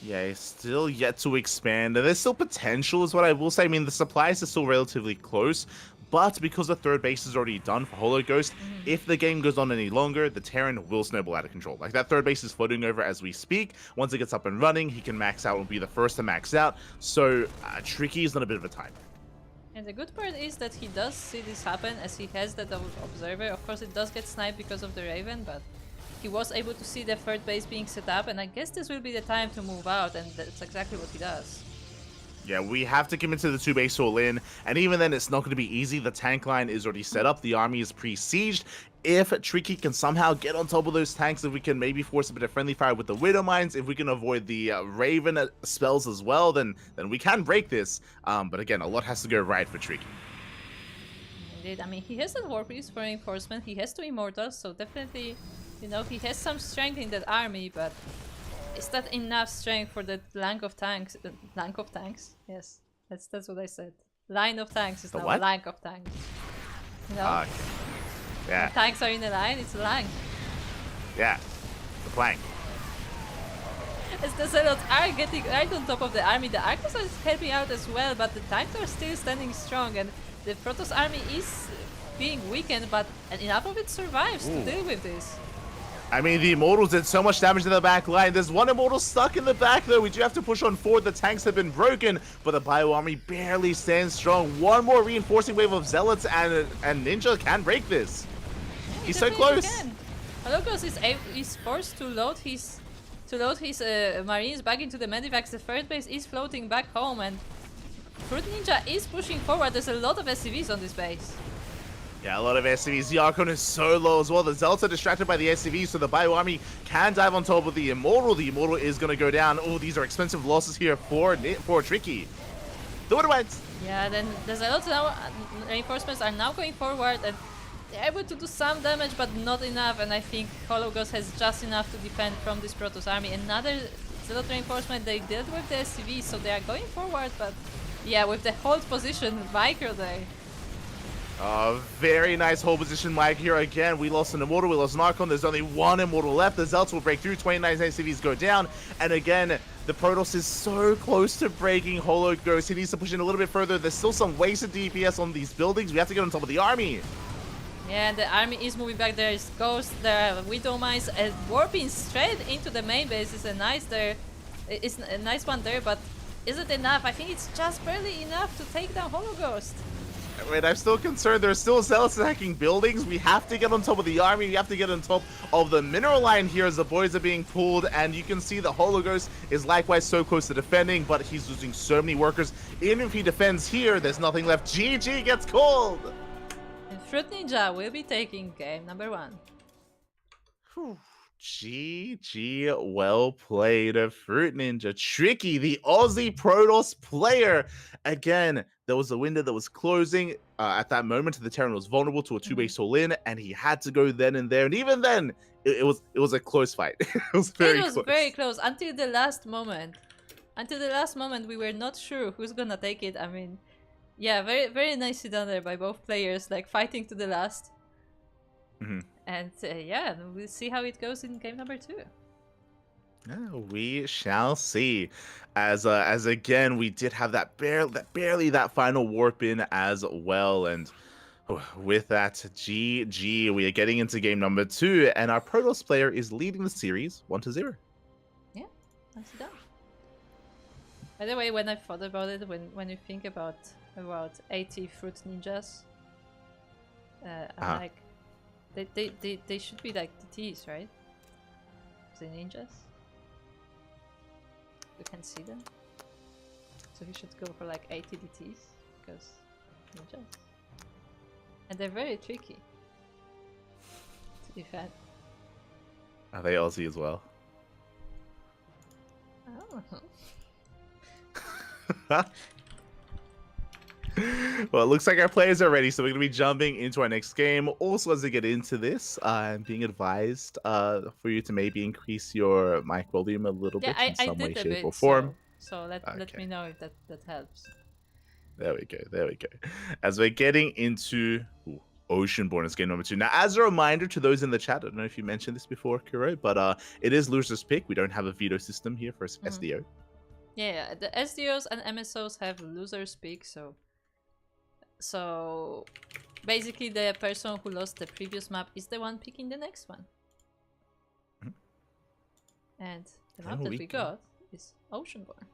Yeah, he's still yet to expand. There's still potential is what I will say. I mean, the supplies are still relatively close, but because the third base is already done for Holo Ghost, if the game goes on any longer, the Terran will snowball out of control. Like, that third base is floating over as we speak. Once it gets up and running, he can max out and be the first to max out. So, Tricky is on a bit of a timer. And the good part is that he does see this happen, as he has that observer. Of course it does get sniped because of the Raven, but he was able to see the third base being set up, and I guess this will be the time to move out, and that's exactly what he does. Yeah, we have to commit to the 2 base all in, and even then it's not going to be easy. The tank line is already set up, the army is pre-sieged. If Tricky can somehow get on top of those tanks, if we can maybe force a bit of friendly fire with the Widow Mines, if we can avoid the Raven spells as well, then we can break this. But again, a lot has to go right for Tricky. Indeed, I mean, he has that War Piece for reinforcement, he has 2 Immortals, so definitely, you know, he has some strength in that army, but is that enough strength for that line of tanks? Line of tanks? Yes, that's what I said. Line of tanks is now a line of tanks. You know? Okay. Yeah. When tanks are in a line, it's a line. Yeah. The plank. As the Zealots are getting right on top of the army, the Archons are helping out as well, but the tanks are still standing strong, and the Protoss army is being weakened, but enough of it survives to deal with this. I mean, the Immortals did so much damage in the back line. There's 1 Immortal stuck in the back, though. We do have to push on forward. The tanks have been broken, but the Bio Army barely stands strong. 1 more reinforcing wave of Zealots, and Ninja can break this. Yeah, he's so close. Holo Ghost is forced to load his Marines back into the Medivacs. The third base is floating back home, and Fruit Ninja is pushing forward. There's a lot of SCVs on this base. Yeah, a lot of SCVs. The Archon is so low as well. The Zealots are distracted by the SCVs, so the Bio Army can dive on top of the Immortal. The Immortal is going to go down. Oh, these are expensive losses here for Tricky. The Widow Mines. Yeah, then the Zealots now, reinforcements are now going forward, and they're able to do some damage, but not enough, and I think Holo Ghost has just enough to defend from this Protoss army. Another Zealot reinforcement, they dealt with the SCVs, so they are going forward, but yeah, with the hold position micro there. Very nice hold position, Mike, here again. We lost an Immortal, we lost an Archon. There's only 1 Immortal left. The Zealots will break through. 29 SCVs go down. And again, the Protoss is so close to breaking Holo Ghost. He needs to push in a little bit further. There's still some wasted DPS on these buildings. We have to get on top of the army. Yeah, the army is moving back. There is Ghost, there are Widow Mines, and warping straight into the main base is a nice one there, but is it enough? I think it's just barely enough to take down Holo Ghost. Wait, I'm still concerned. There's still zealots attacking buildings. We have to get on top of the army. We have to get on top of the mineral line here as the boys are being pulled. And you can see the Hologhost is likewise so close to defending, but he's losing so many workers. Even if he defends here, there's nothing left. GG gets called. And Fruit Ninja will be taking game number 1. Whew. GG, well played, Fruit Ninja. Tricky, the Aussie Protoss player. Again, there was a window that was closing. At that moment, the Terran was vulnerable to a 2-base all-in, and he had to go then and there. And even then, it was a close fight. It was very close until the last moment. Until the last moment, we were not sure who's gonna take it. I mean, yeah, very very nicely done there by both players, like fighting to the last. Mm-hmm. And yeah, we'll see how it goes in game number 2. Yeah, we shall see. As again, we did have that barely that final warp in as well, and with that, GG, we are getting into game number 2, and our Protoss player is leading the series 1-0. Yeah, nicely done. By the way, when I thought about it, when you think about 80 Fruit Ninjas, I'm like, they should be like DTs, right? The ninjas. You can see them. So we should go for like 80 DTs because ninjas. And they're very tricky to defend. Are they Aussie as well? Oh. Well, it looks like our players are ready, so we're going to be jumping into our next game. Also, as we get into this, I'm being advised for you to maybe increase your mic volume a little bit in some way, shape, or form. So let me know if that helps. There we go. As we're getting into Oceanborn is game number 2. Now, as a reminder to those in the chat, I don't know if you mentioned this before, Kuro, but it is loser's pick. We don't have a veto system here for SDO. Yeah, the SDOs and MSOs have loser's pick, so basically the person who lost the previous map is the one picking the next one. And the map that we got is Oceanborn.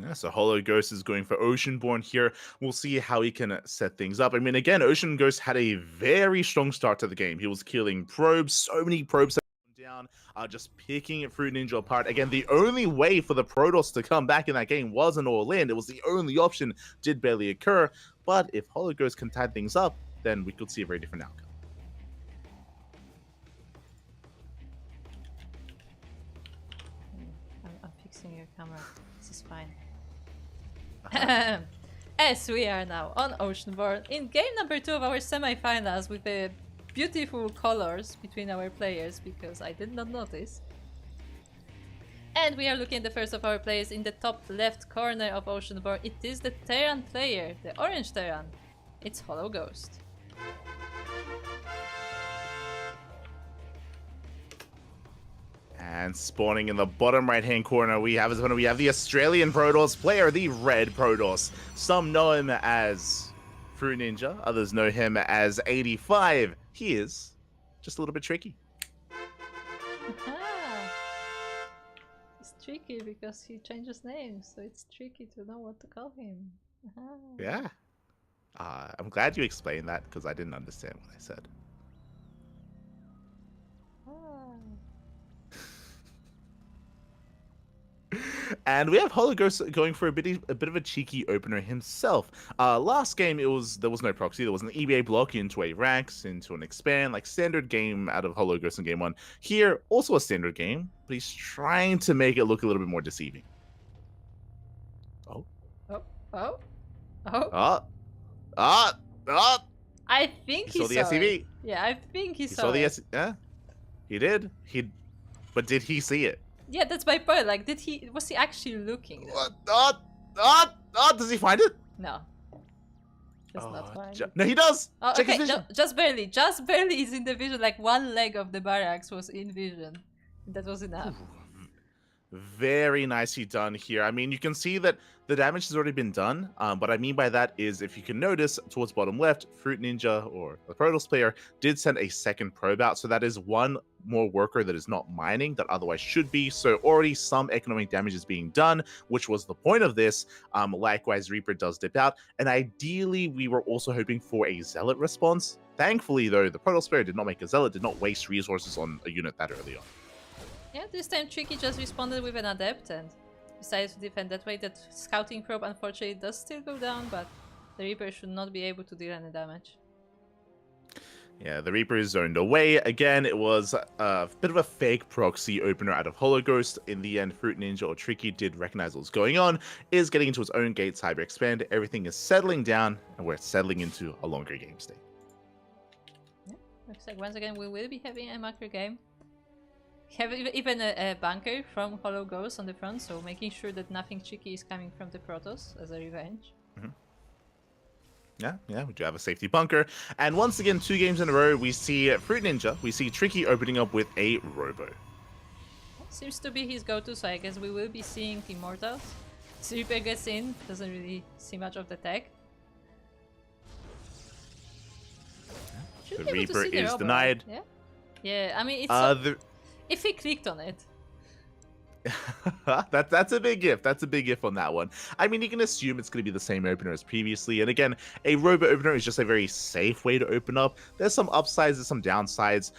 Yeah, so Hologhost is going for Oceanborn here. We'll see how he can set things up. I mean, again, Oceanghost had a very strong start to the game. He was killing probes, so many probes down, just picking Fruit Ninja apart. Again, the only way for the Protoss to come back in that game was an all-in. It was the only option, did barely occur. But if Hologhost can tie things up, then we could see a very different outcome. I'm fixing your camera. This is fine. As we are now on Oceanborn in game number 2 of our semi-finals with the beautiful colors between our players, because I did not notice. And we are looking at the first of our players in the top left corner of Oceanborn. It is the Terran player, the orange Terran. It's Hologhost. And spawning in the bottom right-hand corner, we have the Australian Protoss player, the red Protoss. Some know him as Fruit Ninja, others know him as 85. He is just a little bit tricky. It's tricky because he changes names, so it's tricky to know what to call him. Yeah. I'm glad you explained that because I didn't understand what I said. And we have Hologhost going for a bit of a cheeky opener himself. Last game, there was no proxy. There was an EBA block into a Rax, into an expand, like standard game out of Hologhost in game 1. Here, also a standard game, but he's trying to make it look a little bit more deceiving. I think he saw the SCV. Yeah, I think he saw the it. Yeah, he did. But did he see it? Yeah, that's my point. Like, was he actually looking? Does he find it? No. Does not find it. No, he does. Oh, Check okay, his vision. no, just barely is in the vision. Like one leg of the barracks was in vision. That was enough. Very nicely done here. I mean, you can see that the damage has already been done. What I mean by that is, if you can notice towards bottom left, Fruit Ninja or the Protoss player did send a second probe out. So that is one more worker that is not mining that otherwise should be. So already some economic damage is being done, which was the point of this. Likewise, Reaper does dip out. And ideally, we were also hoping for a Zealot response. Thankfully, though, the Protoss player did not make a Zealot, did not waste resources on a unit that early on. Yeah, this time Tricky just responded with an Adept and decided to defend that way. That Scouting Probe unfortunately does still go down, but the Reaper should not be able to deal any damage. Yeah, the Reaper is zoned away. Again, it was a bit of a fake proxy opener out of Hollow Ghost. In the end, Fruit Ninja or Tricky did recognize what was going on, is getting into his own gate, Cyber Expand. Everything is settling down, and we're settling into a longer game state. Yeah, looks like once again we will be having a macro game. We have even a bunker from Hollow Ghost on the front, so making sure that nothing tricky is coming from the Protoss as a revenge. Yeah, we do have a safety bunker. And once again, 2 games in a row, we see Fruit Ninja, we see Tricky opening up with a Robo. Seems to be his go-to, so I guess we will be seeing Immortals. Reaper gets in, doesn't really see much of the tech. The Reaper is denied. Yeah? Yeah, I mean, it's if he clicked on it. That's a big if. That's a big if on that one. I mean, you can assume it's going to be the same opener as previously. And again, a Robo opener is just a very safe way to open up. There's some upsides, there's some downsides.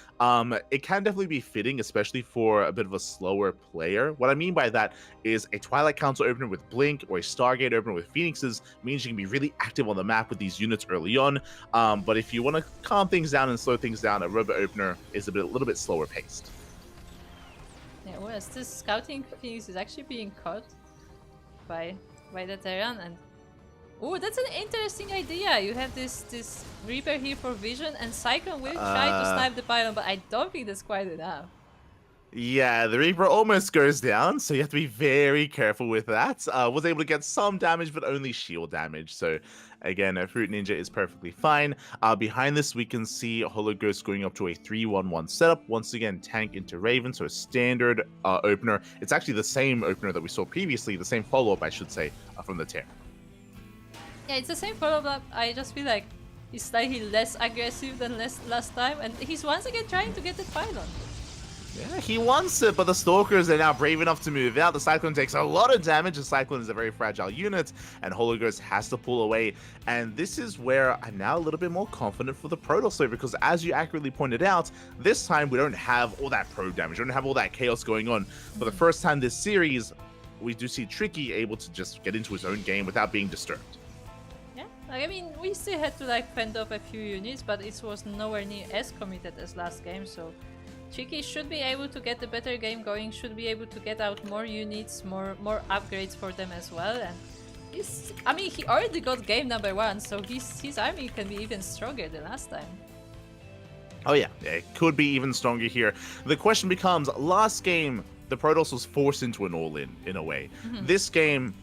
It can definitely be fitting, especially for a bit of a slower player. What I mean by that is a Twilight Council opener with Blink or a Stargate opener with Phoenixes means you can be really active on the map with these units early on. But if you want to calm things down and slow things down, a Robo opener is a little bit slower paced. Yeah, whereas this Scouting Phoenix is actually being caught by the Terran, and oh, that's an interesting idea. You have this Reaper here for vision, and Cyclone will try to snipe the pylon, but I don't think that's quite enough. Yeah, the Reaper almost goes down, so you have to be very careful with that. Was able to get some damage, but only shield damage. So again, Fruit Ninja is perfectly fine. Behind this, we can see Hollow Ghost going up to a 3-1-1 setup. Once again, tank into Raven, so a standard opener. It's actually the same opener that we saw previously, the same follow-up, I should say, from the Terran. Yeah, it's the same follow-up. I just feel like he's slightly less aggressive than last time, and he's once again trying to get the pylon. Yeah, he wants it, but the Stalkers are now brave enough to move out. The Cyclone takes a lot of damage. The Cyclone is a very fragile unit, and Hollow Ghost has to pull away. And this is where I'm now a little bit more confident for the Protoss player, because as you accurately pointed out, this time we don't have all that probe damage. We don't have all that chaos going on. For the first time this series, we do see Tricky able to just get into his own game without being disturbed. Yeah, like, I mean, we still had to fend off a few units, but it was nowhere near as committed as last game, so Tricky should be able to get a better game going, should be able to get out more units, more upgrades for them as well, and I mean, he already got game number 1, so his army can be even stronger than last time. Oh yeah, it could be even stronger here. The question becomes, last game, the Protoss was forced into an all-in a way. This game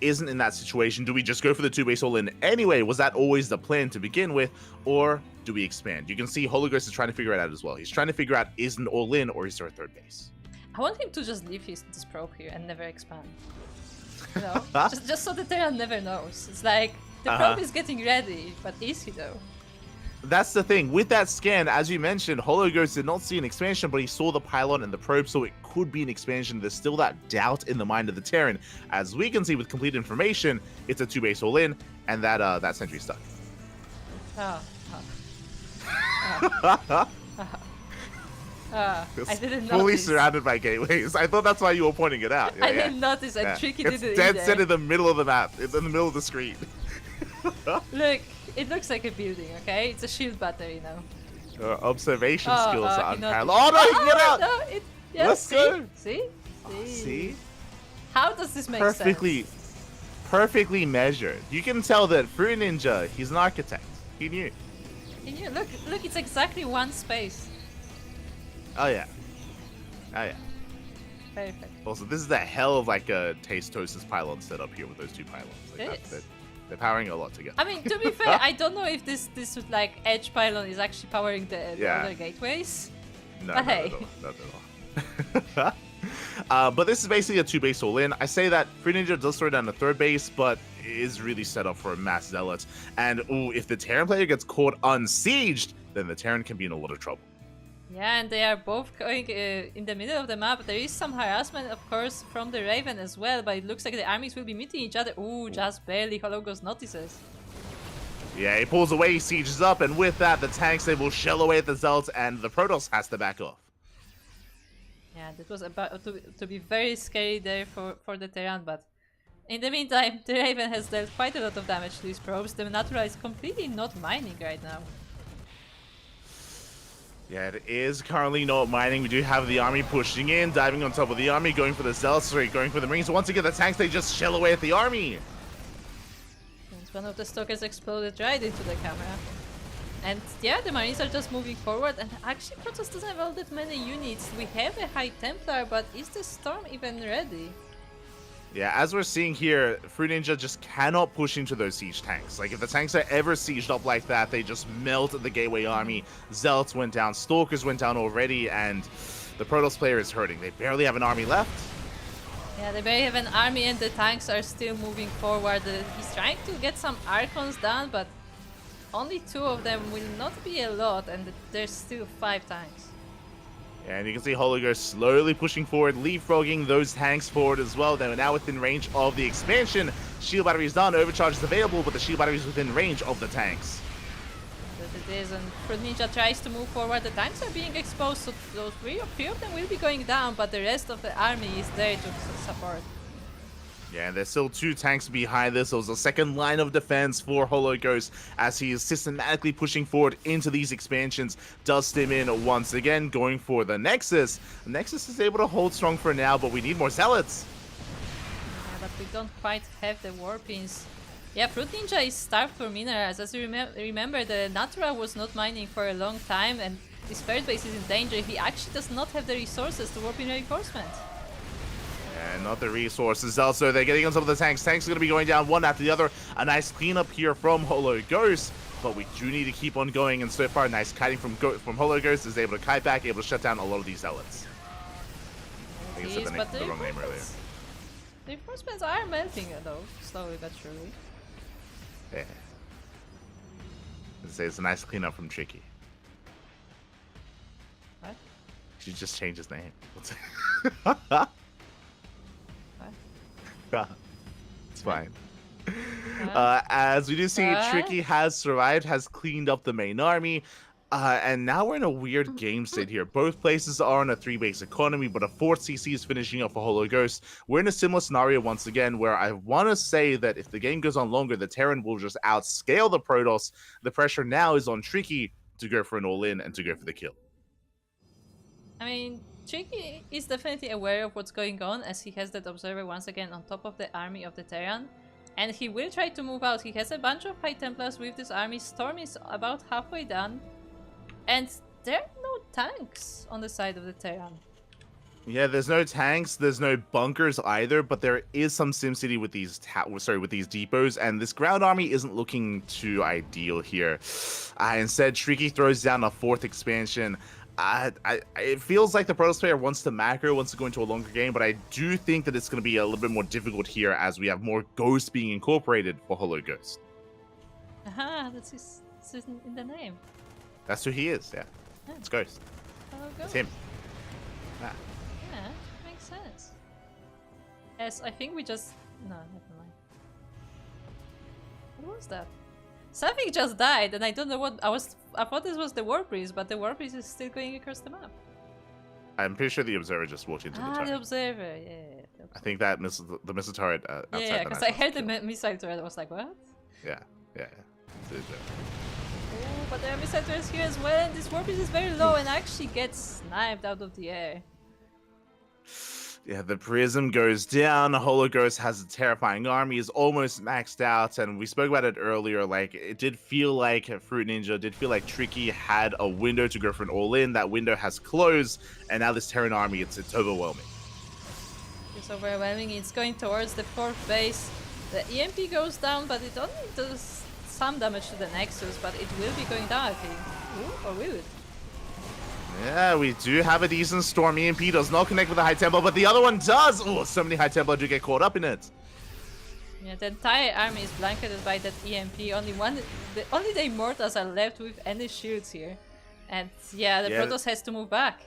isn't in that situation. Do we just go for the 2-base all-in anyway? Was that always the plan to begin with? Or do we expand? You can see Hollow Ghost is trying to figure it out as well. He's trying to figure out, is an all-in or is there a 3rd base? I want him to just leave this probe here and never expand. You know? just so the Terran never knows. It's like, the probe is getting ready, but is he though? That's the thing. With that scan, as you mentioned, Hollow Ghost did not see an expansion, but he saw the pylon and the probe, so it could be an expansion. There's still that doubt in the mind of the Terran. As we can see with complete information, it's a 2-base all-in, and that sentry's stuck. I didn't notice. Fully surrounded by gateways. I thought that's why you were pointing it out. I didn't notice, and Tricky did it It's dead set in the middle of the map. It's in the middle of the screen. Look, it looks like a building, okay? It's a shield battery now. Observation skills are unparalleled. Oh, no, he got out! No, yeah, Let's go! See? See? How does this make sense? Perfectly measured. You can tell that Fruit Ninja, he's an architect. He knew. Look, it's exactly one space. Oh yeah. Perfect. Also, this is a hell of a Taste-Toast's pylon setup here with those 2 pylons. They're powering a lot together. I mean, to be fair, I don't know if this edge pylon is actually powering the other gateways. No, but hey. not at all. But this is basically a 2-base all-in. I say that Fruit Ninja does throw down the 3rd base, but is really set up for a mass Zealot. And ooh, if the Terran player gets caught unsieged, then the Terran can be in a lot of trouble. Yeah, and they are both going in the middle of the map. There is some harassment, of course, from the Raven as well, but it looks like the armies will be meeting each other. Ooh, just barely. Hologos notices. Yeah, he pulls away, sieges up, and with that, the tanks, they will shell away at the Zealots, and the Protoss has to back off. Yeah, that was about to be very scary there for the Terran, but in the meantime, the Raven has dealt quite a lot of damage to these probes. The Natura is completely not mining right now. Yeah, it is currently not mining. We do have the army pushing in, diving on top of the army, going for the Zealots, going for the Marines. Once again, the tanks, they just shell away at the army. And one of the Stalkers exploded right into the camera. And yeah, the Marines are just moving forward, and actually Protoss doesn't have all that many units. We have a High Templar, but is the Storm even ready? Yeah, as we're seeing here, Fruit Ninja just cannot push into those siege tanks. Like, if the tanks are ever sieged up like that, they just melt the Gateway Army. Zealots went down, Stalkers went down already, and the Protoss player is hurting. They barely have an army left. Yeah, they barely have an army, and the tanks are still moving forward. He's trying to get some Archons down, but only 2 of them will not be a lot, and there's still 5 tanks. And you can see Hologos slowly pushing forward, leapfrogging those tanks forward as well. They're now within range of the expansion. Shield battery is done, overcharge is available, but the shield battery is within range of the tanks. That it is, and Fruit Ninja tries to move forward. The tanks are being exposed, so those 3 of them will be going down, but the rest of the army is there to support. Yeah, and there's still 2 tanks behind this. There's a second line of defense for Hologos as he is systematically pushing forward into these expansions. Does stim in once again, going for the Nexus. The Nexus is able to hold strong for now, but we need more Zealots. Yeah, but we don't quite have the Warpins. Yeah, Fruit Ninja is starved for minerals. As you remember, the Natura was not mining for a long time, and his 3rd base is in danger. He actually does not have the resources to warp in reinforcement. And not the resources. Also, they're getting on top of the tanks. Tanks are going to be going down one after the other. A nice cleanup here from Hologos, but we do need to keep on going. And so far, nice kiting from Hologos is able to kite back, able to shut down a lot of these Zealots. I think I said the wrong name earlier. The reinforcements are melting though, slowly but surely. Yeah. I'd say it's a nice cleanup from Tricky. What? She just changed his name. It's fine. As we do see, Tricky has survived, has cleaned up the main army, and now we're in a weird game state here. Both places are on a 3-base economy, but a 4th CC is finishing up for Hologos. We're in a similar scenario once again, where I want to say that if the game goes on longer, the Terran will just outscale the Protoss. The pressure now is on Tricky to go for an all-in and to go for the kill. I mean, Tricky is definitely aware of what's going on, as he has that observer once again on top of the army of the Terran. And he will try to move out. He has a bunch of High Templars with this army. Storm is about halfway done. And there are no tanks on the side of the Terran. Yeah, there's no tanks, there's no bunkers either, but there is some SimCity with these with these depots, and this ground army isn't looking too ideal here. Instead, Shrieky throws down a 4th expansion. It feels like the Protoss player wants to macro, wants to go into a longer game, but I do think that it's going to be a little bit more difficult here as we have more Ghosts being incorporated for Hologos. Aha, that's in the name. That's who he is, yeah. It's Ghost. It's him. Ah. Yeah, makes sense. Yes, I think we just... No, never mind. What was that? Something just died, and I don't know what... I thought this was the War Priest, but the War Priest is still going across the map. I'm pretty sure the Observer just walked into the turret. The Observer, yeah. The Observer. I think that the missile turret outside the yeah, because I heard the missile turret, I was like, what? Yeah. Oh, but there are missile turrets here as well, and this War Priest is very low and actually gets sniped out of the air. Yeah, the Prism goes down. Hologos has a terrifying army, is almost maxed out, and we spoke about it earlier. Like, it did feel like Fruit Ninja, did feel like Tricky had a window to go for an all-in. That window has closed, and now this Terran army, it's overwhelming. It's overwhelming. It's going towards the 4th base. The EMP goes down, but it only does some damage to the Nexus, but it will be going down, I think. Ooh, or will it? Yeah, we do have a decent storm. EMP does not connect with the high tempo, but the other one does. Oh, so many high tempo do get caught up in it. Yeah, the entire army is blanketed by that EMP. Only the Immortals are left with any shields here. And yeah, the Protoss has to move back.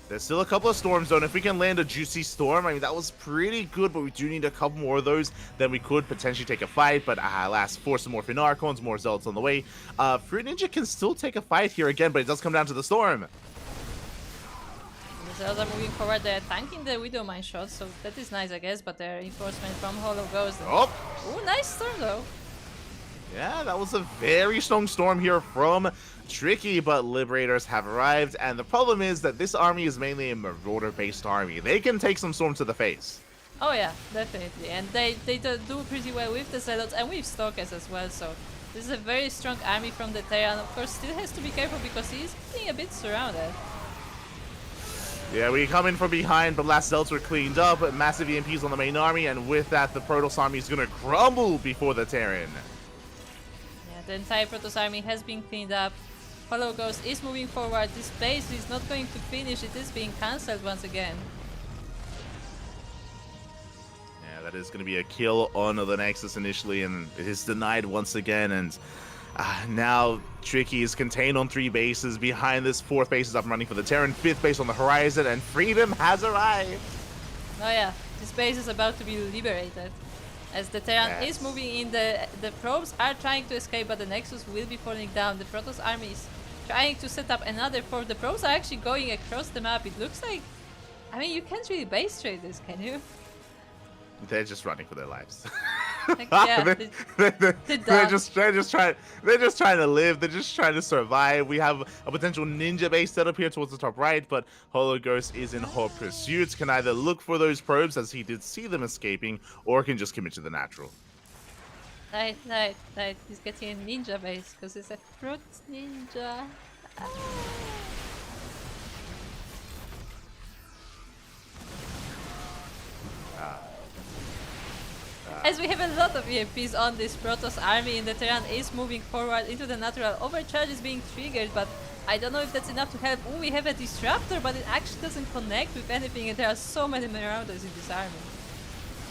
There's still a couple of storms though, and if we can land a juicy storm, I mean, that was pretty good, but we do need a couple more of those. Then we could potentially take a fight, but alas, force some more Finarchons, more Zealots on the way. Fruit Ninja can still take a fight here again, but it does come down to the storm. The Zealots are moving forward, they're tanking the Widow Mine shot, so that is nice, I guess, but their reinforcement from Hollow Ghost. Oh! Ooh, nice storm though. Yeah, that was a very strong storm here from Tricky, but Liberators have arrived, and the problem is that this army is mainly a Marauder-based army. They can take some storms to the face. Oh yeah, definitely, and they do pretty well with the Zealots and with Stalkers as well, so this is a very strong army from the Terran. Of course, still has to be careful because he's being a bit surrounded. Yeah, we come in from behind, but last Zealots were cleaned up, massive EMPs on the main army, and with that, the Protoss army is going to crumble before the Terran. Yeah, the entire Protoss army has been cleaned up. Hollow Ghost is moving forward. This base is not going to finish. It is being cancelled once again. Yeah, that is going to be a kill on the Nexus initially, and it is denied once again. And now Tricky is contained on 3 bases. Behind this, 4th base is up and running for the Terran. 5th base on the horizon, and freedom has arrived. Oh yeah, this base is about to be liberated. As the Terran is moving in, the probes are trying to escape, but the Nexus will be falling down. The Protoss army is trying to set up another fort. The probes are actually going across the map. It looks like... I mean, you can't really base trade this, can you? They're just running for their lives. Like, yeah, they're just trying to live. They're just trying to survive. We have a potential ninja base set up here towards the top right, but Hollow Ghost is in hot pursuit. Can either look for those probes as he did see them escaping, or can just commit to the natural. Right. He's getting a ninja base because it's a fruit ninja. As we have a lot of EMPs on this Protoss army, and the Terran is moving forward into the natural. Overcharge is being triggered, but I don't know if that's enough to help. Oh, we have a Disruptor, but it actually doesn't connect with anything, and there are so many Marauders in this army.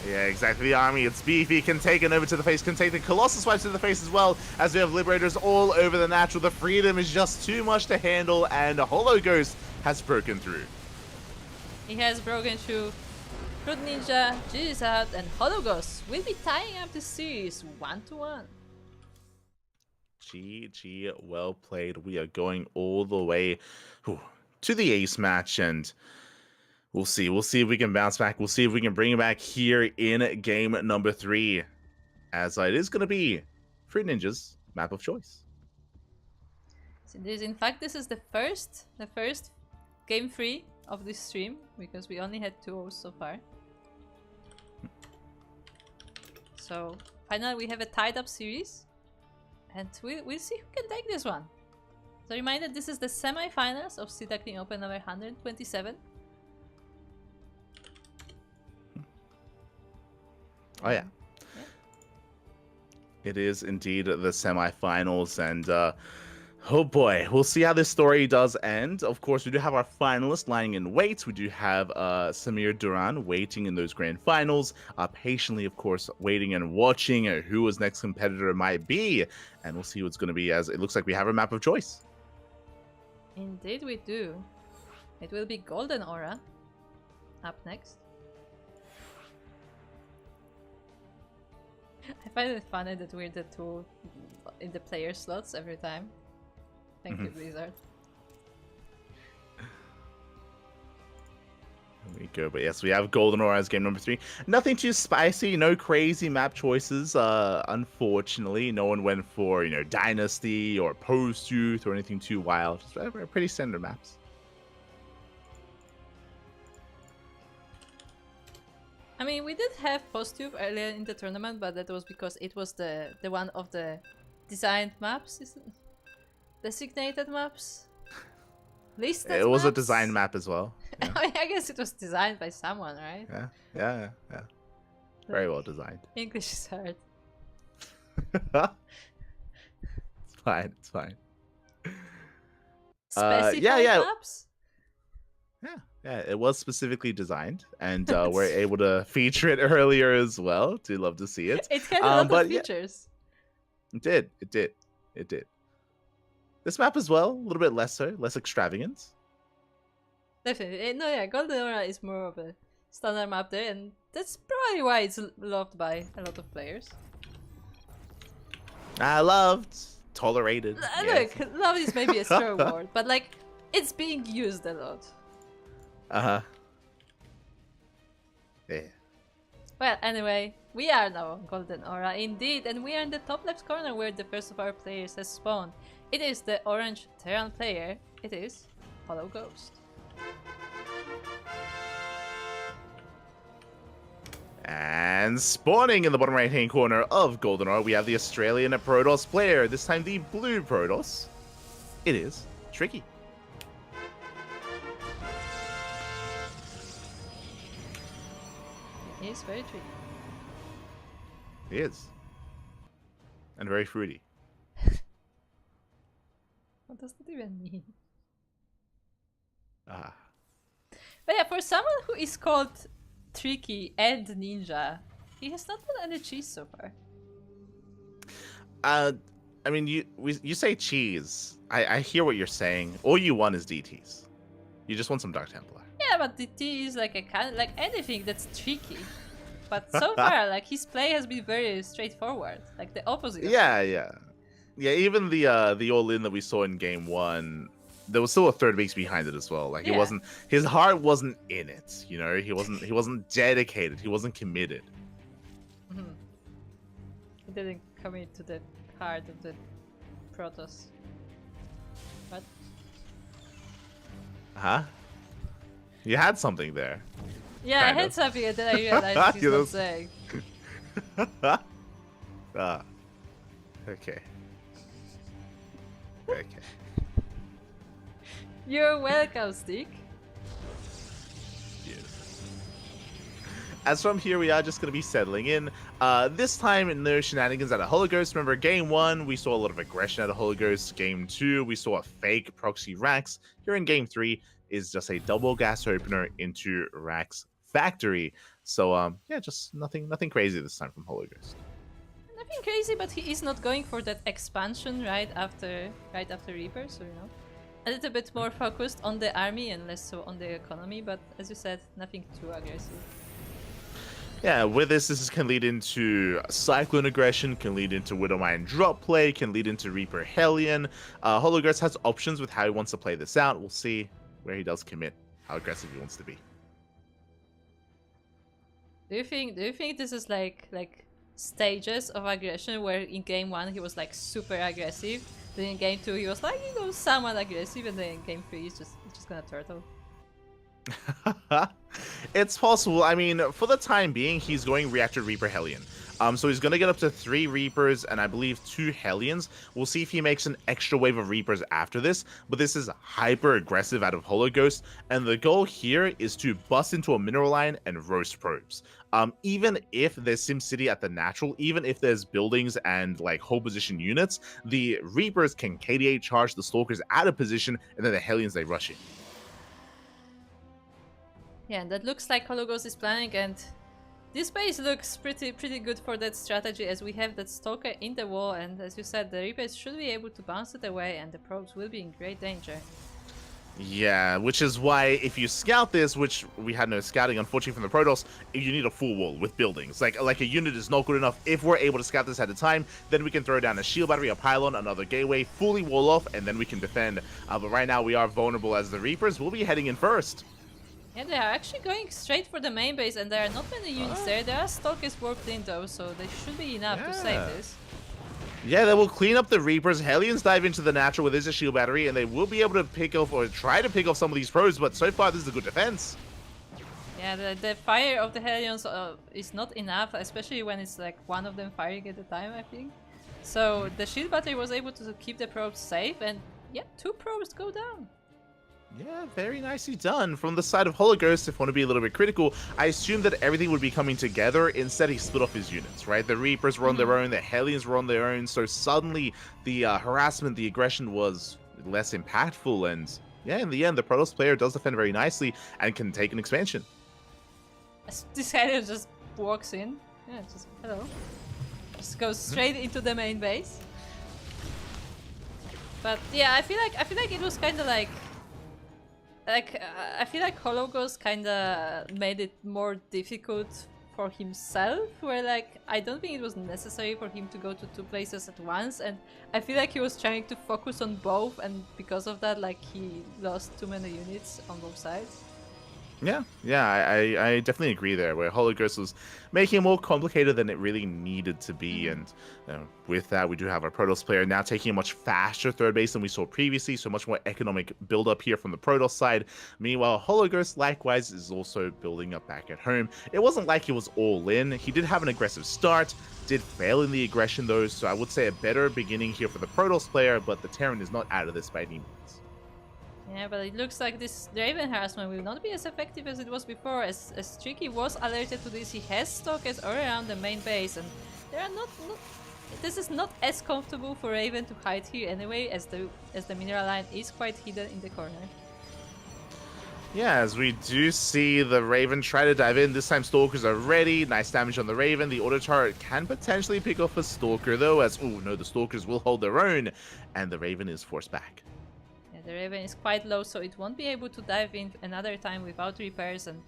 Yeah, exactly. The army, it's beefy, can take it over to the face, can take the Colossus Swipes to the face as well, as we have Liberators all over the natural. The freedom is just too much to handle, and Hollow Ghost has broken through. He has broken through. Fruit Ninja, GG's out, and Hollow Ghost will be tying up the series 1-1. GG, well played. We are going all the way to the ace match, and we'll see. We'll see if we can bounce back. We'll see if we can bring it back here in game number 3, as it is going to be Fruit Ninja's map of choice. So in fact, this is the first game 3 of this stream, because we only had 2 O's so far. So finally we have a tied up series, and we'll see who can take this one. So reminder, this is the semi-finals of Duckling Open number 127. Oh yeah. It is indeed the semi-finals, and oh boy, we'll see how this story does end. Of course, we do have our finalists lying in wait. We do have Samir Duran waiting in those grand finals, patiently, of course, waiting and watching who his next competitor might be. And we'll see what's going to be, as it looks like we have a map of choice. Indeed we do. It will be Golden Aura up next. I find it funny that we're the 2 in the player slots every time. Thank you, Blizzard. There we go. But yes, we have Golden Aura as game number 3. Nothing too spicy, no crazy map choices. Unfortunately, no one went for, Dynasty or Post-Youth or anything too wild. Just pretty standard maps. I mean, we did have Post-Youth earlier in the tournament, but that was because it was the one of the designed maps, isn't it? Designated maps? Listed It was maps? a design map as well. Yeah. I mean, I guess it was designed by someone, right? Yeah. Very well designed. English is hard. It's fine. Specified yeah. maps? Yeah, it was specifically designed, and we're able to feature it earlier as well. Do love to see it. It had a lot of But yeah, features. it did. This map as well, a little bit less extravagant. Definitely. No, yeah, Golden Aura is more of a standard map there, and that's probably why it's loved by a lot of players. I loved, tolerated. Look, love is maybe a strong word, but like, it's being used a lot. Uh-huh. Yeah. Well, anyway, we are now on Golden Aura indeed, and we are in the top left corner where the first of our players has spawned. It is the orange Terran player. It is Hollow Ghost. And spawning in the bottom right hand corner of Golden Aura, we have the Australian Protoss player, this time the blue Protoss. It is Tricky. It is very tricky. He is. And very fruity. What does that even mean? Ah. But yeah, for someone who is called Tricky and Ninja, he has not done any cheese so far. I mean, you say cheese. I hear what you're saying. All you want is DTs. You just want some Dark Templar. Yeah, but DT is like a kind, like anything that's tricky. But so far, like his play has been very straightforward, like the opposite. Yeah. Even the all-in that we saw in game 1, there was still a third base behind it as well. Like, it wasn't, his heart wasn't in it. You know, he wasn't dedicated. He wasn't committed. Mm-hmm. He didn't commit to the heart of the Protoss. What? Huh? You had something there. Yeah, I had something and then I realized he's not saying. Ah. Okay. Okay. You're welcome, Stick. Yes. As from here, we are just going to be settling in. This time, no shenanigans out of Hologhost. Remember, game 1, we saw a lot of aggression out of Hologhost. Game 2, we saw a fake proxy Rax. Here in game 3 is just a double gas opener into Rax Factory. So, yeah, just nothing crazy this time from Hologhost. Nothing crazy, but he is not going for that expansion right after Reaper, so you know. A little bit more focused on the army and less so on the economy, but as you said, nothing too aggressive. Yeah, with this can lead into Cyclone aggression, can lead into Widowmine drop play, can lead into Reaper Hellion. Hologhost has options with how he wants to play this out. We'll see where he does commit, how aggressive he wants to be. Do you think this is like stages of aggression where in game 1 he was like super aggressive, then in game 2 he was like, you know, somewhat aggressive, and then in game 3 he's just gonna turtle? It's possible. I mean, for the time being, he's going Reactor Reaper Hellion. So he's going to get up to 3 Reapers and I believe 2 Hellions. We'll see if he makes an extra wave of Reapers after this, but this is hyper aggressive out of Hologhost, and the goal here is to bust into a mineral line and roast probes. Even if there's SimCity at the natural, even if there's buildings and like hold position units, the Reapers can KDA charge the Stalkers out of position, and then the Hellions, they rush in. Yeah, and that looks like Hologhost is planning, and this base looks pretty good for that strategy, as we have that Stalker in the wall, and as you said, the Reapers should be able to bounce it away, and the probes will be in great danger. Yeah, which is why if you scout this, which we had no scouting unfortunately from the Protoss, you need a full wall with buildings. Like a unit is not good enough. If we're able to scout this at a time, then we can throw down a shield battery, a pylon, another gateway, fully wall off, and then we can defend. But right now we are vulnerable as the Reapers will be heading in first. Yeah, they are actually going straight for the main base, and there are not many units there. There are Stalkers warped in though, so they should be enough to save this. Yeah, they will clean up the Reapers. Hellions dive into the natural with a shield battery, and they will be able to pick off or try to pick off some of these pros, but so far this is a good defense. Yeah, the fire of the Hellions is not enough, especially when it's like one of them firing at a time, I think. So the shield battery was able to keep the probes safe, and yeah, 2 probes go down. Yeah, very nicely done. From the side of Hologhost, if I want to be a little bit critical, I assumed that everything would be coming together. Instead, he split off his units, right? The Reapers were on their own, the Hellions were on their own, so suddenly the harassment, the aggression was less impactful. And yeah, in the end, the Protoss player does defend very nicely and can take an expansion. This guy just walks in. Yeah, just hello. Just goes straight into the main base. But yeah, I feel like it was kind of like I feel like Hollow Ghost kind of made it more difficult for himself. Where like I don't think it was necessary for him to go to 2 places at once, and I feel like he was trying to focus on both, and because of that, like he lost too many units on both sides. Yeah, I definitely agree there, where Hollow Ghost was making it more complicated than it really needed to be. And with that, we do have our Protoss player now taking a much faster third base than we saw previously, so much more economic build-up here from the Protoss side. Meanwhile, Hollow Ghost, likewise, is also building up back at home. It wasn't like he was all in. He did have an aggressive start, did fail in the aggression though, so I would say a better beginning here for the Protoss player, but the Terran is not out of this by any means. Yeah, but it looks like this Draven harassment will not be as effective as it was before, as Tricky was alerted to this. He has stalkers all around the main base, and they are not this is not as comfortable for Raven to hide here anyway, as the mineral line is quite hidden in the corner. Yeah, as we do see the Raven try to dive in. This time Stalkers are ready. Nice damage on the Raven. The auto turret can potentially pick off a Stalker though, as oh no, the Stalkers will hold their own, and the Raven is forced back. The Raven is quite low, so it won't be able to dive in another time without repairs. And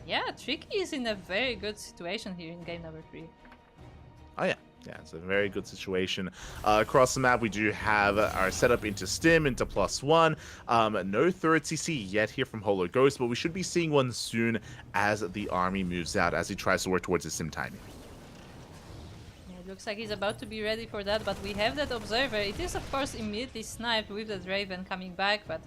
yeah, Tricky is in a very good situation here in game number 3. Oh yeah, it's a very good situation. Across the map, we do have our setup into Stim, into +1. No third CC yet here from Hollow Ghost, but we should be seeing one soon as the army moves out, as he tries to work towards his Stim timing. Looks like he's about to be ready for that, but we have that Observer. It is of course immediately sniped with that Raven coming back, but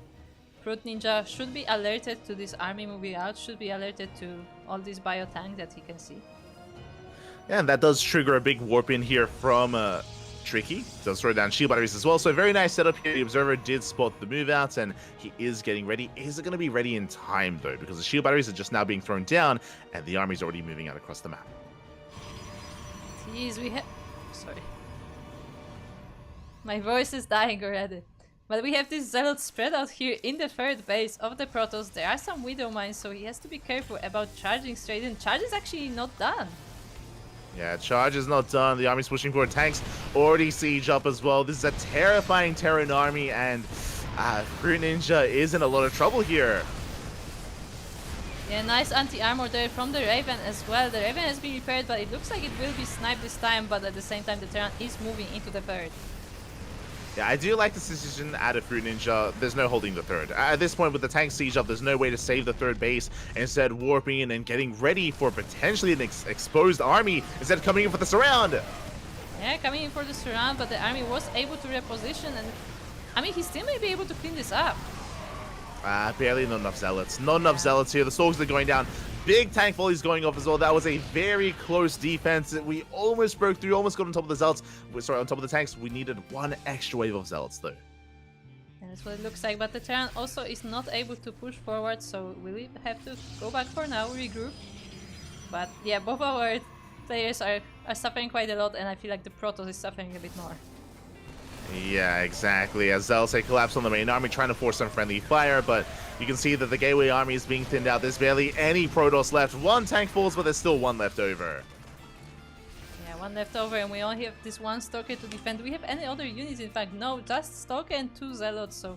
Fruit Ninja should be alerted to this army moving out, should be alerted to all this biotank that he can see. Yeah, and that does trigger a big warp in here from Tricky. Does throw down shield batteries as well, so a very nice setup here. The Observer did spot the move out, and he is getting ready. Is it going to be ready in time though? Because the shield batteries are just now being thrown down, and the army's already moving out across the map. Jeez, we have... Sorry. My voice is dying already. But we have this Zealot spread out here in the third base of the Protoss. There are some Widow mines, so he has to be careful about charging straight in. Charge is actually not done. Yeah, charge is not done. The army's pushing forward. Tanks already siege up as well. This is a terrifying Terran army, and Fruit Ninja is in a lot of trouble here. Yeah, nice anti-armor there from the Raven as well. The Raven has been repaired, but it looks like it will be sniped this time, but at the same time the Terran is moving into the third. Yeah, I do like this decision out of Fruit Ninja. There's no holding the third. At this point, with the tank siege up, there's no way to save the third base. Instead, warping in and getting ready for potentially an exposed army, instead of coming in for the surround. Yeah, coming in for the surround, but the army was able to reposition, and I mean, he still may be able to clean this up. Barely not enough Zealots. Not enough Zealots here. The Stalkers are going down. Big tank volleys going off as well. That was a very close defense. We almost broke through, almost got on top of the Zealots. Sorry, on top of the tanks. We needed one extra wave of Zealots though. And that's what it looks like. But the Terran also is not able to push forward, so we'll have to go back for now, regroup. But yeah, both our players are suffering quite a lot, and I feel like the Protoss is suffering a bit more. Yeah, exactly. As Zealots collapse on the main army, trying to force some friendly fire, but you can see that the Gateway army is being thinned out. There's barely any Protoss left. One tank falls, but there's still one left over. Yeah, one left over, and we only have this one Stalker to defend. Do we have any other units? In fact, no, just Stalker and 2 Zealots, so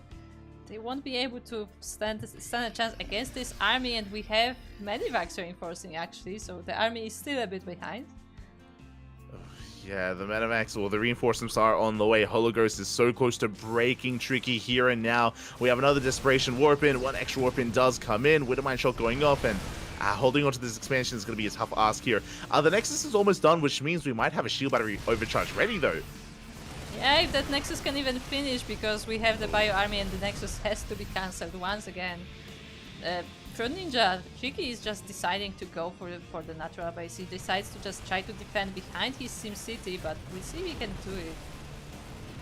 they won't be able to stand a chance against this army, and we have Medivacs reinforcing actually, so the army is still a bit behind. Yeah, the Medivacs, or the reinforcements are on the way. Hollow Ghost is so close to breaking Tricky here and now. We have another Desperation Warp in. One extra Warp in does come in. Widowmine shot going off, and holding on to this expansion is going to be a tough ask here. The Nexus is almost done, which means we might have a shield battery overcharge ready though. Yeah, if that Nexus can even finish, because we have the Bio Army and the Nexus has to be cancelled once again. Fruit Ninja, Tricky is just deciding to go for the natural base. He decides to just try to defend behind his Sim City, but we'll see if he can do it.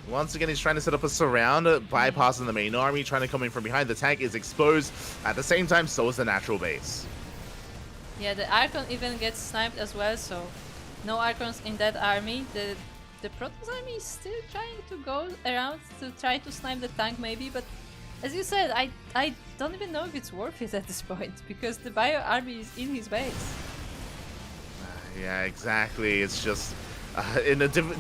Once again, he's trying to set up a surround, bypassing the main army, trying to come in from behind. The tank is exposed. At the same time, so is the natural base. Yeah, the Archon even gets sniped as well, so no Archons in that army. The the Protoss army is still trying to go around to try to snipe the tank maybe, but as you said, I don't even know if it's worth it at this point, because the Bio army is in his base. Yeah, exactly. It's just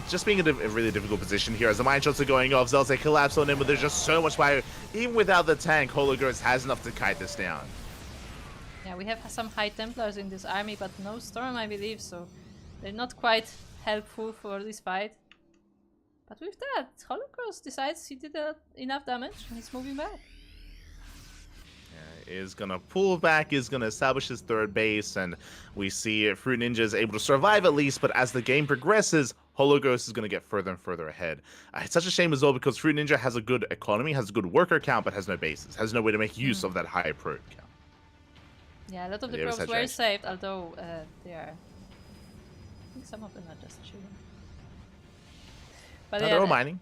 just being in a really difficult position here as the mine shots are going off. Zelzek collapse on him, but there's just so much fire. Even without the tank, Hologhost has enough to kite this down. Yeah, we have some High Templars in this army, but no Storm, I believe, so they're not quite helpful for this fight. But with that, Hologhost decides he did enough damage and he's moving back. Is gonna pull back, is gonna establish his third base, and we see Fruit Ninja is able to survive at least, but as the game progresses, Hologhost is gonna get further and further ahead. It's such a shame as well because Fruit Ninja has a good economy, has a good worker count, but has no bases, has no way to make use of that high probe count. Yeah, a lot of the probes were saved, although they are... I think some of them are just shooting. But no, they're all mining.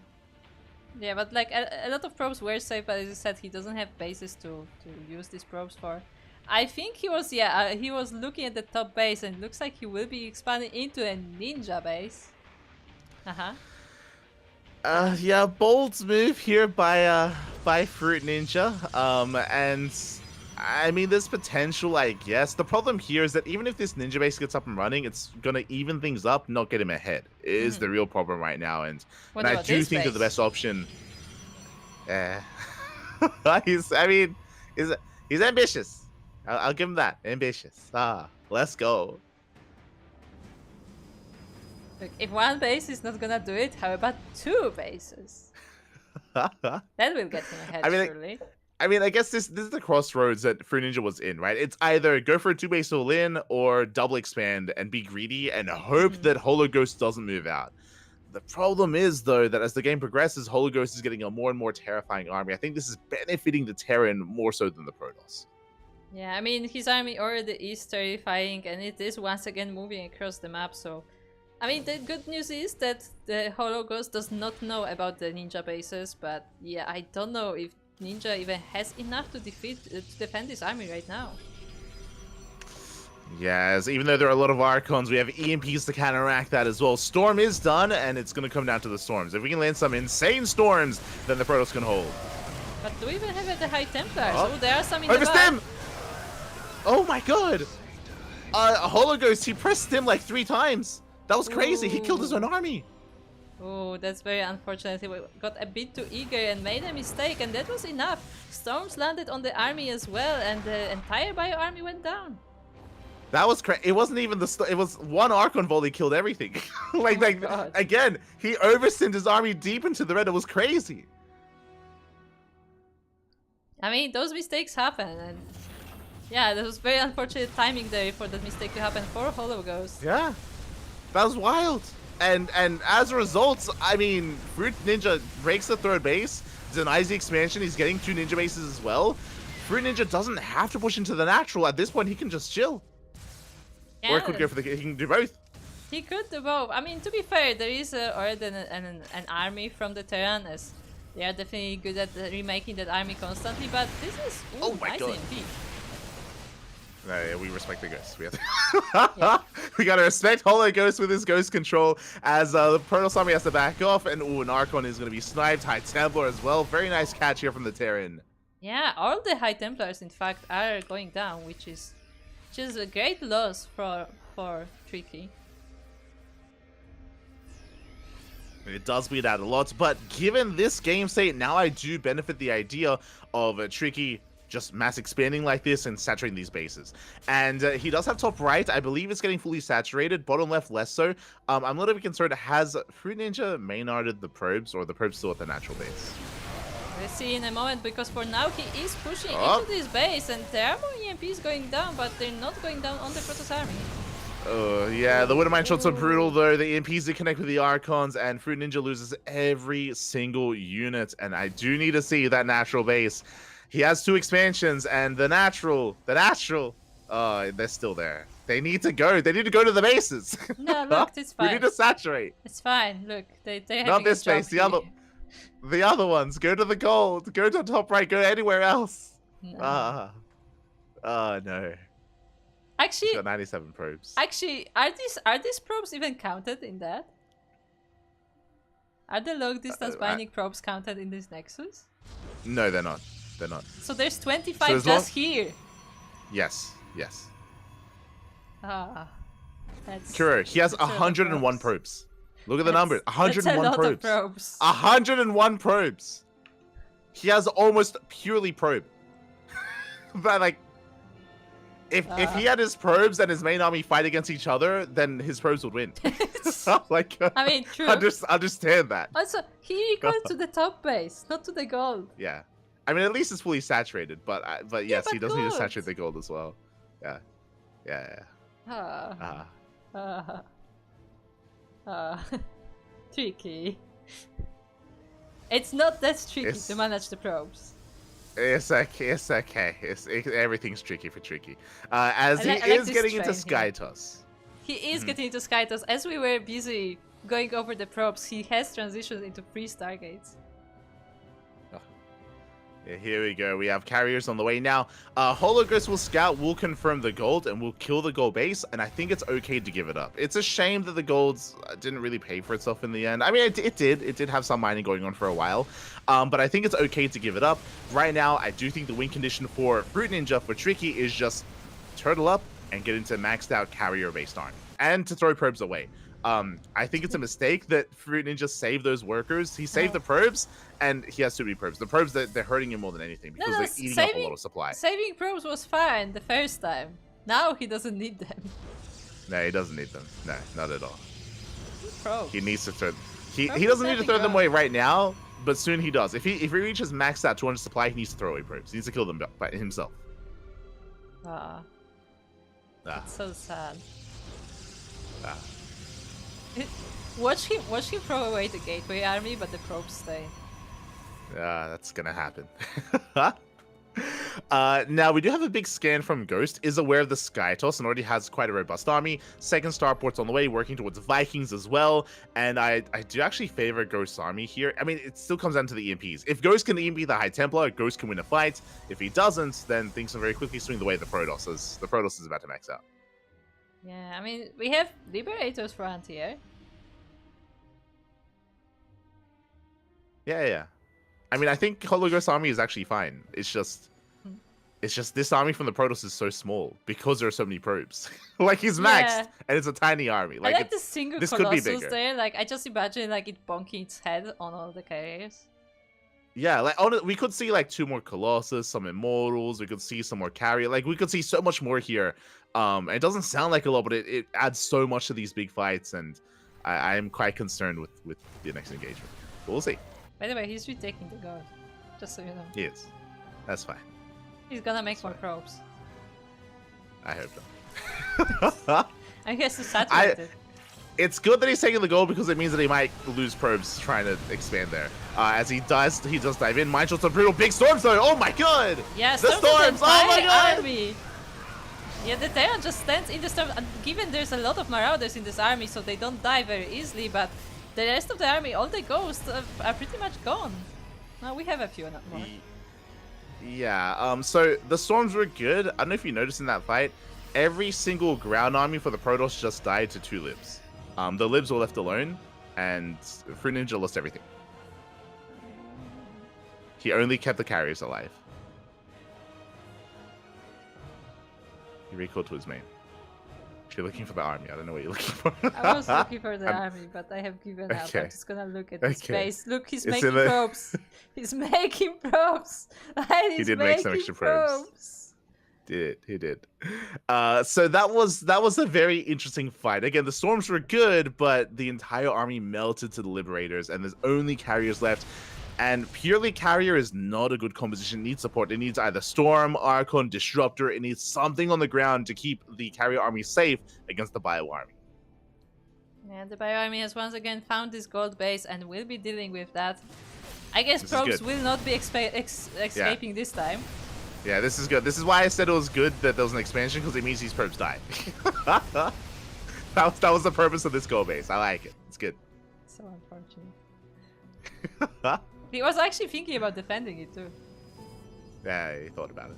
Yeah, but like a lot of probes were saved, but as you said, he doesn't have bases to use these probes for. I think he was, he was looking at the top base and it looks like he will be expanding into a ninja base. Yeah, bold move here by Fruit Ninja. And I mean, there's potential, I guess. The problem here is that even if this ninja base gets up and running, it's gonna even things up, not get him ahead. Is the real problem right now, and I do think that the best option. He's ambitious. I'll give him that. Ambitious. Let's go. Look, if one base is not gonna do it, how about two bases? That will get him ahead, surely. I mean, I guess this is the crossroads that Fruit Ninja was in, right? It's either go for a 2-base all-in or double expand and be greedy and hope that Hologhost doesn't move out. The problem is, though, that as the game progresses, Hologhost is getting a more and more terrifying army. I think this is benefiting the Terran more so than the Protoss. Yeah, I mean, his army already is terrifying, and it is once again moving across the map, so... I mean, the good news is that the Hologhost does not know about the ninja bases, but yeah, I don't know if Ninja even has enough to defend this army right now. Yes, even though there are a lot of Archons, we have EMPs to counteract that as well. Storm is done, and it's going to come down to the Storms. If we can land some insane Storms, then the Protoss can hold. But do we even have the High Templars? Oh, there are some in the back. Stim! Oh my god! Hologhost, he pressed Stim like 3 times. That was crazy. He killed his own army. Oh, that's very unfortunate. He got a bit too eager and made a mistake, and that was enough. Storms landed on the army as well, and the entire Bio army went down. That was crazy. It wasn't even it was one Archon volley killed everything. Again, he overstimmed his army deep into the red. It was crazy. I mean, those mistakes happen, and yeah, there was very unfortunate timing there for that mistake to happen for Hologhost. Yeah, that was wild. And as a result, I mean, Fruit Ninja breaks the third base, denies the expansion, he's getting 2 ninja bases as well. Fruit Ninja doesn't have to push into the natural. At this point, he can just chill. Yeah. Or he could go for he can do both. He could do both. I mean, to be fair, there is already an army from the Terran, as they are definitely good at remaking that army constantly, but this is nice EMP. Yeah, we respect the ghosts. We have to we gotta respect Hologhost with his ghost control as the Protoss army has to back off, and an Archon is gonna be sniped. High Templar as well. Very nice catch here from the Terran. Yeah, all the High Templars in fact are going down, which is a great loss for Tricky. It does bleed out a lot, but given this game state, now I do benefit the idea of Tricky just mass expanding like this and saturating these bases. And he does have top right. I believe it's getting fully saturated. Bottom left, less so. I'm a little bit concerned. Has Fruit Ninja main-arted the probes, or the probes still at the natural base? We'll see in a moment, because for now he is pushing into this base, and there are more EMPs going down, but they're not going down on the Protoss army. Yeah, the Widowmine shots are brutal though. The EMPs did connect with the Archons, and Fruit Ninja loses every single unit. And I do need to see that natural base. He has 2 expansions, and the natural, they're still there. They need to go. They need to go to the bases. No, look, it's fine. We need to saturate. It's fine. Look, they're not this base. The other ones. Go to the gold. Go to the top right. Go anywhere else. No. No. Actually, got 97 probes. Actually, are these probes even counted in that? Are the long distance binding probes counted in this nexus? No, they're not. They're not. So there's 25 So just here. Yes, yes. Ah, that's. Kuro, he has that's a lot of 101 probes. Look at the numbers. That's 101 a lot probes. of probes. 101 probes. He has almost purely probe. But like, if he had his probes and his main army fight against each other, then his probes would win. Like, I mean, true. Understand that. Also, he goes to the top base, not to the gold. Yeah, I mean, at least it's fully saturated. But yes, but he does need to gold. saturate the gold as well. Yeah, yeah. Tricky. It's not that tricky to manage the probes. It's okay. Everything's tricky for Tricky. As he I like is this getting into train here. Skytoss. He is getting into Skytoss. As we were busy going over the probes, he has transitioned into free Stargates. Yeah, here we go. We have carriers on the way now. Hologhost will scout, will confirm the gold, and will kill the gold base. And I think it's okay to give it up. It's a shame that the golds didn't really pay for itself in the end. I mean, it did. It did have some mining going on for a while. But I think it's okay to give it up. Right now, I do think the win condition for Fruit Ninja for Tricky is just turtle up and get into maxed out carrier-based army. And to throw probes away. I think it's a mistake that Fruit Ninja saved those workers. He saved the probes, and he has too many probes. The probes, they're hurting him more than anything because they're eating up a lot of supply. Saving probes was fine the first time. Now he doesn't need them. No, he doesn't need them. No, not at all. Probes. He needs to throw. He doesn't need to throw them away right now, but soon he does. If he reaches maxed out 200 supply, he needs to throw away probes. He needs to kill them by himself. It's so sad. Ah. Watch him throw away the gateway army, but the probes stay. That's gonna happen. Now, we do have a big scan from Ghost, is aware of the Skytoss and already has quite a robust army. Second starport's on the way, working towards Vikings as well. And I do actually favor Ghost's army here. I mean, it still comes down to the EMPs. If Ghost can EMP the High Templar, Ghost can win a fight. If he doesn't, then things will very quickly swing the way of the Protoss, as the Protoss is about to max out. Yeah, I mean, we have Liberators for anti-air. Yeah. I mean, I think Hologhost army is actually fine. It's just this army from the Protoss is so small because there are so many probes. Like, he's maxed, and it's a tiny army. Like, I like the single this could be Colossus bigger. there. Like, I just imagine like it bonking its head on all the carriers. Yeah, like we could see like 2 more Colossus, some Immortals. We could see some more carrier. Like, we could see so much more here. It doesn't sound like a lot, but it adds so much to these big fights, and I am quite concerned with the next engagement. But we'll see. By the way, he's retaking the guard. Just so you know. He is. That's fine. He's gonna make more probes. I hope so. I guess it's saturated. It's good that he's taking the goal because it means that he might lose probes trying to expand there. As he does dive in. Mind shots are brutal. Big storms though. Oh my god! Yeah, the storms! Oh my god! Army. Yeah, the Terran just stands in the storm. And given there's a lot of Marauders in this army, so they don't die very easily, but the rest of the army, all the ghosts are pretty much gone. Now we have a few more. Yeah, so the storms were good. I don't know if you noticed in that fight, every single ground army for the Protoss just died to 2 libs. The libs were left alone, and Fruit Ninja lost everything. He only kept the carriers alive. He recalled to his main. If you're looking for the army, I don't know what you're looking for. I was looking for the army, but I have given up. I'm just gonna look at his face. Look, he's making probes. He's making probes. He did make some extra probes. He did. So that was a very interesting fight. Again, the storms were good, but the entire army melted to the Liberators, and there's only carriers left. And purely carrier is not a good composition. It needs support. It needs either Storm, Archon, Disruptor. It needs something on the ground to keep the carrier army safe against the Bio army. Yeah, the Bio army has once again found this gold base and will be dealing with that. I guess probes will not be escaping this time. Yeah, this is good. This is why I said it was good that there was an expansion, because it means these probes die. that was the purpose of this gold base. I like it. It's good. So unfortunate. He was actually thinking about defending it too. Yeah, he thought about it.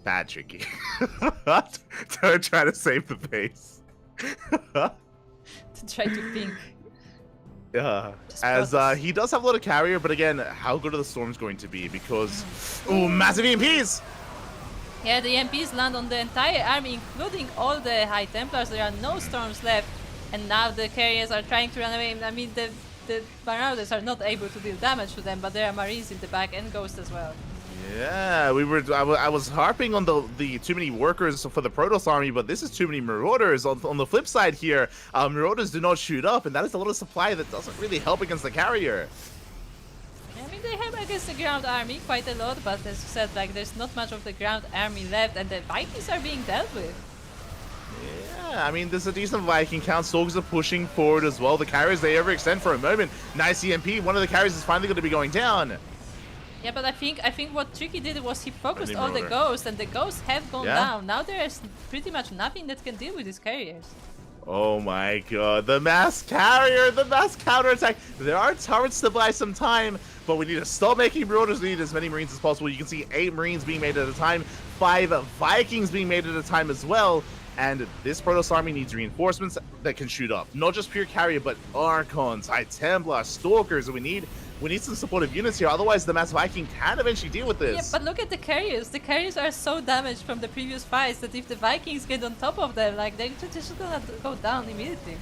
Bad Tricky. Don't try to save the base. To try to think. Yeah, Just as Protoss. he does have a lot of carrier, but again, how good are the storms going to be? Because, ooh, massive EMPs! Yeah, the MPs land on the entire army, including all the High Templars. There are no storms left, and now the carriers are trying to run away. I mean, the Marauders are not able to deal damage to them, but there are Marines in the back and Ghost as well. Yeah, I was harping on the too many workers for the Protoss army, but this is too many Marauders. On the flip side here, Marauders do not shoot up, and that is a lot of supply that doesn't really help against the carrier. I mean, they have against the ground army quite a lot, but as you said, like, there's not much of the ground army left, and the Vikings are being dealt with. Yeah, I mean, there's a decent Viking count. Stalkers are pushing forward as well. The carriers, they overextend for a moment. Nice EMP. One of the carriers is finally going to be going down. Yeah, but I think what Tricky did was he focused on the Marauder. Ghosts, and the Ghosts have gone Yeah. down. Now there's pretty much nothing that can deal with these carriers. Oh my god, the mass carrier, the mass counterattack. There are turrets to buy some time, but we need to stop making Marauders. We need as many Marines as possible. You can see 8 Marines being made at a time, 5 Vikings being made at a time as well. And this Protoss army needs reinforcements that can shoot up. Not just pure carrier, but Archons, High Templar, Stalkers. We need some supportive units here. Otherwise, the mass Viking can eventually deal with this. Yeah, but look at the carriers. The carriers are so damaged from the previous fights that if the Vikings get on top of them, like, they're just gonna go down immediately.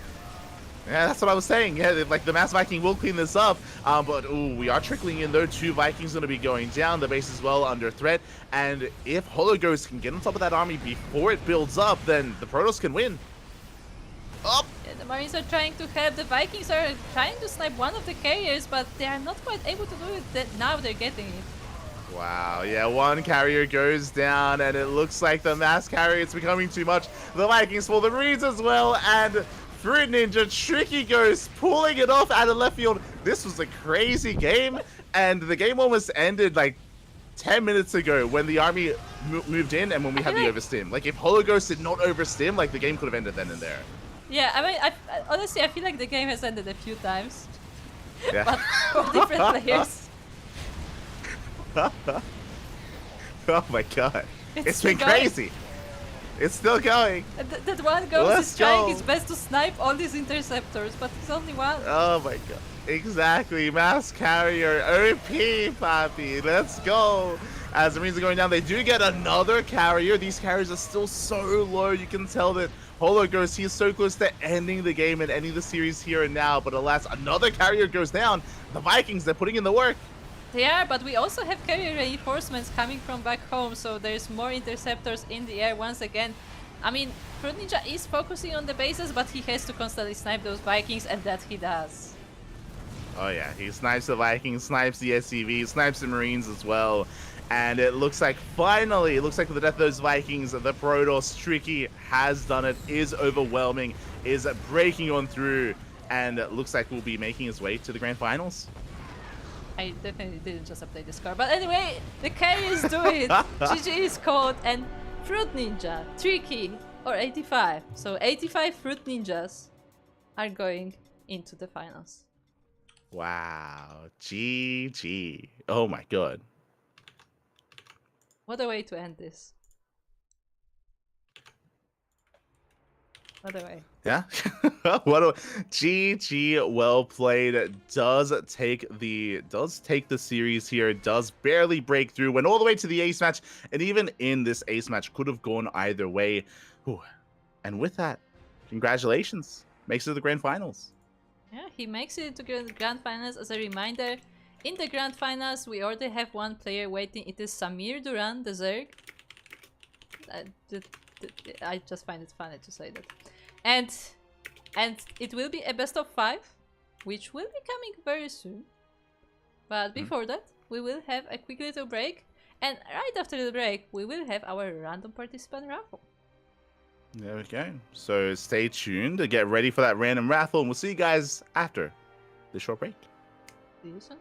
Yeah, that's what I was saying. Yeah, like the Mass Viking will clean this up. But ooh, we are trickling in though. 2 Vikings going to be going down. The base is well under threat. And if Holo Ghost can get on top of that army before it builds up, then the Protoss can win. Up. Yeah, the Marines are trying to help. The Vikings are trying to snipe one of the carriers, but they are not quite able to do it. Now they're getting it. Wow, yeah, 1 carrier goes down, and it looks like the mass carrier is becoming too much. The Vikings fall, the Marines as well, and Fruit Ninja, Tricky Ghost, pulling it off out of left field. This was a crazy game, and the game almost ended like 10 minutes ago when the army moved in and when we had the overstim. Like, if Holo Ghost did not overstim, like, the game could have ended then and there. Yeah, I mean, honestly, I feel like the game has ended a few times. Yeah. But for different players. Oh my god. It's been going. crazy. It's still going. That one Ghost Let's is trying go. his best to snipe all these interceptors, but he's only one. Oh my god. Exactly. Mass carrier. OP, papi. Let's go. As the Marines are going down, they do get another carrier. These carriers are still so low. You can tell that Holo Ghost, he is so close to ending the game and ending the series here and now. But alas, another carrier goes down. The Vikings, they're putting in the work. They are, but we also have carrier reinforcements coming from back home, so there's more interceptors in the air once again. I mean, Fruit Ninja is focusing on the bases, but he has to constantly snipe those Vikings, and that he does. Oh yeah, he snipes the Vikings, snipes the SCV, snipes the Marines as well. And it looks like finally, it looks like with the death of those Vikings, the Protoss Tricky has done it, is overwhelming, is breaking on through, and it looks like we'll be making his way to the grand finals. I definitely didn't just update the score, but anyway, the carriers do it! GG is called, and Fruit Ninja, Tricky, or 85. So 85 Fruit Ninjas are going into the finals. Wow, GG. Oh my god. What a way to end this. What a way. Yeah. What a GG, well played. Does take the series here, does barely break through, went all the way to the ace match, and even in this ace match could have gone either way. Whew. And with that, congratulations. Makes it to the grand finals. Yeah, he makes it to the grand finals. As a reminder, in the grand finals we already have one player waiting. It is Samir Duran, the Zerg. I just find it funny to say that. And it will be a best of 5, which will be coming very soon. But before that, we will have a quick little break, and right after the break, we will have our random participant raffle. There we go. So stay tuned to get ready for that random raffle, and we'll see you guys after this short break. See you soon.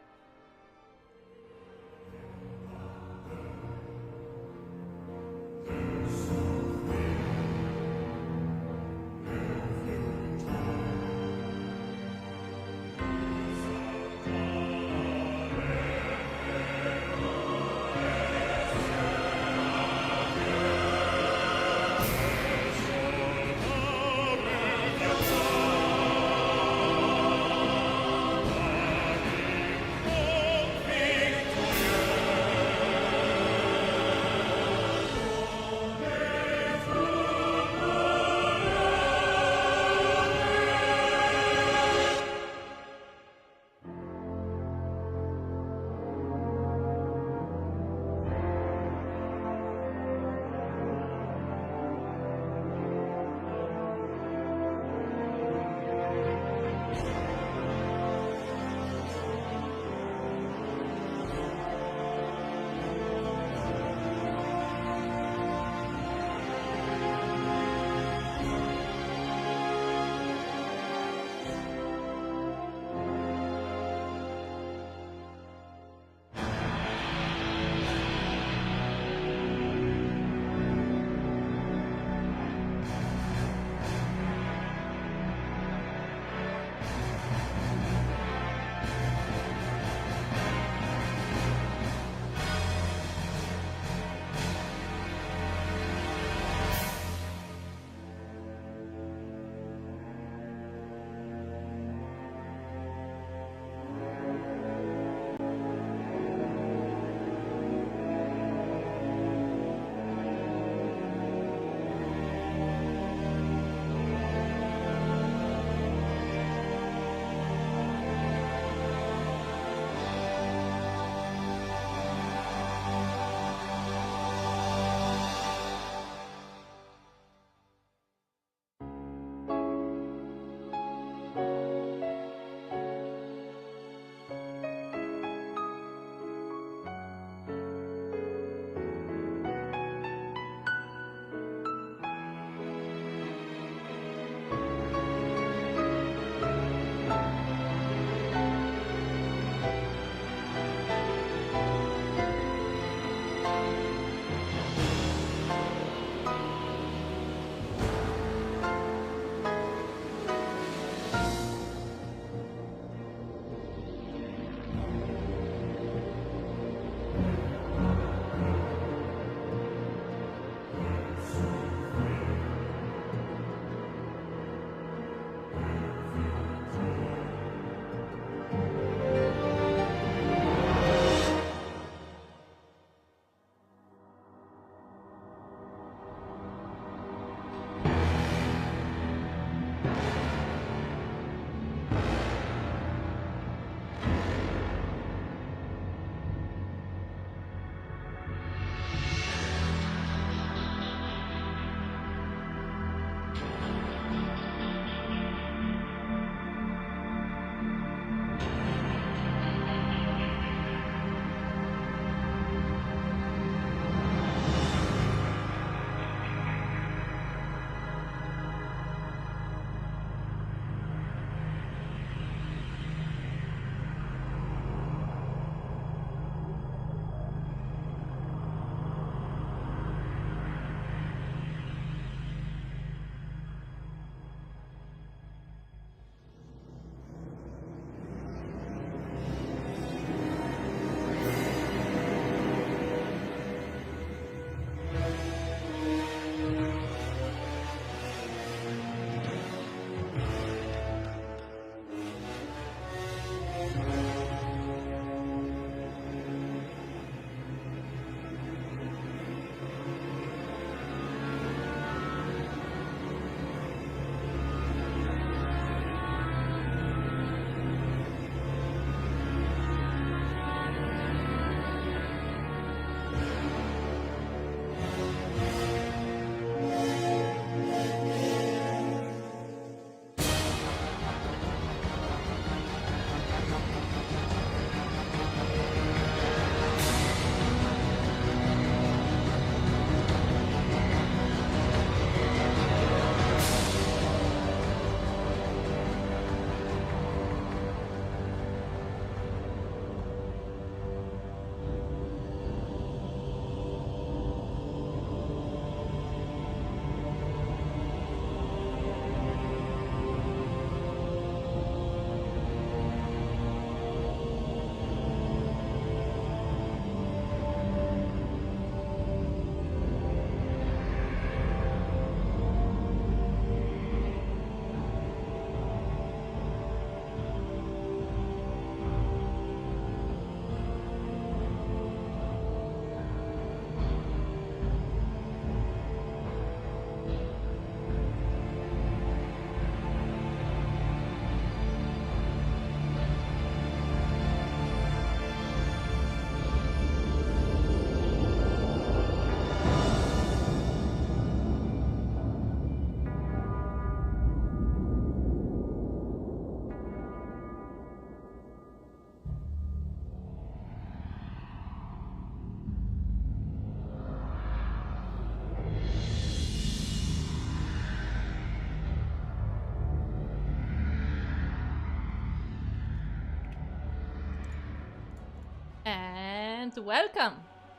And welcome!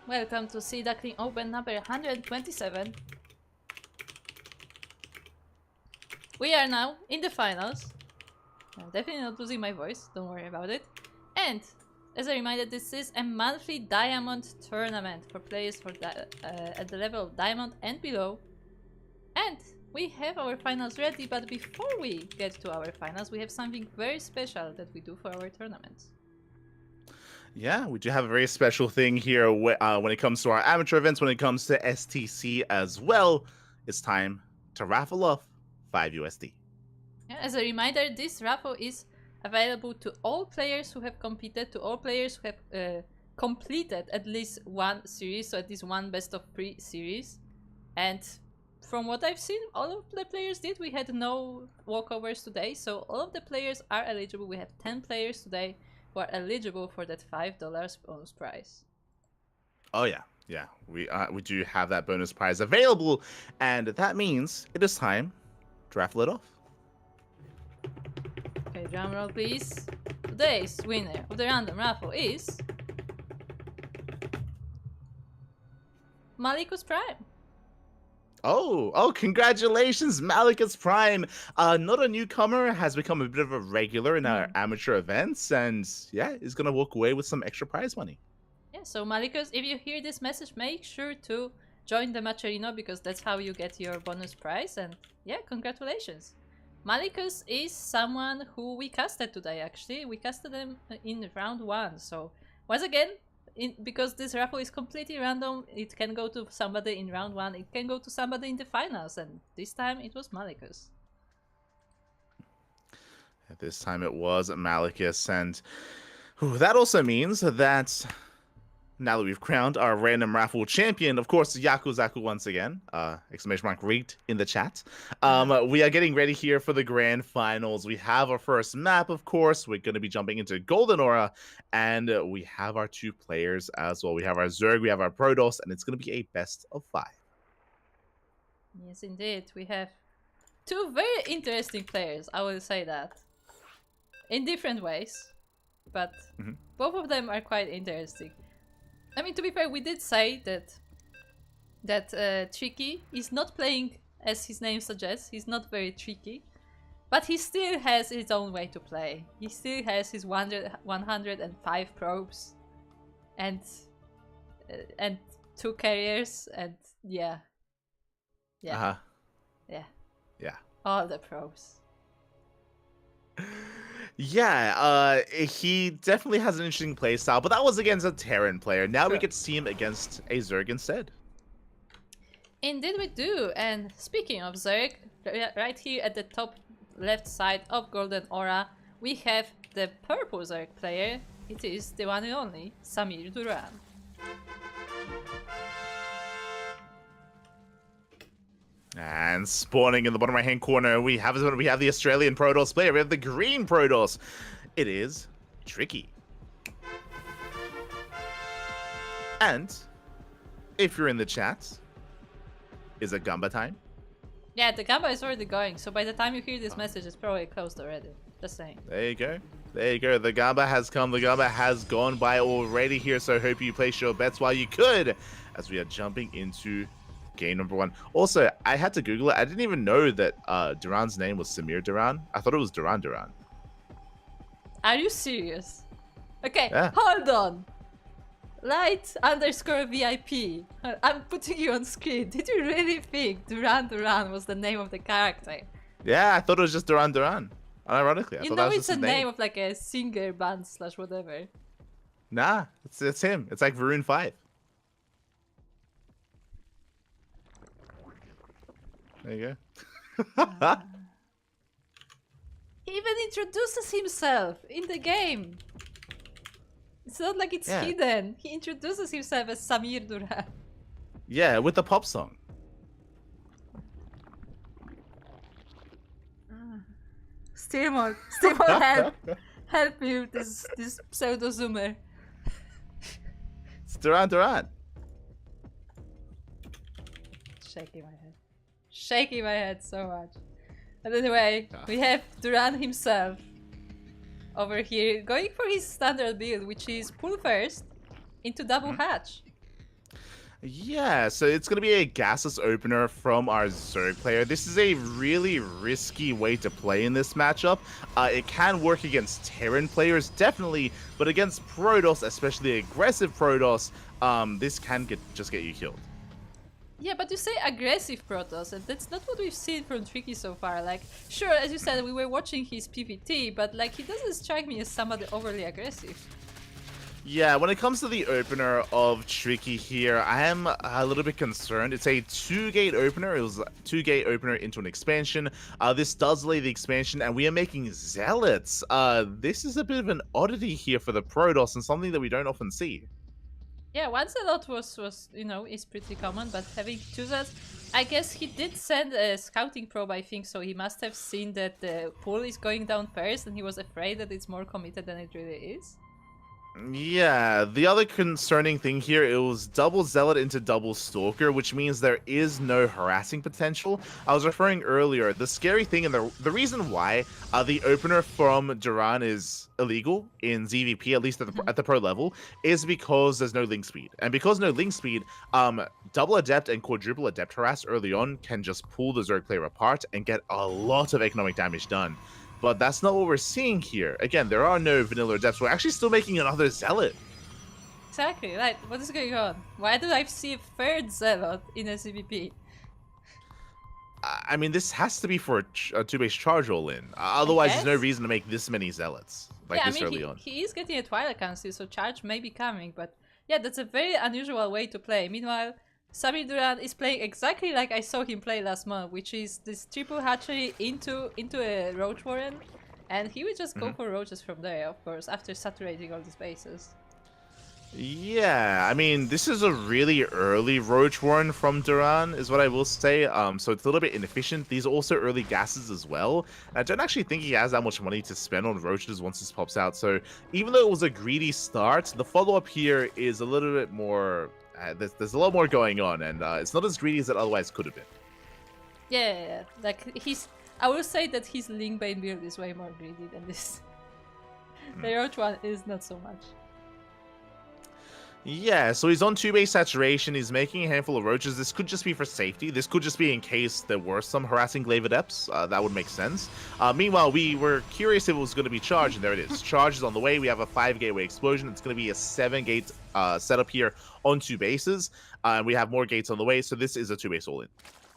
Welcome to see Duckling Open number 127. We are now in the finals. I'm definitely not losing my voice, don't worry about it. And as a reminder, this is a monthly diamond tournament for players at the level of diamond and below. And we have our finals ready, but before we get to our finals, we have something very special that we do for our tournaments. Yeah, we do have a very special thing here when it comes to our amateur events, when it comes to STC as well. It's time to raffle off 5 USD. Yeah, as a reminder, this raffle is available to all players who have competed, to all players who have completed at least one series, so at least one best of 3 series. And from what I've seen, all of the players did. We had no walkovers today, so all of the players are eligible. We have 10 players today who are eligible for that $5 bonus prize. Oh yeah, we do have that bonus prize available, and that means it is time to raffle it off. Okay, drum roll please. Today's winner of the random raffle is Malikus Prime. Oh, congratulations, Malikus Prime. Not a newcomer, has become a bit of a regular in our amateur events, and yeah, is gonna walk away with some extra prize money. Yeah, so Malikus, if you hear this message, make sure to join the Macherino, because that's how you get your bonus prize, and yeah, congratulations. Malikus is someone who we casted today, actually. We casted them in round 1, so once again, because this raffle is completely random, it can go to somebody in round 1, it can go to somebody in the finals, and this time it was Malikus. This time it was Malikus, and that also means that now that we've crowned our random raffle champion, of course, Yakuzaku once again, exclamation mark rigged in the chat. We are getting ready here for the grand finals. We have our first map, of course. We're going to be jumping into Golden Aura, and we have our 2 players as well. We have our Zerg, we have our Protoss, and it's going to be a best of 5. Yes, indeed. We have 2 very interesting players, I will say that. In different ways, but both of them are quite interesting. I mean, to be fair, we did say that Tricky is not playing as his name suggests. He's not very tricky, but he still has his own way to play. He still has his 105 probes and 2 carriers, and yeah, all the probes. Yeah, he definitely has an interesting playstyle, but that was against a Terran player. Now we get to see him against a Zerg instead. Indeed we do, and speaking of Zerg, right here at the top left side of Golden Aura, we have the purple Zerg player. It is the one and only Samir Duran. And spawning in the bottom right-hand corner, we have the Australian Protoss player. We have the green Protoss. It is Tricky. And if you're in the chat, is it Gamba time? Yeah, the Gamba is already going, so by the time you hear this message, it's probably closed already. Just saying. There you go. There you go. The Gamba has come. The Gamba has gone by already here, so I hope you place your bets while you could, as we are jumping into game number 1. Also, I had to Google it. I didn't even know that Duran's name was Samir Duran. I thought it was Duran Duran. Are you serious? Okay, yeah. Hold on. Light_VIP. I'm putting you on screen. Did you really think Duran Duran was the name of the character? Yeah, I thought it was just Duran Duran. Ironically, I thought that was it's just a his name of like a singer band / whatever. Nah, it's him. It's like Varun 5. There you go. He even introduces himself in the game. It's not like it's hidden. He introduces himself as Samir Duran. Yeah, with the pop song. Steamon, help me with this pseudo zoomer. It's Duran Duran. Shaking my head so much. But anyway, we have Duran himself over here going for his standard build, which is pull first, into double hatch. Yeah, so it's going to be a gasless opener from our Zerg player. This is a really risky way to play in this matchup. It can work against Terran players, definitely, but against Protoss, especially aggressive Protoss, this can just get you killed. Yeah, but you say aggressive Protoss, and that's not what we've seen from Tricky so far. Like, sure, as you said, we were watching his PvT, but like, he doesn't strike me as somebody overly aggressive. Yeah, when it comes to the opener of Tricky here, I am a little bit concerned. It's a 2-gate opener. It was a 2-gate opener into an expansion. This does delay the expansion, and we are making Zealots. This is a bit of an oddity here for the Protoss, and something that we don't often see. Yeah, once a lot was you know, is pretty common, but having two Zeds, I guess he did send a scouting probe, I think, so he must have seen that the pool is going down first, and he was afraid that it's more committed than it really is. Yeah, the other concerning thing here, it was double Zealot into double Stalker, which means there is no harassing potential. I was referring earlier, the scary thing and the reason why the opener from Duran is illegal in ZVP, at least at the pro level, is because there's no link speed. And because no link speed, double Adept and quadruple Adept harass early on can just pull the Zerg player apart and get a lot of economic damage done. But that's not what we're seeing here. Again, there are no vanilla Adepts. We're actually still making another Zealot. Exactly, right. What is going on? Why did I see a third Zealot in a CVP? I mean, this has to be for a 2-base charge all-in. Otherwise, there's no reason to make this many Zealots like this early on. He is getting a Twilight Council, so charge may be coming. But yeah, that's a very unusual way to play. Meanwhile, Samir Duran is playing exactly like I saw him play last month, which is this triple hatchery into a Roach Warren, and he would just go for Roaches from there, of course, after saturating all these bases. Yeah, I mean, this is a really early Roach Warren from Duran, is what I will say. So it's a little bit inefficient. These are also early gases as well. I don't actually think he has that much money to spend on Roaches once this pops out. So even though it was a greedy start, the follow-up here is a little bit more... there's a lot more going on, and it's not as greedy as it otherwise could have been. Yeah, like I will say that his Lingbane build is way more greedy than this. The Roach one is not so much. Yeah, so he's on 2-base saturation, he's making a handful of Roaches. This could just be for safety. This could just be in case there were some harassing Glaive Adepts. That would make sense. Meanwhile, we were curious if it was going to be Charge, and there it is. Charge is on the way. We have a 5-gateway explosion. It's going to be a 7-gate setup here on 2 bases. We have more gates on the way, so this is a 2-base all-in.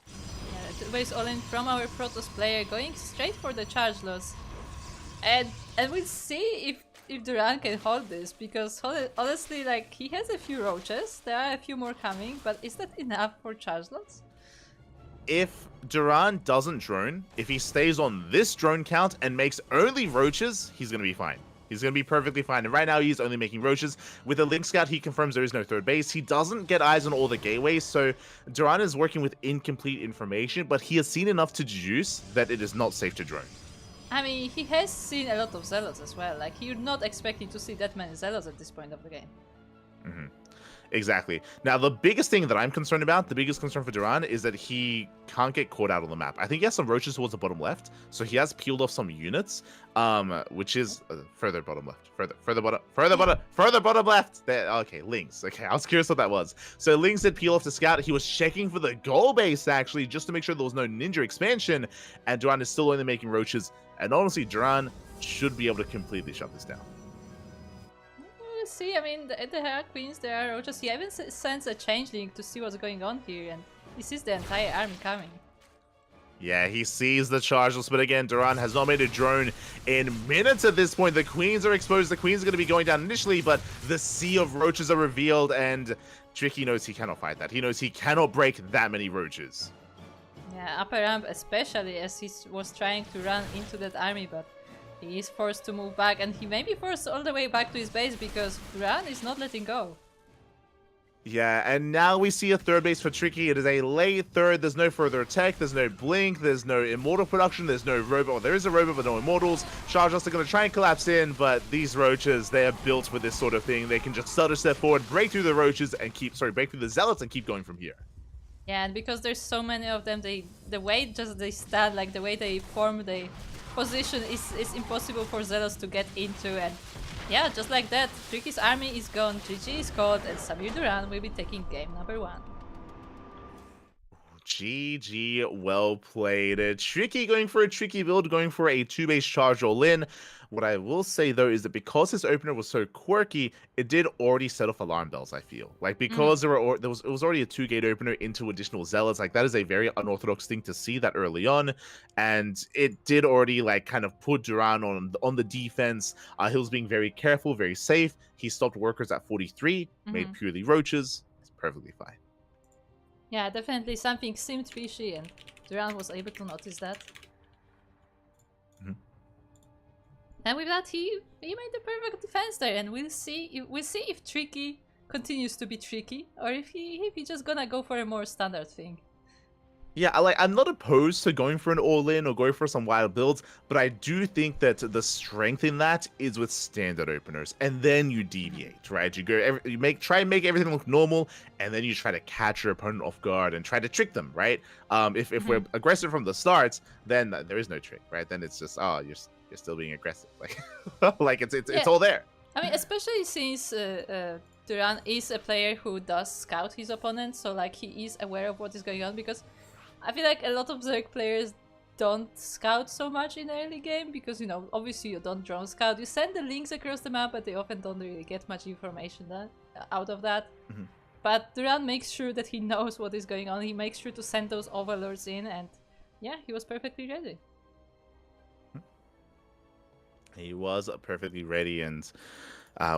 Yeah, 2-base all-in from our Protoss player, going straight for the charge loss. And we'll see if Duran can hold this, because honestly, like, he has a few Roaches, there are a few more coming, but is that enough for charge loss? If Duran doesn't drone, if he stays on this drone count and makes only Roaches, he's going to be fine. He's going to be perfectly fine. And right now, he's only making Roaches. With a Link Scout, he confirms there is no 3rd base. He doesn't get eyes on all the gateways, so Duran is working with incomplete information, but he has seen enough to deduce that it is not safe to drone. I mean, he has seen a lot of Zealots as well. Like, you're not expecting to see that many Zealots at this point of the game. Exactly. Now, the biggest thing that I'm concerned about, the biggest concern for Duran, is that he can't get caught out on the map. I think he has some Roaches towards the bottom left, so he has peeled off some units, which is further bottom left, further bottom left. There, okay, Lynx. Okay, I was curious what that was. So Lynx did peel off the scout. He was checking for the goal base, actually, just to make sure there was no ninja expansion, and Duran is still only making Roaches. And honestly, Duran should be able to completely shut this down. We'll see. I mean, there are Queens, there are Roaches. He even sends a changeling to see what's going on here, and he sees the entire army coming. Yeah, he sees the chargeless, but again, Duran has not made a drone in minutes at this point. The Queens are exposed. The Queens are going to be going down initially, but the sea of Roaches are revealed, and Tricky knows he cannot fight that. He knows he cannot break that many Roaches. Yeah, upper ramp especially, as he was trying to run into that army, but he is forced to move back, and he may be forced all the way back to his base because Duran is not letting go. Yeah, and now we see a 3rd base for Tricky. It is a late 3rd. There's no further attack. There's no blink. There's no immortal production. There's no robot. Well, there is a robot, but no immortals. Chargers are going to try and collapse in, but these Roaches, they are built for this sort of thing. They can just stutter step forward, break through the Roaches, and break through the Zealots and keep going from here. Yeah, and because there's so many of them, the way just they stand, like the way they form the position is impossible for Zealots to get into, and Yeah, just like that, Tricky's army is gone, GG is called, and Samir Duran will be taking game number 1. GG, well played. Tricky going for a tricky build, going for a 2-base charge all in. What I will say though is that because his opener was so quirky, it did already set off alarm bells. I feel like because it was already a 2-gate opener into additional zealots. Like that is a very unorthodox thing to see that early on, and it did already like kind of put Duran on the defense. He was being very careful, very safe. He stopped workers at 43, made purely roaches. It's perfectly fine. Yeah, definitely something seemed fishy, and Duran was able to notice that. And with that, he made the perfect defense there, and we'll see if Tricky continues to be tricky, or if he just gonna go for a more standard thing. Yeah, I'm not opposed to going for an all-in or going for some wild builds, but I do think that the strength in that is with standard openers, and then you deviate, right? You try and make everything look normal, and then you try to catch your opponent off guard and try to trick them, right? If we're aggressive from the start, then there is no trick, right? Then it's just you're still being aggressive, like it's all there. I mean, especially since Duran is a player who does scout his opponent, so like he is aware of what is going on, because I feel like a lot of Zerg players don't scout so much in the early game because, you know, obviously you don't drone scout. You send the links across the map, but they often don't really get much information out of that. But Duran makes sure that he knows what is going on. He makes sure to send those overlords in, and yeah, he was perfectly ready. He was perfectly ready, and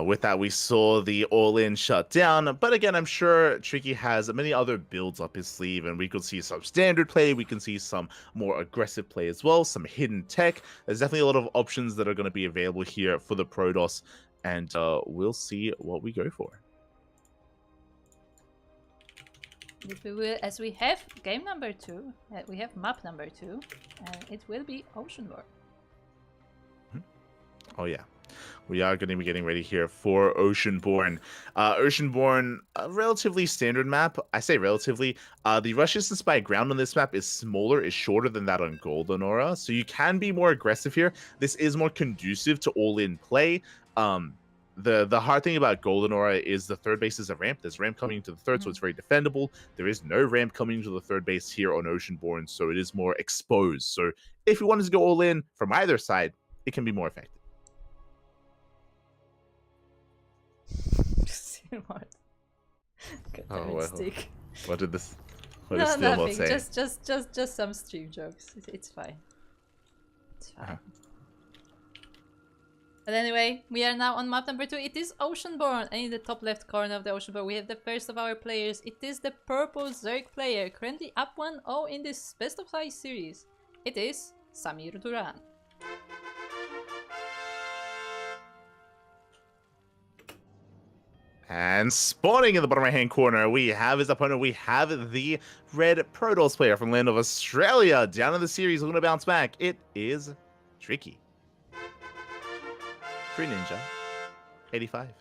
with that, we saw the all-in shut down. But again, I'm sure Tricky has many other builds up his sleeve, and we could see some standard play. We can see some more aggressive play as well, some hidden tech. There's definitely a lot of options that are going to be available here for the Protoss, and we'll see what we go for. As we have game number 2, we have map number 2, and it will be Oceanborn. Oh yeah, we are going to be getting ready here for Oceanborn. Oceanborn, a relatively standard map. I say relatively. The rush distance by ground on this map is smaller, is shorter than that on Golden Aura, so you can be more aggressive here. This is more conducive to all-in play. The hard thing about Golden Aura is the third base is a ramp. There's ramp coming to the third, so it's very defendable. There is no ramp coming to the third base here on Oceanborn, so it is more exposed. So if you wanted to go all in from either side, it can be more effective. Stick. What did this? What did Steel Mod say? Just some stream jokes. It's fine. It's fine. But anyway, we are now on map number 2. It is Oceanborn, and in the top left corner of the Oceanborn, we have the first of our players. It is the purple Zerg player, currently up 1-0 in this best of 5 series. It is Samir Duran. And spawning in the bottom right-hand corner, we have his opponent. We have the red Protoss player from land of Australia. Down in the series, looking to bounce back. It is Tricky. Free Ninja, 85. I'm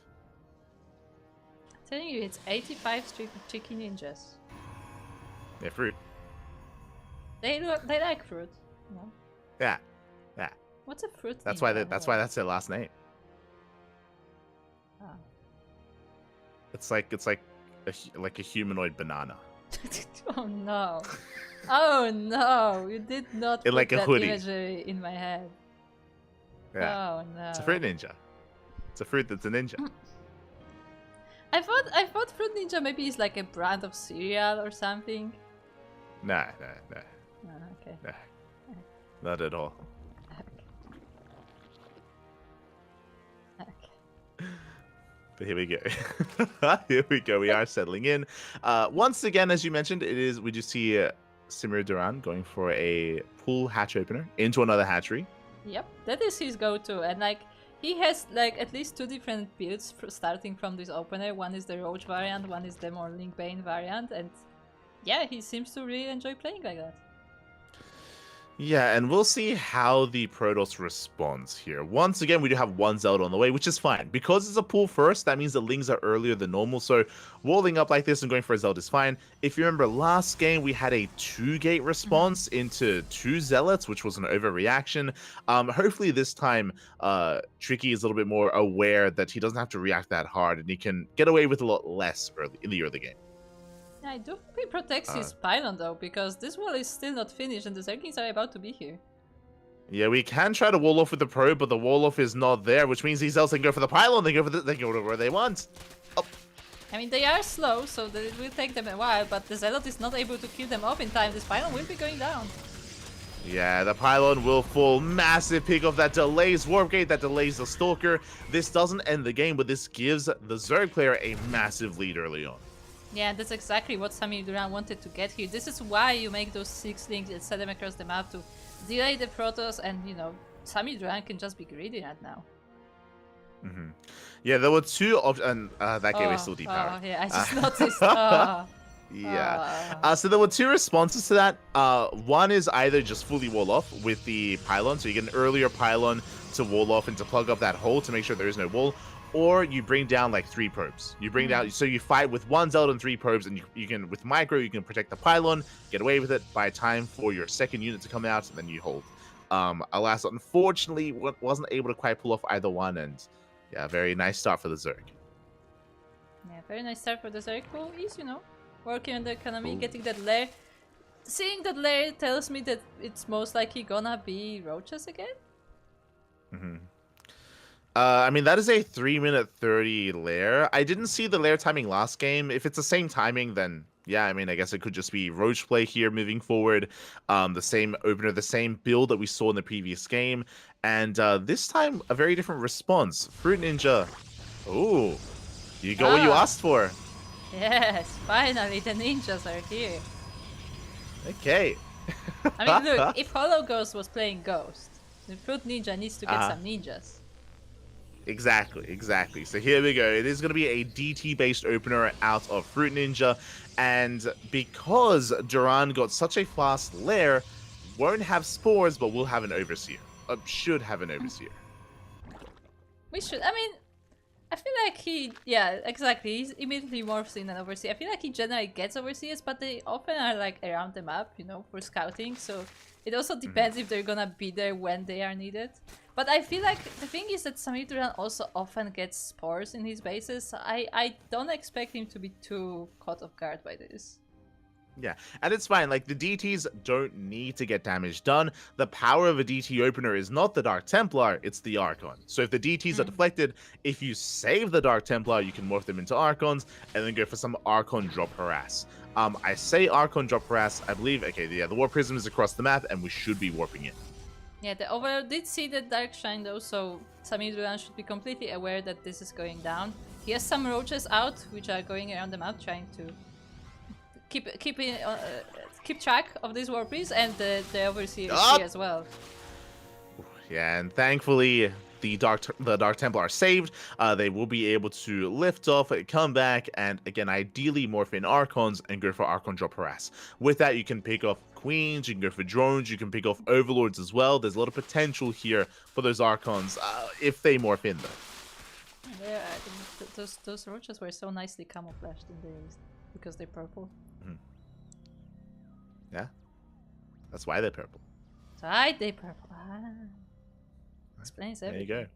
telling you, it's 85 Tricky Ninjas. They're fruit. They like fruit. No? Yeah. What's a fruit? That's why that's their last name. Oh. It's like a humanoid banana. Oh no! Oh no! You did not put like a that hoodie. imagery in my head. Yeah. Oh no! It's a fruit ninja. It's a fruit that's a ninja. I thought Fruit Ninja maybe is like a brand of cereal or something. Nah. Oh, okay. Nah. Not at all. Okay. But here we go. Here we go. We are settling in. Once again, as you mentioned, we just see Samir Duran going for a pool hatch opener into another hatchery. Yep, that is his go-to, and like he has like at least 2 different builds starting from this opener. One is the Roach variant, one is the more Linkbane variant, and yeah, he seems to really enjoy playing like that. Yeah, and we'll see how the Protoss responds here. Once again, we do have one Zelda on the way, which is fine. Because it's a pull first, that means the Lings are earlier than normal, so walling up like this and going for a Zelda is fine. If you remember last game, we had a 2-gate response into 2 Zealots, which was an overreaction. Hopefully this time, Tricky is a little bit more aware that he doesn't have to react that hard, and he can get away with a lot less early in the early game. I do hope he protects his pylon though, because this wall is still not finished and the Zerglings are about to be here. Yeah, we can try to wall off with the probe, but the wall off is not there, which means these elves can go for the pylon. They go to where they want. Oh. I mean, they are slow, so it will take them a while, but the Zealot is not able to kill them off in time. This pylon will be going down. Yeah, the pylon will fall. Massive pick off that delays Warp Gate, that delays the Stalker. This doesn't end the game, but this gives the Zerg player a massive lead early on. Yeah, that's exactly what Samir Duran wanted to get here. This is why you make those 6 links and set them across the map to delay the Protoss, and you know, Samir Duran can just be greedy right now. Yeah, there were 2 options, and that gateway is still depowered. Oh, yeah, I just noticed. Yeah. So there were 2 responses to that. One is either just fully wall off with the pylon, so you get an earlier pylon to wall off and to plug up that hole to make sure there is no wall. Or you bring down like 3 probes. You bring down, so you fight with 1 Zelda and 3 probes, and you can, with micro, you can protect the pylon, get away with it, buy time for your second unit to come out, and then you hold. Alas, unfortunately, wasn't able to quite pull off either one, and yeah, very nice start for the Zerg. Yeah, very nice start for the Zerg. Who is, you know, working on the economy, getting that lair. Seeing that lair tells me that it's most likely gonna be roaches again. I mean, that is a 3-minute 30 lair. I didn't see the lair timing last game. If it's the same timing, then yeah, I mean, I guess it could just be Roach play here moving forward. The same opener, the same build that we saw in the previous game. And this time, a very different response. Fruit Ninja. Ooh, you got what you asked for. Yes, finally the ninjas are here. Okay. I mean, look, if Hollow Ghost was playing Ghost, the Fruit Ninja needs to get some ninjas. Exactly. So here we go. It is going to be a DT-based opener out of Fruit Ninja. And because Duran got such a fast lair, won't have spores, but will have an Overseer. Should have an Overseer. We should. I mean, I feel like he... Yeah, exactly. He's immediately morphs in an Overseer. I feel like he generally gets Overseers, but they often are like around the map, you know, for scouting. So it also depends if they're gonna be there when they are needed. But I feel like the thing is that Samir Duran also often gets spores in his bases. So I don't expect him to be too caught off guard by this. Yeah, and it's fine. Like, the DTs don't need to get damage done. The power of a DT opener is not the Dark Templar, it's the Archon. So if the DTs are deflected, if you save the Dark Templar, you can morph them into Archons and then go for some Archon drop harass. I say Archon drop harass, I believe, okay, yeah, the Warp Prism is across the map and we should be warping it. Yeah, the Overlord did see the Dark Shine though, so Samir Duran should be completely aware that this is going down. He has some roaches out, which are going around the map trying to keep track of these warpies, and the Overseer is here as well. Yeah, and thankfully the Dark Templar are saved. They will be able to lift off, come back, and again, ideally morph in Archons and go for Archon drop harass. With that, you can pick off Queens, you can go for drones, you can pick off Overlords as well. There's a lot of potential here for those Archons if they morph in though. Yeah, I think those roaches were so nicely camouflaged in this because they're purple. Yeah, that's why they're purple. Right, they're purple. Explains everything. There you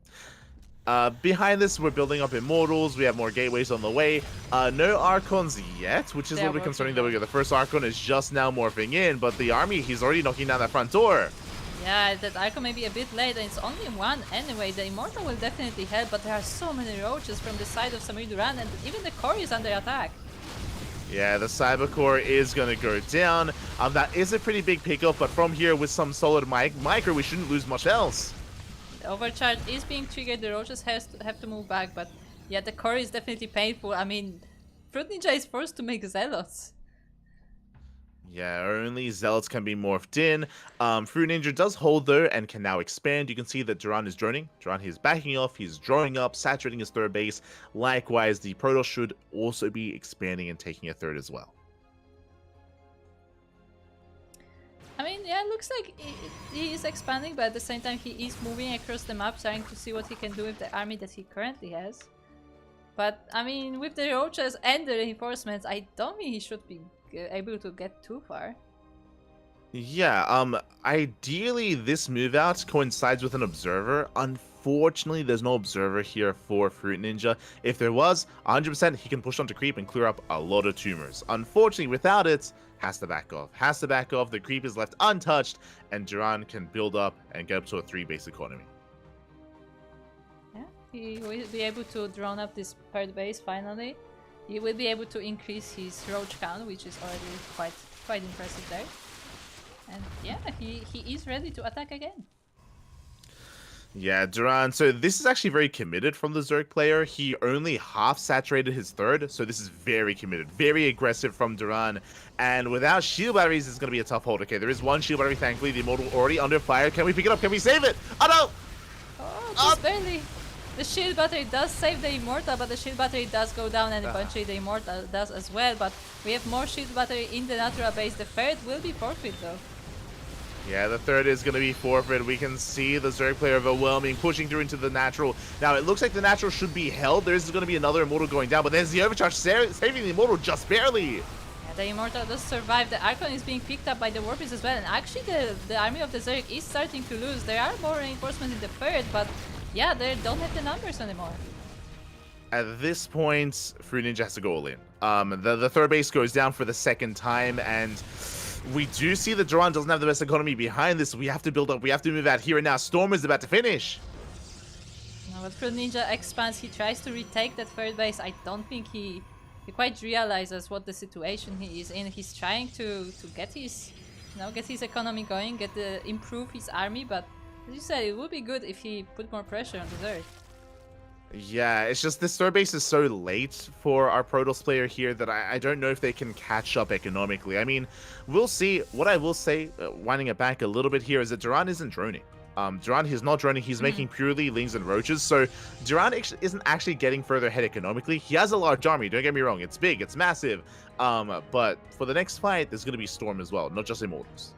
go. Behind this, we're building up Immortals. We have more gateways on the way. No Archons yet, which is a little bit concerning that we got the first Archon is just now morphing in, but the army, he's already knocking down that front door. Yeah, that Archon may be a bit late, and it's only one anyway. The Immortal will definitely help, but there are so many roaches from the side of Samir Duran, and even the core is under attack. Yeah, the Cyber Core is going to go down. That is a pretty big pickup, but from here with some solid micro, we shouldn't lose much else. The overcharge is being triggered, the roaches have to move back, but yeah, the core is definitely painful. I mean, Fruit Ninja is forced to make Zealots. Yeah, only Zealots can be morphed in. Fruit Ninja does hold though and can now expand. You can see that Duran is droning. Duran is backing off, he's drawing up, saturating his third base. Likewise, the Protoss should also be expanding and taking a third as well. I mean, yeah, it looks like he is expanding, but at the same time he is moving across the map, trying to see what he can do with the army that he currently has. But, I mean, with the roaches and the reinforcements, I don't think he should be able to get too far. Yeah, ideally this move out coincides with an observer. Unfortunately, there's no observer here for Fruit Ninja. If there was, 100% he can push onto creep and clear up a lot of tumors. Unfortunately, without it, has to back off. Has to back off, the creep is left untouched, and Duran can build up and get up to a 3-base economy. Yeah, he will be able to drone up this third base finally. He will be able to increase his roach count, which is already quite impressive there. And yeah, he is ready to attack again. Yeah, Duran. So this is actually very committed from the Zerg player. He only half saturated his third, so this is very committed, very aggressive from Duran. And without shield batteries, it's going to be a tough hold. Okay, there is one shield battery, thankfully. The Immortal already under fire. Can we pick it up? Can we save it? Oh, no! Oh, just barely. The shield battery does save the Immortal, but the shield battery does go down, and eventually the Immortal does as well. But we have more shield battery in the natural base. The third will be forfeit, though. Yeah, the third is going to be forfeit. We can see the Zerg player overwhelming, pushing through into the natural. Now, it looks like the natural should be held. There's going to be another Immortal going down, but there's the overcharge saving the Immortal just barely. Yeah, the Immortal does survive. The Archon is being picked up by the Warpies as well, and actually the army of the Zerg is starting to lose. There are more reinforcements in the third, but yeah, they don't have the numbers anymore. At this point, Fruit Ninja has to go all in. The third base goes down for the second time, and we do see that Duran doesn't have the best economy behind this. We have to build up. We have to move out here and now. Storm is about to finish. Now, when Fruit Ninja expands, he tries to retake that third base. I don't think he quite realizes what the situation he is in. He's trying to get his, get his economy going, improve his army. But as you said, it would be good if he put more pressure on the Zerg. Yeah, it's just this third base is so late for our Protoss player here that I don't know if they can catch up economically. I mean, we'll see. What I will say, winding it back a little bit here, is that Duran isn't droning. Duran, he's not droning. He's making purely Lings and Roaches. So Duran isn't actually getting further ahead economically. He has a large army. Don't get me wrong. It's big. It's massive. But for the next fight, there's going to be Storm as well, not just Immortals.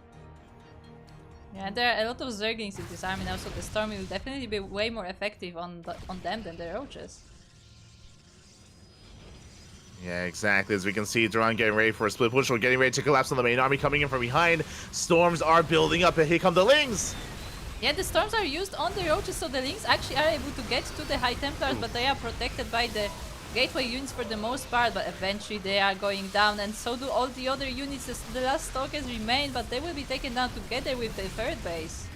Yeah, and there are a lot of Zerglings in this army now, so the Storm will definitely be way more effective on them than the Roaches. Yeah, exactly. As we can see, Duran getting ready for a split push. We're getting ready to collapse on the main army coming in from behind. Storms are building up, and here come the Lings! Yeah, the Storms are used on the Roaches, so the Lings actually are able to get to the High Templars, but they are protected by the Gateway units for the most part, but eventually they are going down, and so do all the other units. The last Stalkers remain, but they will be taken down together with the third base.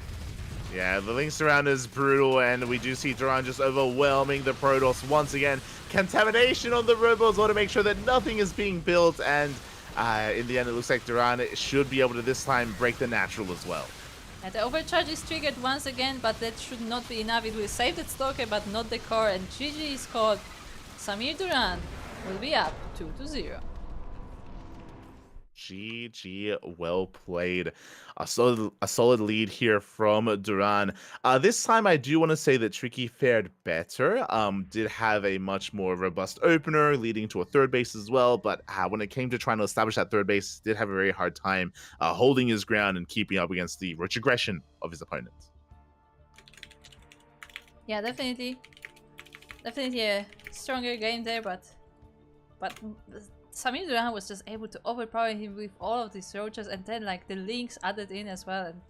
Yeah, the Lings around is brutal, and we do see Duran just overwhelming the Protoss once again. Contamination on the robots, want to make sure that nothing is being built, and in the end it looks like Duran should be able to this time break the natural as well. And the overcharge is triggered once again, but that should not be enough. It will save that Stalker, but not the core, and GG is called. Samir Duran will be up 2-0. GG, well played. A solid lead here from Duran. This time I do want to say that Tricky fared better. Did have a much more robust opener leading to a third base as well, but when it came to trying to establish that third base, did have a very hard time holding his ground and keeping up against the roach aggression of his opponents. Yeah, definitely a stronger game there, but Samir Duran was just able to overpower him with all of these roaches, and then like the Lings added in as well. And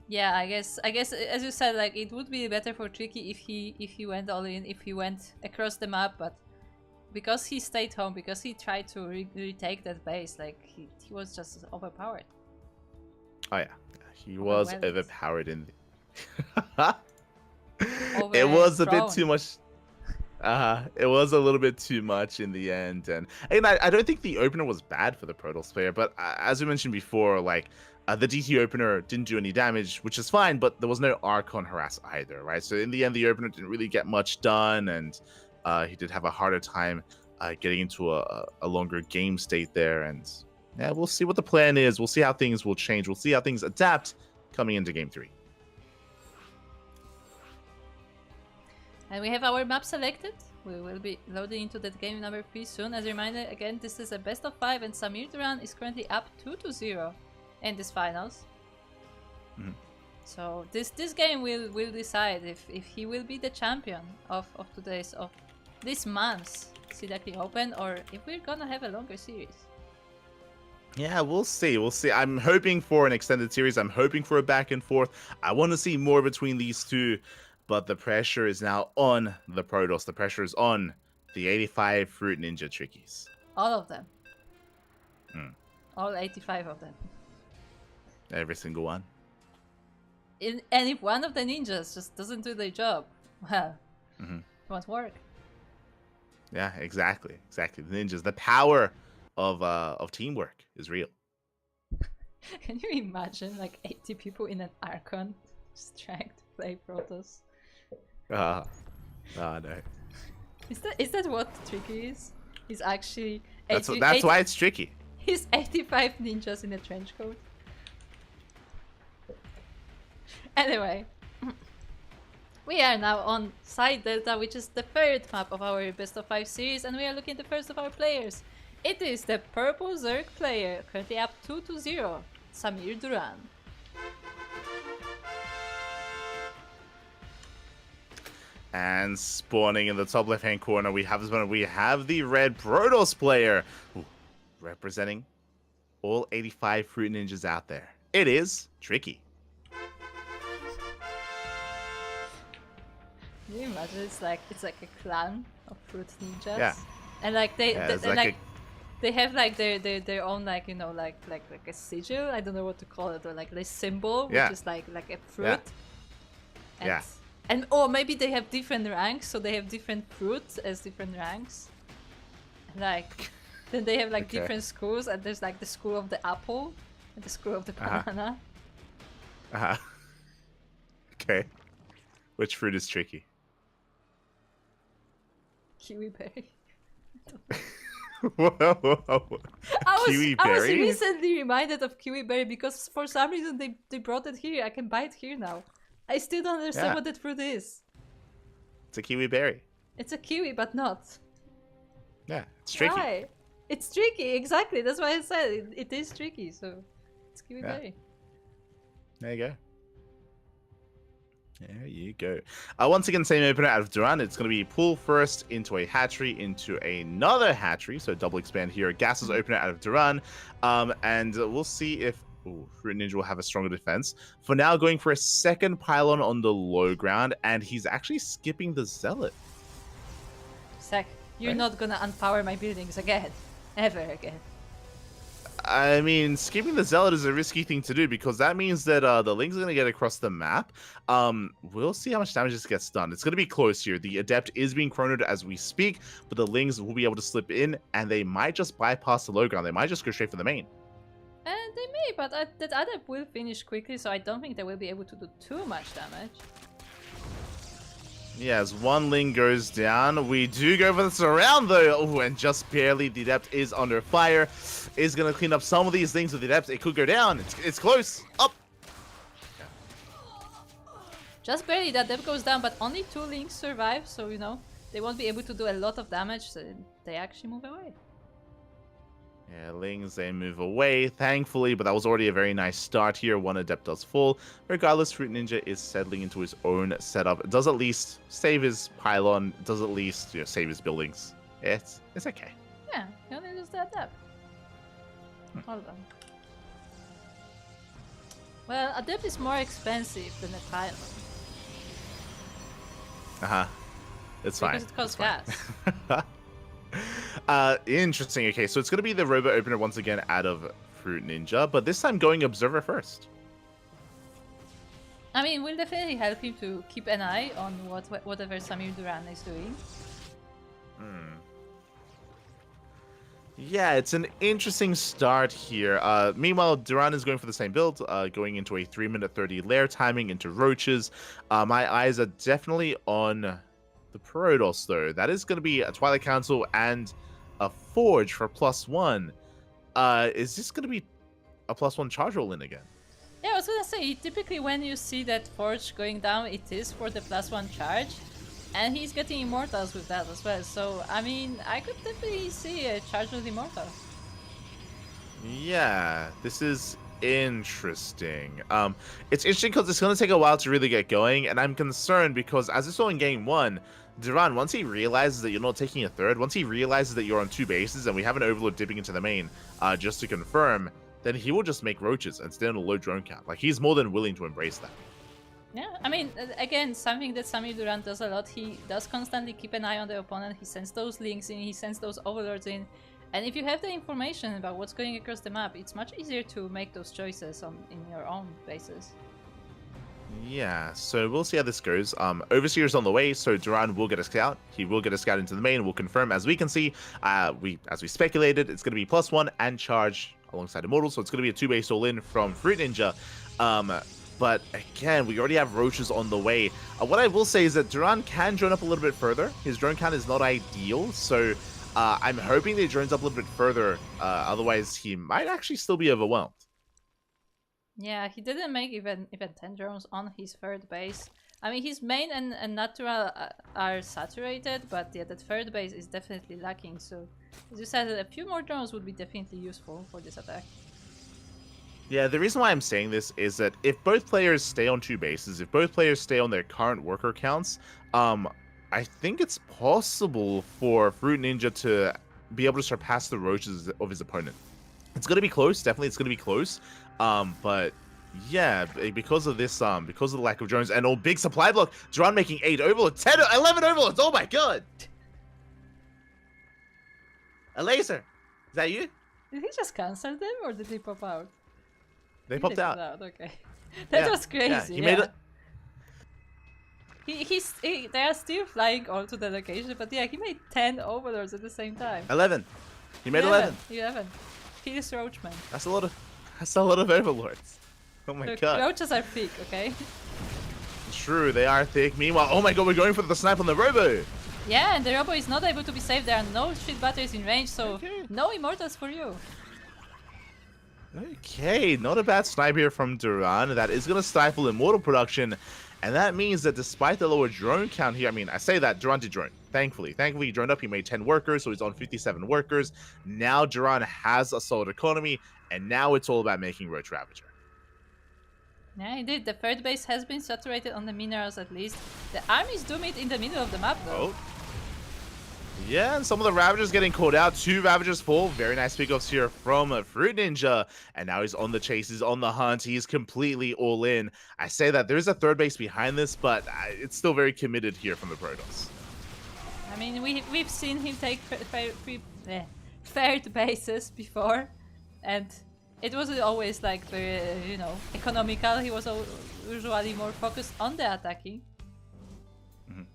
yeah, I guess as you said, like it would be better for Tricky if he went all in, if he went across the map, but because he stayed home, because he tried to retake that base, like he was just overpowered. Oh yeah, he was overpowered in the it was a bit too much. It was a little bit too much in the end, and I don't think the opener was bad for the Protoss player, but as we mentioned before, like the DT opener didn't do any damage, which is fine, but there was no Archon harass either, right? So in the end, the opener didn't really get much done, and he did have a harder time getting into a longer game state there, and yeah, we'll see what the plan is. We'll see how things will change. We'll see how things adapt coming into Game 3. And we have our map selected. We will be loading into that game number 3 soon. As a reminder, again, this is a best of 5, and Samir Duran is currently up 2-0 in this finals. Mhm. So this game will decide if he will be the champion of this month's Duckling Open, or if we're gonna have a longer series. Yeah, we'll see. We'll see. I'm hoping for an extended series. I'm hoping for a back and forth. I want to see more between these two, but the pressure is now on the Protoss. The pressure is on the 85 Fruit Ninja Trickies. All of them. Mm. All 85 of them. Every single one. And if one of the ninjas just doesn't do their job, well, it won't work. Yeah, exactly. Exactly. The ninjas. The power of teamwork is real. Can you imagine like 80 people in an Archon just trying to play Protoss? Oh no. Is that what tricky is? He's actually That's why it's tricky. He's 85 ninjas in a trench coat. Anyway, we are now on Side Delta, which is the third map of our best of 5 series, and we are looking at the first of our players. It is the purple Zerg player, currently up 2-0, Samir Duran. And spawning in the top left-hand corner, we have this one. We have the red Protoss player, representing all 85 Fruit Ninjas out there. It is Tricky. Can you imagine? It's like a clan of Fruit Ninjas. Yeah. And like they have like their own like like a sigil. I don't know what to call it, or like this symbol, which is like a fruit. Yeah. And or maybe they have different ranks, so they have different fruits as different ranks. Like then they have like different schools, and there's like the school of the apple and the school of the banana. Okay. Which fruit is Tricky? Kiwi berry. Whoa. Kiwi I was berry? recently reminded of kiwi berry because for some reason they brought it here. I can buy it here now. I still don't understand what that fruit is. It's a kiwi berry. It's a kiwi, but not. Yeah, it's tricky. Why? It's tricky, exactly. That's why I said it is tricky. So it's kiwi berry. There you go. There you go. Once again, same opener out of Duran. It's going to be pull first into a hatchery, into another hatchery. So double expand here. Gas's opener out of Duran. And we'll see if Fruit Ninja will have a stronger defense. For now, going for a second pylon on the low ground. And he's actually skipping the Zealot. Zach, you're not going to unpower my buildings again. Ever again. I mean, skipping the Zealot is a risky thing to do because that means that the Ling's are going to get across the map. We'll see how much damage this gets done. It's going to be close here. The Adept is being chronoed as we speak, but the Lings will be able to slip in, and they might just bypass the low ground. They might just go straight for the main. And they may, but that Adept will finish quickly, so I don't think they will be able to do too much damage. Yeah, as one Ling goes down, we do go for the surround though. Oh, and just barely, the Adept is under fire. Is going to clean up some of these things with the Adept. It could go down. It's close. Up. Just barely, that Adept goes down, but only 2 Lings survive, so they won't be able to do a lot of damage, so they actually move away. Yeah, Lings, they move away, thankfully, but that was already a very nice start here. One Adept does fall. Regardless, Fruit Ninja is settling into his own setup. It does at least save his pylon, does at least save his buildings. It's okay. Yeah, he only lose the Adept. Hold on. Well, Adept is more expensive than a pylon. It's fine. Because it costs gas. Interesting. Okay, so it's going to be the Robo Opener once again out of Fruit Ninja, but this time going Observer first. I mean, we'll definitely help him to keep an eye on whatever Samir Duran is doing. Yeah, it's an interesting start here. Meanwhile, Duran is going for the same build, going into a 3-minute 30 lair timing into Roaches. My eyes are definitely on the Protoss, though. That is going to be a Twilight Council and a Forge for +1. Is this going to be a +1 charge roll in again? Yeah, I was gonna say, typically when you see that Forge going down, it is for the +1 charge. And he's getting Immortals with that as well, so I mean, I could definitely see a charge with Immortals. Yeah, this is Interesting. It's interesting because it's going to take a while to really get going, and I'm concerned because as I saw in game one, Duran, once he realizes that you're not taking a third, once he realizes that you're on 2 bases and we have an Overlord dipping into the main, just to confirm, then he will just make roaches and stay on a low drone count. Like, he's more than willing to embrace that. Yeah, I mean, again, something that Samir Duran does a lot, he does constantly keep an eye on the opponent, he sends those links in, he sends those overlords in, and if you have the information about what's going across the map, it's much easier to make those choices in your own bases. Yeah, so we'll see how this goes. Overseer's on the way, so Duran will get a scout. He will get a scout into the main. We'll confirm, as we can see, as we speculated, it's going to be +1 and charge alongside Immortal, so it's going to be a 2-base all-in from Fruit Ninja. But again, we already have roaches on the way. What I will say is that Duran can drone up a little bit further. His drone count is not ideal, so I'm hoping that he drones up a little bit further. Otherwise, he might actually still be overwhelmed. Yeah, he didn't make even 10 drones on his third base. I mean, his main and natural are saturated, but yeah, that third base is definitely lacking. So, as you said, a few more drones would be definitely useful for this attack. Yeah, the reason why I'm saying this is that if both players stay on 2 bases, if both players stay on their current worker counts, I think it's possible for Fruit Ninja to be able to surpass the roaches of his opponent. It's going to be close, definitely it's going to be close. But yeah, because of this, because of the lack of drones and all big supply block, Duran making 8 overlords, 10, 11 overlords. Oh my god! A laser. Is that you? Did he just cancel them or did they pop out? They popped out. Okay, that was crazy. Yeah, he made it. They are still flying all to the location, but yeah, he made 10 overlords at the same time. 11. He made 11. 11. He's Roachman. That's a lot of overlords. Oh my god. Roaches are thick, okay? True, they are thick. Meanwhile, oh my god, we're going for the snipe on the Robo. Yeah, and the Robo is not able to be saved. There are no shield batteries in range, so no immortals for you. Okay, not a bad snipe here from Duran. That is going to stifle Immortal production. And that means that despite the lower drone count here, I mean, I say that Duran did drone. Thankfully, he droned up. He made 10 workers, so he's on 57 workers. Now Duran has a solid economy, and now it's all about making Roach Ravager. Yeah, indeed. The third base has been saturated on the minerals at least. The armies do meet in the middle of the map, though. Oh. Yeah, and some of the Ravagers getting called out. 2 Ravagers fall. Very nice pickoffs here from Fruit Ninja. And now he's on the chase. He's on the hunt. He's completely all in. I say that there is a third base behind this, but it's still very committed here from the Protoss. I mean, we've seen him take third bases before, and it wasn't always like very, economical. He was usually more focused on the attacking.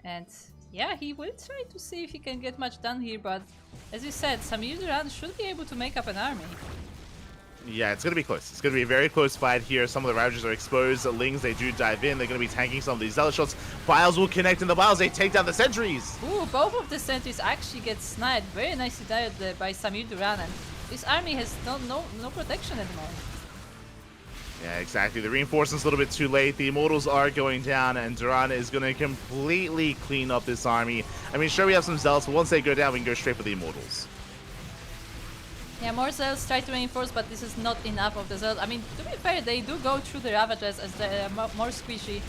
And yeah, he will try to see if he can get much done here, but as you said, Samir Duran should be able to make up an army. Yeah, it's going to be close. It's going to be a very close fight here. Some of the Ravagers are exposed. The Lings, they do dive in. They're going to be tanking some of these Zealot shots. Biles will connect in the Biles. They take down the sentries. Ooh, both of the sentries actually get sniped. Very nicely done by Samir Duran, and this army has no protection anymore. Yeah, exactly. The reinforcement's a little bit too late. The Immortals are going down, and Duran is going to completely clean up this army. I mean, sure, we have some Zealots, but once they go down, we can go straight for the Immortals. Yeah, more Zealots try to reinforce, but this is not enough of the Zealots. I mean, to be fair, they do go through the Ravagers as they're more squishy.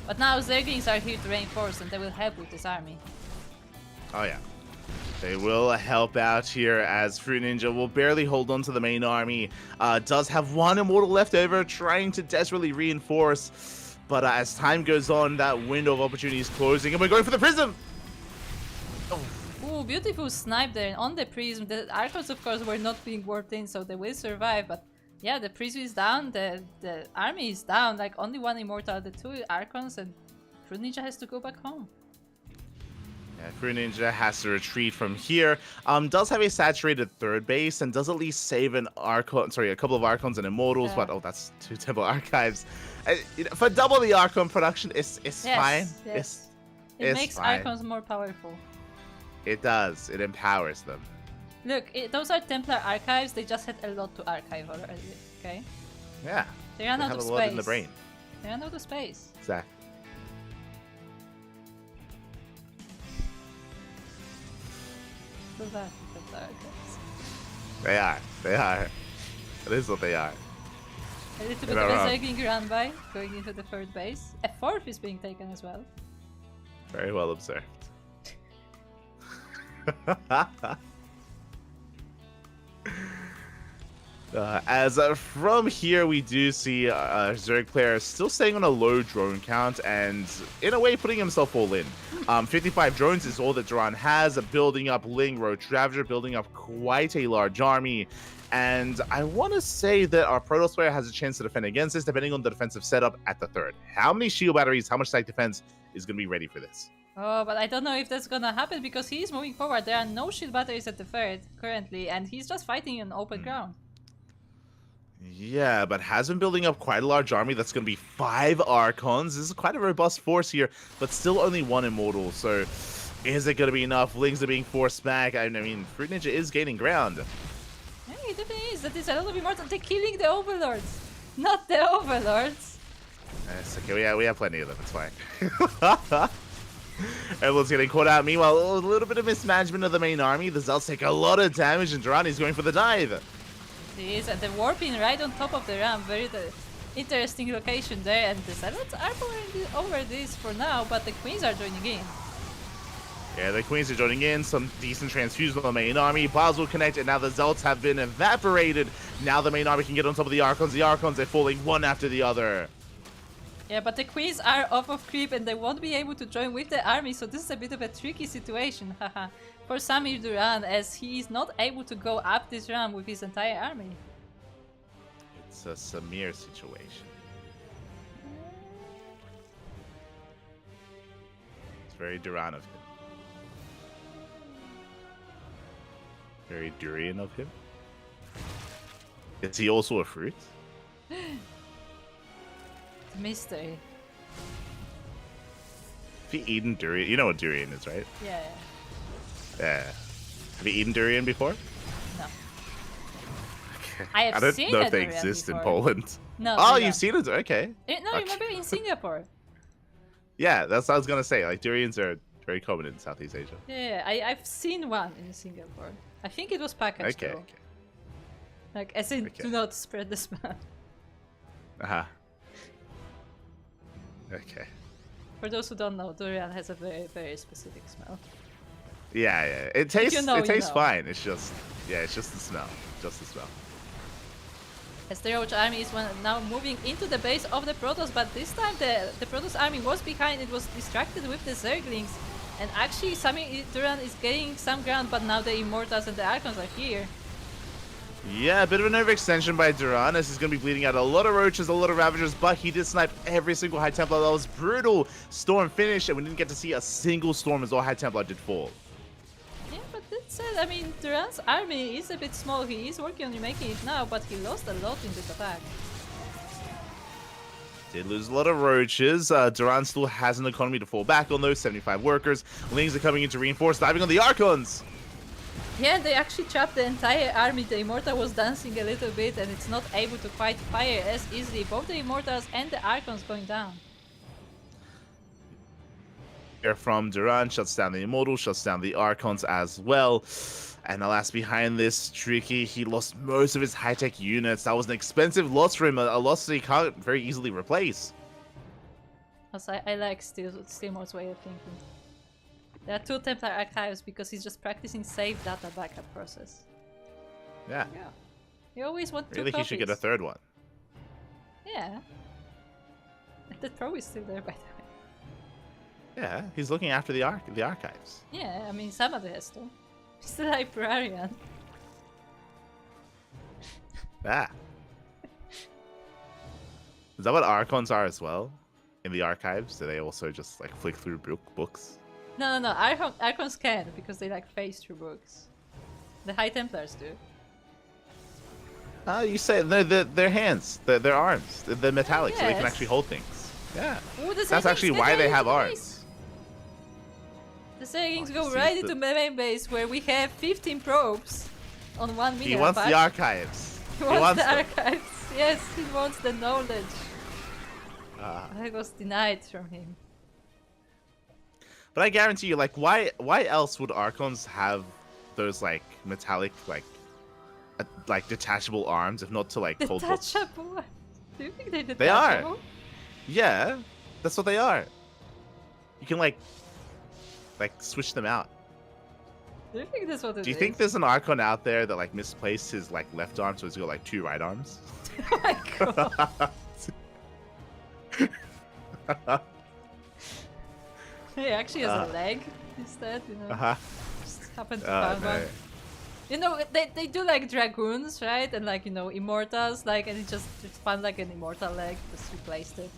But now Zerglings are here to reinforce, and they will help with this army. Oh, yeah. They will help out here as Fruit Ninja will barely hold on to the main army. Does have 1 Immortal left over, trying to desperately reinforce. But as time goes on, that window of opportunity is closing, and we're going for the Prism! Oh. Ooh, beautiful snipe there on the Prism. The Archons, of course, were not being warped in, so they will survive. But yeah, the Prism is down, the army is down. Like, only 1 Immortal, the 2 Archons, and Fruit Ninja has to go back home. Yeah, Fruit Ninja has to retreat from here. Does have a saturated third base and does at least save a couple of Archons and Immortals, but that's 2 Temple Archives. For double the Archon production, it's fine. Yes. It makes fine. Archons more powerful. It does. It empowers them. Look, those are Templar Archives. They just had a lot to archive already. Okay. Yeah. They ran out of have a space. lot in the brain. They ran out of space. Exactly. Those are Templar Archives. They are. They are. That is what they are. A little bit of a zagging run by, going into the third base. A fourth is being taken as well. Very well observed. From here, we do see Zerg player still staying on a low drone count and, in a way, putting himself all in. 55 drones is all that Duran has, building up Ling, Roach Ravager, building up quite a large army. And I want to say that our Protoss player has a chance to defend against this, depending on the defensive setup at the third. How many shield batteries, how much site defense is going to be ready for this? Oh, but I don't know if that's gonna happen because he is moving forward. There are no shield batteries at the third currently, and he's just fighting on open ground. Yeah, but has been building up quite a large army. That's going to be 5 Archons. This is quite a robust force here, but still only 1 Immortal. So is it going to be enough? Lings are being forced back. I mean, Fruit Ninja is gaining ground. Yeah, it definitely is. That is a little bit more than they're killing the Overlords, not the Overlords. It's okay, we have plenty of them. It's fine. Everyone's getting caught out. Meanwhile, a little bit of mismanagement of the main army. The Zealots take a lot of damage, and Durrani's going for the dive. He is at the warping right on top of the ramp. Very interesting location there, and the Zealots are powering over this for now, but the Queens are joining in. Yeah, the Queens are joining in. Some decent transfusion on the main army. Bars will connect, and now the Zealots have been evaporated. Now the main army can get on top of the Archons. The Archons are falling one after the other. Yeah, but the Queens are off of creep and they won't be able to join with the army, so this is a bit of a tricky situation, haha, for Samir Duran, as he is not able to go up this ramp with his entire army. It's a Samir situation. It's very Duran of him. Very durian of him. Is he also a fruit? Mystery. Have you eaten durian? You know what durian is, right? Yeah. Yeah. Have you eaten durian before? No. Okay. I have don't seen know a if they durian exist before. in Poland. No. Oh, you've seen it? Okay. No, Okay. remember in Singapore? Yeah, that's what I was gonna say. Like durians are very common in Southeast Asia. Yeah, I've seen one in Singapore. I think it was packaged Okay. though. Okay. Like, as in, Okay. do not spread the smell. Okay. For those who don't know, durian has a very, very specific smell. Yeah, yeah. It tastes you know, it tastes you know. fine. It's just it's just the smell. Just the smell. As the Roach army is now moving into the base of the Protoss, but this time the Protoss army was behind, it was distracted with the Zerglings. And actually Samir Duran is getting some ground, but now the Immortals and the Archons are here. Yeah, a bit of an overextension by Duran as he's going to be bleeding out a lot of Roaches, a lot of Ravagers, but he did snipe every single High Templar. That was brutal. Storm finished, and we didn't get to see a single Storm as all High Templar did fall. Yeah, but that said, I mean, Duran's army is a bit small. He is working on remaking it now, but he lost a lot in this attack. Did lose a lot of Roaches. Duran still has an economy to fall back on those 75 workers. Lings are coming in to reinforce, diving on the Archons. Yeah, they actually trapped the entire army. The Immortal was dancing a little bit and it's not able to fight fire as easily. Both the Immortals and the Archons going down. Here from Duran shuts down the Immortal, shuts down the Archons as well. And alas, behind this, Tricky, he lost most of his high-tech units. That was an expensive loss for him, a loss that he can't very easily replace. Also, I like Steelmore's way of thinking. There are 2 Templar archives because he's just practicing safe data backup process. Yeah. Yeah. You always want 2 Really, copies. he should get a 3rd one. Yeah. The pro is still there, by the way. Yeah, he's looking after the archives. Yeah, I mean, somebody has to. He's the librarian. Ah. Is that what Archons are as well? In the archives? Do they also just like flick through books? No. Archons can, because they like phase through books. The High Templars do. You say no, their hands, their arms, they're metallic, so they can yes. actually hold things. Yeah. Ooh, the That's Zerglings actually get why right they into have the arms. base. The Zerglings go sees right the- into the main base where we have 15 probes on 1 minute. He wants the archives. He wants the them. archives. Yes, he wants the knowledge. That was denied from him. But I guarantee you, like, why else would Archons have those like metallic like detachable arms if not to like hold books? Detachable. Do you think they did They that? are. Yeah, that's what they are. You can like switch them out. Do you think that's what it is? Do you think there's an Archon out there that like misplaced his like left arm, so he's got like 2 right arms? Oh my god. He actually has a leg instead, you know. Just happened to find one. You know, they do like dragoons, right? And like, you know, immortals, like, and it just found like an immortal leg, just replaced it.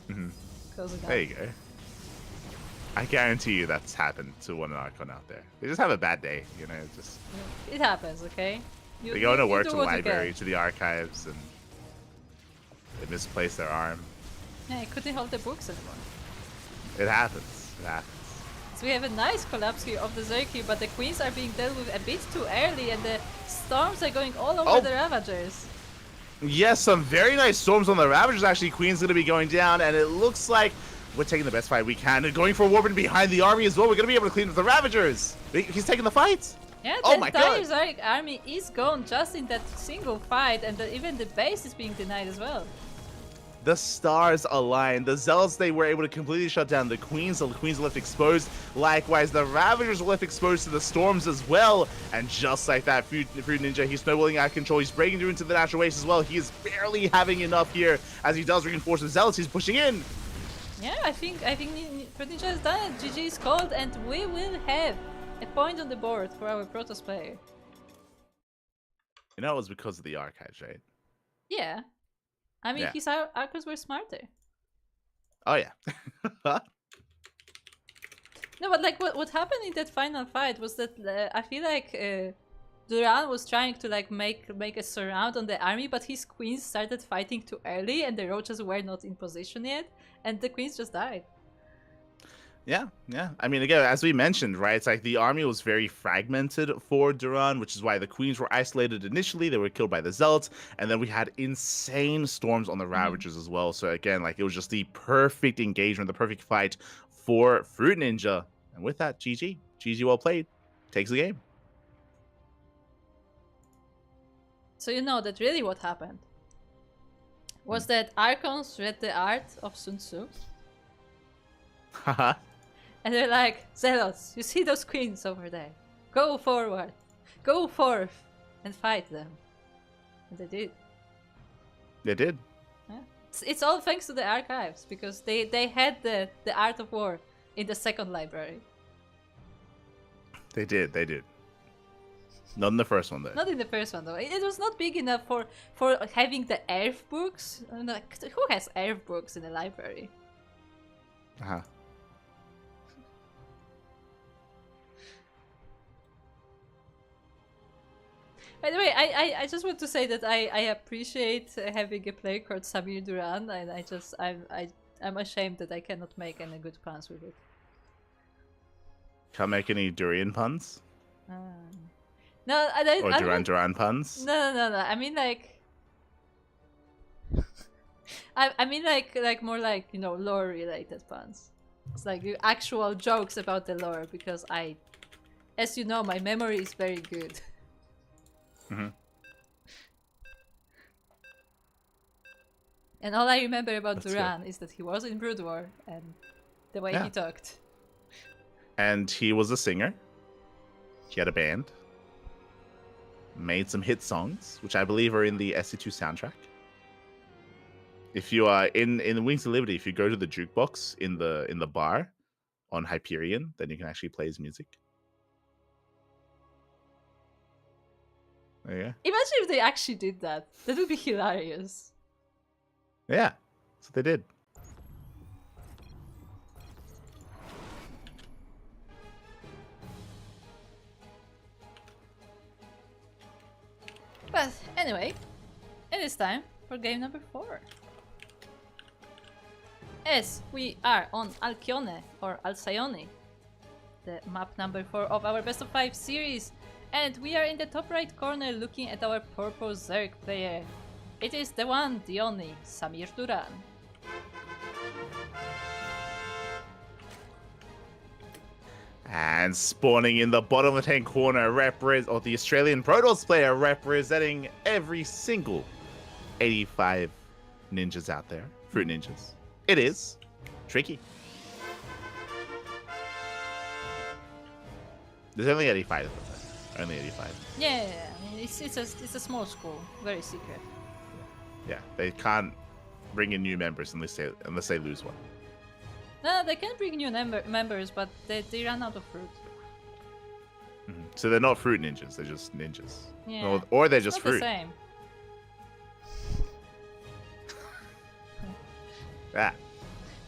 There you go. I guarantee you that's happened to one Archon out there. They just have a bad day, you know. Just it happens, okay? They go to work to the library, to the archives, and they misplace their arm. Yeah, I couldn't hold the books anymore. It happens. It happens. So we have a nice collapse here of the Zerky, but the queens are being dealt with a bit too early, and the storms are going all over the Ravagers. Yes, some very nice storms on the Ravagers. Actually, Queen's going to be going down, and it looks like we're taking the best fight we can and going for Warburton behind the army as well. We're going to be able to clean up the Ravagers. He's taking the fight. Yeah, the entire Zarek army is gone just in that single fight, and even the base is being denied as well. The stars aligned. The Zealots, they were able to completely shut down the Queens. The Queens are left exposed. Likewise, the Ravagers were left exposed to the storms as well. And just like that, Fruit Ninja, he's snowballing out of control. He's breaking through into the natural waste as well. He is barely having enough here as he does reinforce the Zealots. He's pushing in. Yeah, I think Fruit Ninja has done it. GG is called, and we will have a point on the board for our Protoss player. You know, it was because of the archives, right? Yeah. I mean, his archers were smarter. Oh, yeah. No, but like what happened in that final fight was that I feel like Duran was trying to like make a surround on the army, but his queens started fighting too early and the roaches were not in position yet, and the queens just died. Yeah. I mean, again, as we mentioned, right, it's like the army was very fragmented for Duran, which is why the Queens were isolated initially. They were killed by the Zealots, and then we had insane storms on the Ravagers as well. So again, like, it was just the perfect engagement, the perfect fight for Fruit Ninja. And with that, GG. GG, well played. Takes the game. So you know that really what happened was that Archons read the art of Sun Tzu. Haha. And they're like, Zealots, you see those queens over there? Go forward, go forth, and fight them. And they did. They did. Yeah. It's all thanks to the archives, because they had the art of war in the second library. They did. Not in the first one, though. Not in the first one, though. It was not big enough for having the Earth books. I mean, like, who has Earth books in the library? Uh-huh. By the way, I just want to say that I appreciate having a player called Samir Duran, and I'm ashamed that I cannot make any good puns with it. Can't make any durian puns? No, or Duran puns? No. I mean, like, I mean like more like, you know, lore related puns. It's like actual jokes about the lore, because as you know, my memory is very good. And all I remember about Duran is that he was in Brood War and the way he talked. And he was a singer. He had a band. Made some hit songs, which I believe are in the SC2 soundtrack. If you are in the Wings of Liberty, if you go to the jukebox in the bar on Hyperion, then you can actually play his music. There you go. Imagine if they actually did that. That would be hilarious. Yeah, that's what they did. But anyway, it is time for game number 4. As we are on Alcyone, or Alcyone, the map number 4 of our best of 5 series, and we are in the top right corner looking at our purple Zerg player. It is the one, the only, Samir Duran. And spawning in the bottom left-hand corner, the Australian Protoss player representing every single 85 ninjas out there. Fruit ninjas. It is tricky. There's only 85 of them. Only 85. Yeah, I mean, it's a small school, very secret. Yeah, they can't bring in new members unless they lose one. No, they can bring new members, but they run out of fruit. So they're not fruit ninjas. They're just ninjas. Yeah. Or they're It's just not fruit. the same. Ah.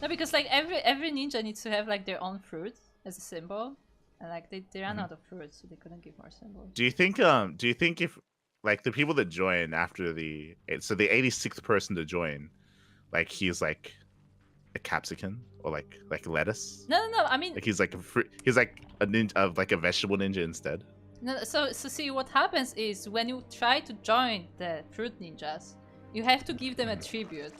No, because like every ninja needs to have like their own fruit as a symbol, and like they ran out of fruit, so they couldn't give more symbols. Do you think if like the people that join after the 86th person to join, like he's like a capsicum or like lettuce? No. I mean, Like he's like a fruit. He's like a ninja, like a vegetable ninja instead. no. So see, what happens is when you try to join the fruit ninjas, you have to give them a tribute.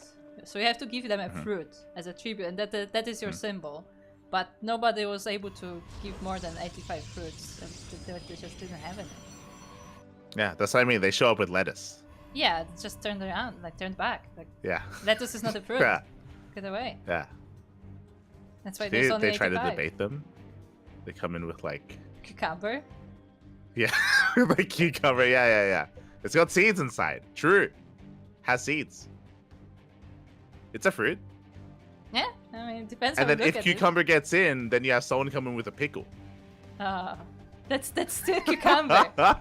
So you have to give them a fruit as a tribute, and that is your symbol. But nobody was able to give more than 85 fruits, and they just didn't have any. Yeah, that's what I mean. They show up with lettuce. Yeah, just turned around, like turned back. Like Yeah. lettuce is not a fruit. Yeah. Get away. Yeah. That's why there's only They try to 85. debate them. They come in with like Cucumber. yeah, like cucumber. Yeah. It's got seeds inside. True. Has seeds. It's a fruit. Yeah, I mean, it depends And how you then look if at cucumber gets in, then you have someone come in with a pickle. it. That's still cucumber. no,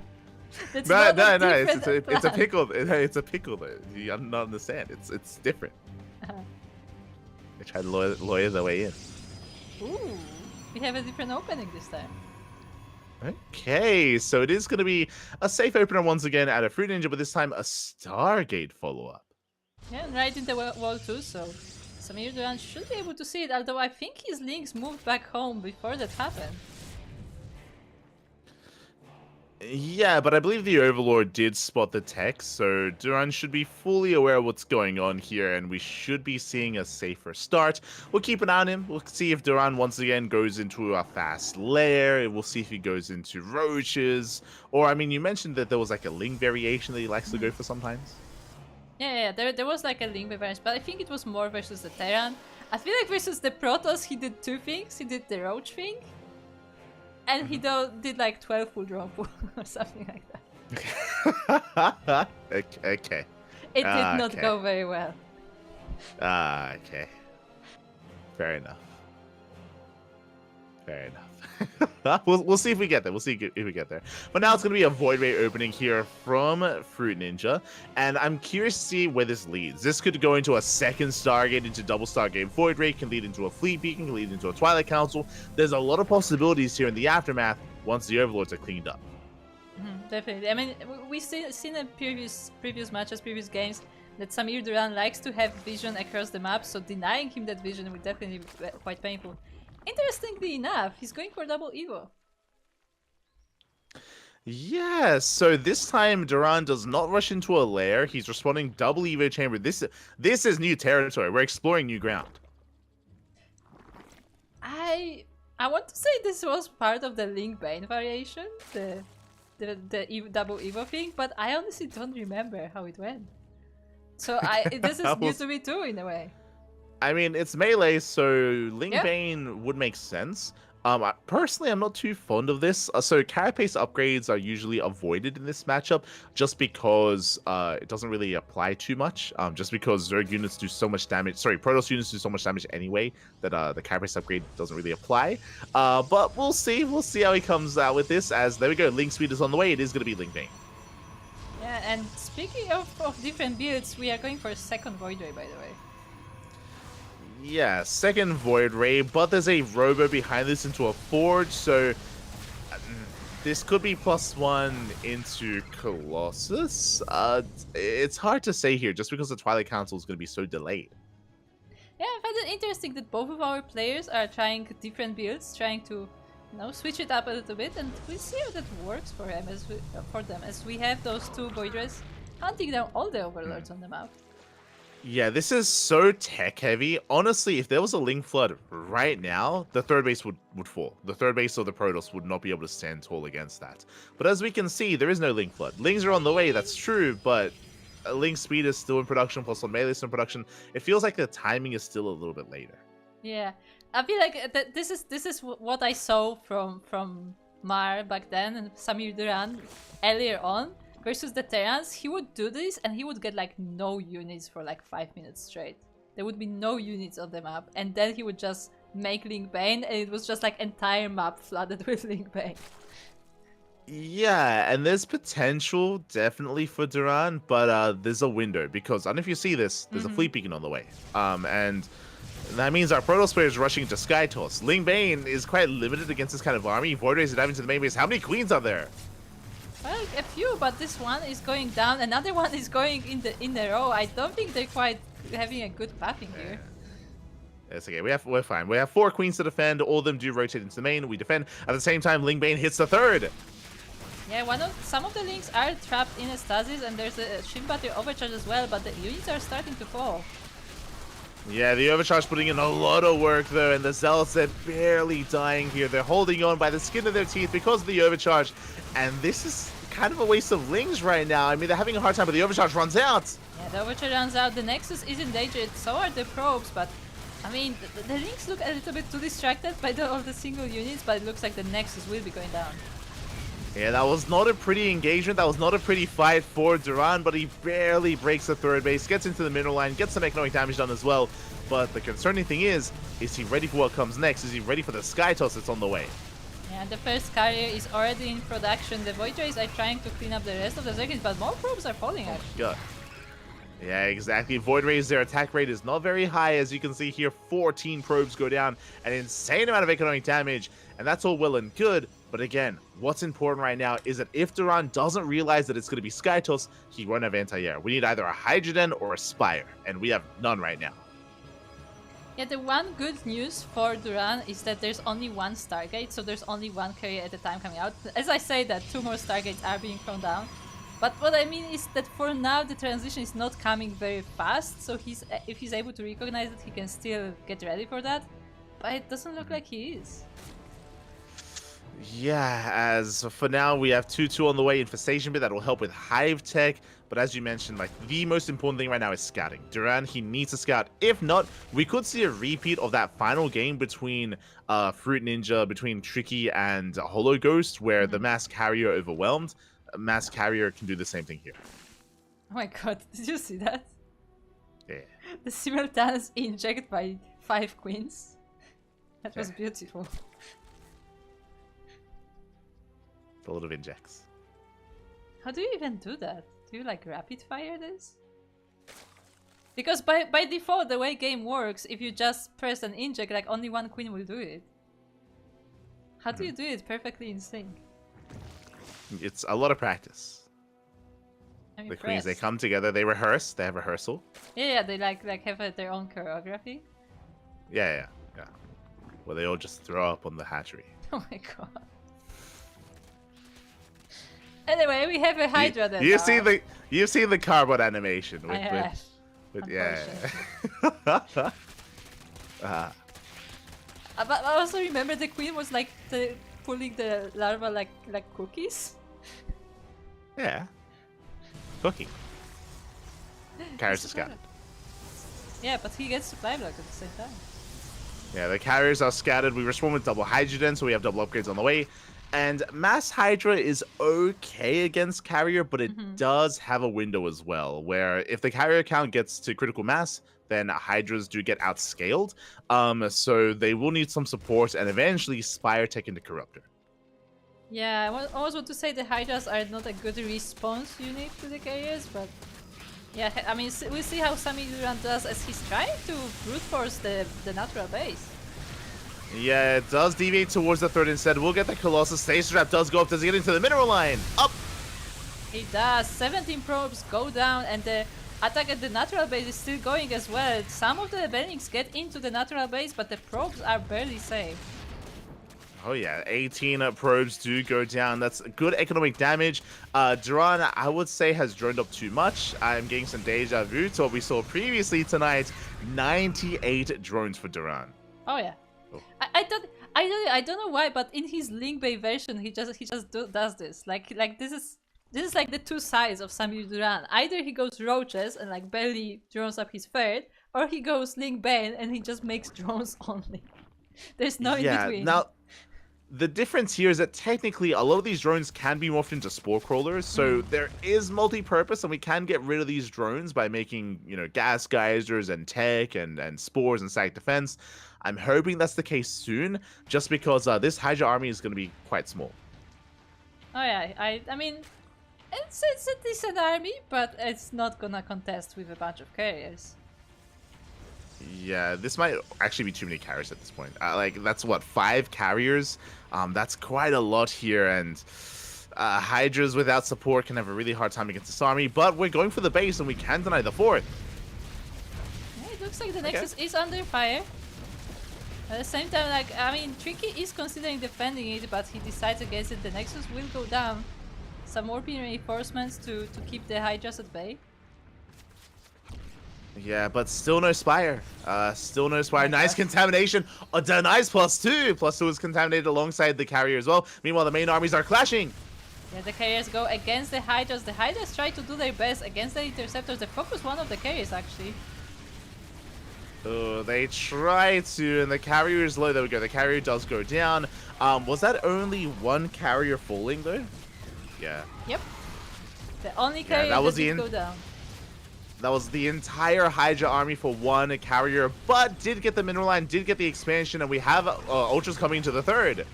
That's no, not a no. different It's a plant. pickle. It's a pickle. Though. You don't understand. It's different. They try to lawyer their way in. Ooh, we have a different opening this time. Okay, so it is going to be a safe opener once again at a Fruit Ninja, but this time a Stargate follow-up. Yeah, and right in the wall too, so Samir Duran should be able to see it, although I think his links moved back home before that happened. Yeah, but I believe the Overlord did spot the text, so Duran should be fully aware of what's going on here, and we should be seeing a safer start. We'll keep an eye on him. We'll see if Duran once again goes into a fast lair. We'll see if he goes into roaches. Or, I mean, you mentioned that there was like a Ling variation that he likes to go for sometimes. Yeah, there was like a link variance, but I think it was more versus the Terran. I feel like versus the Protoss he did two things. He did the roach thing, and he did like 12 full draw pool or something like that. Okay. It did not go very well. Okay. Fair enough. We'll see if we get there. We'll see if we get there. But now it's going to be a Void Ray opening here from Fruit Ninja. And I'm curious to see where this leads. This could go into a second Stargate, into double Stargate Void Ray, can lead into a Fleet Beacon, can lead into a Twilight Council. There's a lot of possibilities here in the aftermath once the Overlords are cleaned up. Definitely. I mean, we've seen in previous matches, previous games, that Samir Duran likes to have vision across the map, so denying him that vision would definitely be quite painful. Interestingly enough, he's going for double Evo. Yeah, so this time Duran does not rush into a lair. He's responding double Evo chamber. This is new territory. We're exploring new ground. I want to say this was part of the Link Bane variation, the double Evo thing, but I honestly don't remember how it went. So this is new to me too, in a way. I mean, it's melee, so Ling Bane would make sense. Personally, I'm not too fond of this. So carapace upgrades are usually avoided in this matchup just because it doesn't really apply too much. Just because Zerg units do so much damage. Sorry, Protoss units do so much damage anyway that the carapace upgrade doesn't really apply. But we'll see. We'll see how he comes out with this. As there we go, Link Speed is on the way. It is going to be Ling Bane. Yeah, and speaking of different builds, we are going for a second Void Ray, by the way. Yeah, second Void Ray, but there's a Robo behind this into a Forge, so this could be +1 into Colossus. It's hard to say here, just because the Twilight Council is going to be so delayed. Yeah, I find it interesting that both of our players are trying different builds, trying to, switch it up a little bit, and we'll see how that works for them as we have those two Void Rays hunting down all the Overlords on the map. Yeah, this is so tech heavy. Honestly, if there was a Link Flood right now, the third base would fall. The third base of the Protoss would not be able to stand tall against that. But as we can see, there is no Link Flood. Lings are on the way, that's true, but Link speed is still in production, plus on melee is in production. It feels like the timing is still a little bit later. Yeah, I feel like this is what I saw from Mar back then and Samir Duran earlier on versus the Terrans. He would do this and he would get like no units for like 5 minutes straight. There would be no units on the map, and then he would just make Link Bane, and it was just like entire map flooded with Link Bane. Yeah, and there's potential definitely for Duran, but there's a window because I don't know if you see this. There's a fleet beacon on the way, and that means our Protoss player is rushing to Skytoss. Link Bane is quite limited against this kind of army. Void Rays are diving to the main base. How many queens are there? Well, a few, but this one is going down. Another one is going in the row. I don't think they're quite having a good pathing here. It's okay. We're fine. We have 4 queens to defend. All of them do rotate into the main. We defend. At the same time, Link Bane hits the 3rd. Yeah, some of the links are trapped in a stasis, and there's a shield battery overcharge as well, but the units are starting to fall. Yeah, the overcharge putting in a lot of work though, and the Zealots, they're barely dying here. They're holding on by the skin of their teeth because of the overcharge, and this is kind of a waste of links right now. I mean, they're having a hard time, but the overcharge runs out. Yeah, the overcharge runs out. The Nexus is endangered, so are the probes, but I mean, the links look a little bit too distracted by all the single units, but it looks like the Nexus will be going down. Yeah, that was not a pretty engagement. That was not a pretty fight for Duran, but he barely breaks the 3rd base, gets into the mineral line, gets some economic damage done as well. But the concerning thing is he ready for what comes next? Is he ready for the Skytoss that's on the way? Yeah, the first carrier is already in production. The Void Rays are trying to clean up the rest of the circuit, but more probes are falling actually. God. Yeah, exactly. Void Rays, their attack rate is not very high. As you can see here, 14 probes go down, an insane amount of economic damage, and that's all well and good. But again, what's important right now is that if Duran doesn't realize that it's going to be Skytoss, he won't have anti-air. We need either a Hydrogen or a Spire, and we have none right now. Yeah, the one good news for Duran is that there's only one Stargate, so there's only one carrier at a time coming out. As I say that, 2 more Stargates are being thrown down. But what I mean is that for now the transition is not coming very fast, so if he's able to recognize it, he can still get ready for that. But it doesn't look like he is. Yeah, as for now, we have 2-2 on the way. Infestation bit that will help with Hive Tech. But as you mentioned, like the most important thing right now is scouting. Duran, he needs to scout. If not, we could see a repeat of that final game between Fruit Ninja, between Tricky and Hollow Ghost, where the Mass Carrier overwhelmed. Mass Carrier can do the same thing here. Oh my god, did you see that? Yeah. The simultaneous inject by 5 queens. That was beautiful. A lot of injects. How do you even do that? Do you like rapid fire this? Because by default, the way game works, if you just press an inject, like only one queen will do it. How do you do it perfectly in sync? It's a lot of practice. I'm the impressed. queens, they come together, they rehearse, they have rehearsal. Yeah, they like have their own choreography. Yeah. Where they all just throw up on the hatchery. Oh my god. Anyway, we have a Hydra then. You've seen the carbon animation with, I have. with yeah. But I also remember the queen was like pulling the larva like cookies. Yeah. Cooking. Carriers are scattered. Yeah, but he gets supply block at the same time. Yeah, the carriers are scattered. We respawn with double hydrogen, so we have double upgrades on the way. And Mass Hydra is okay against carrier, but it does have a window as well, where if the carrier count gets to critical mass, then Hydras do get outscaled. So they will need some support and eventually Spire Tech into Corruptor. Yeah, I was want to say the Hydras are not a good response unit to the carriers, but yeah, I mean, we'll see how Samir Duran does as he's trying to brute force the natural base. Yeah, it does deviate towards the 3rd instead. We'll get the Colossus. Stasis Trap does go up. Does he get into the mineral line? Up! He does. 17 probes go down, and the attack at the natural base is still going as well. Some of the Bennings get into the natural base, but the probes are barely safe. Oh yeah, 18 probes do go down. That's good economic damage. Duran, I would say, has droned up too much. I'm getting some deja vu to what we saw previously tonight. 98 drones for Duran. Oh yeah. Oh. I don't know why, but in his Link Bay version, he just does this. Like this this is like the two sides of Samir Duran. Either he goes roaches and like barely drones up his third, or he goes Link Bane and he just makes drones only. There's no in between. Now, the difference here is that technically a lot of these drones can be morphed into spore crawlers, so there is multi-purpose, and we can get rid of these drones by making, you know, gas geysers and tech and spores and static defense. I'm hoping that's the case soon, just because this Hydra army is going to be quite small. Oh yeah, I mean, it's a decent army, but it's not gonna contest with a bunch of carriers. Yeah, this might actually be too many carriers at this point. Like, that's what, 5 carriers? That's quite a lot here, and Hydras without support can have a really hard time against this army, but we're going for the base, and we can't deny the 4th. Yeah, it looks like the Nexus is under fire. At the same time, like, I mean, Tricky is considering defending it, but he decides against it. The Nexus will go down. Some more reinforcements to keep the Hydras at bay. Yeah, but still no Spire. Still no Spire. Nice contamination. Oh, nice +2. +2 is contaminated alongside the carrier as well. Meanwhile, the main armies are clashing. Yeah, the carriers go against the Hydras. The Hydras try to do their best against the Interceptors. They focus one of the carriers, actually. Oh, they try to, and the carrier is low. There we go. The carrier does go down. Was that only one carrier falling, though? Yeah. Yep. The only carrier that did go down. That was the entire Hydra army for one carrier, but did get the mineral line, did get the expansion, and we have Ultras coming into the 3rd.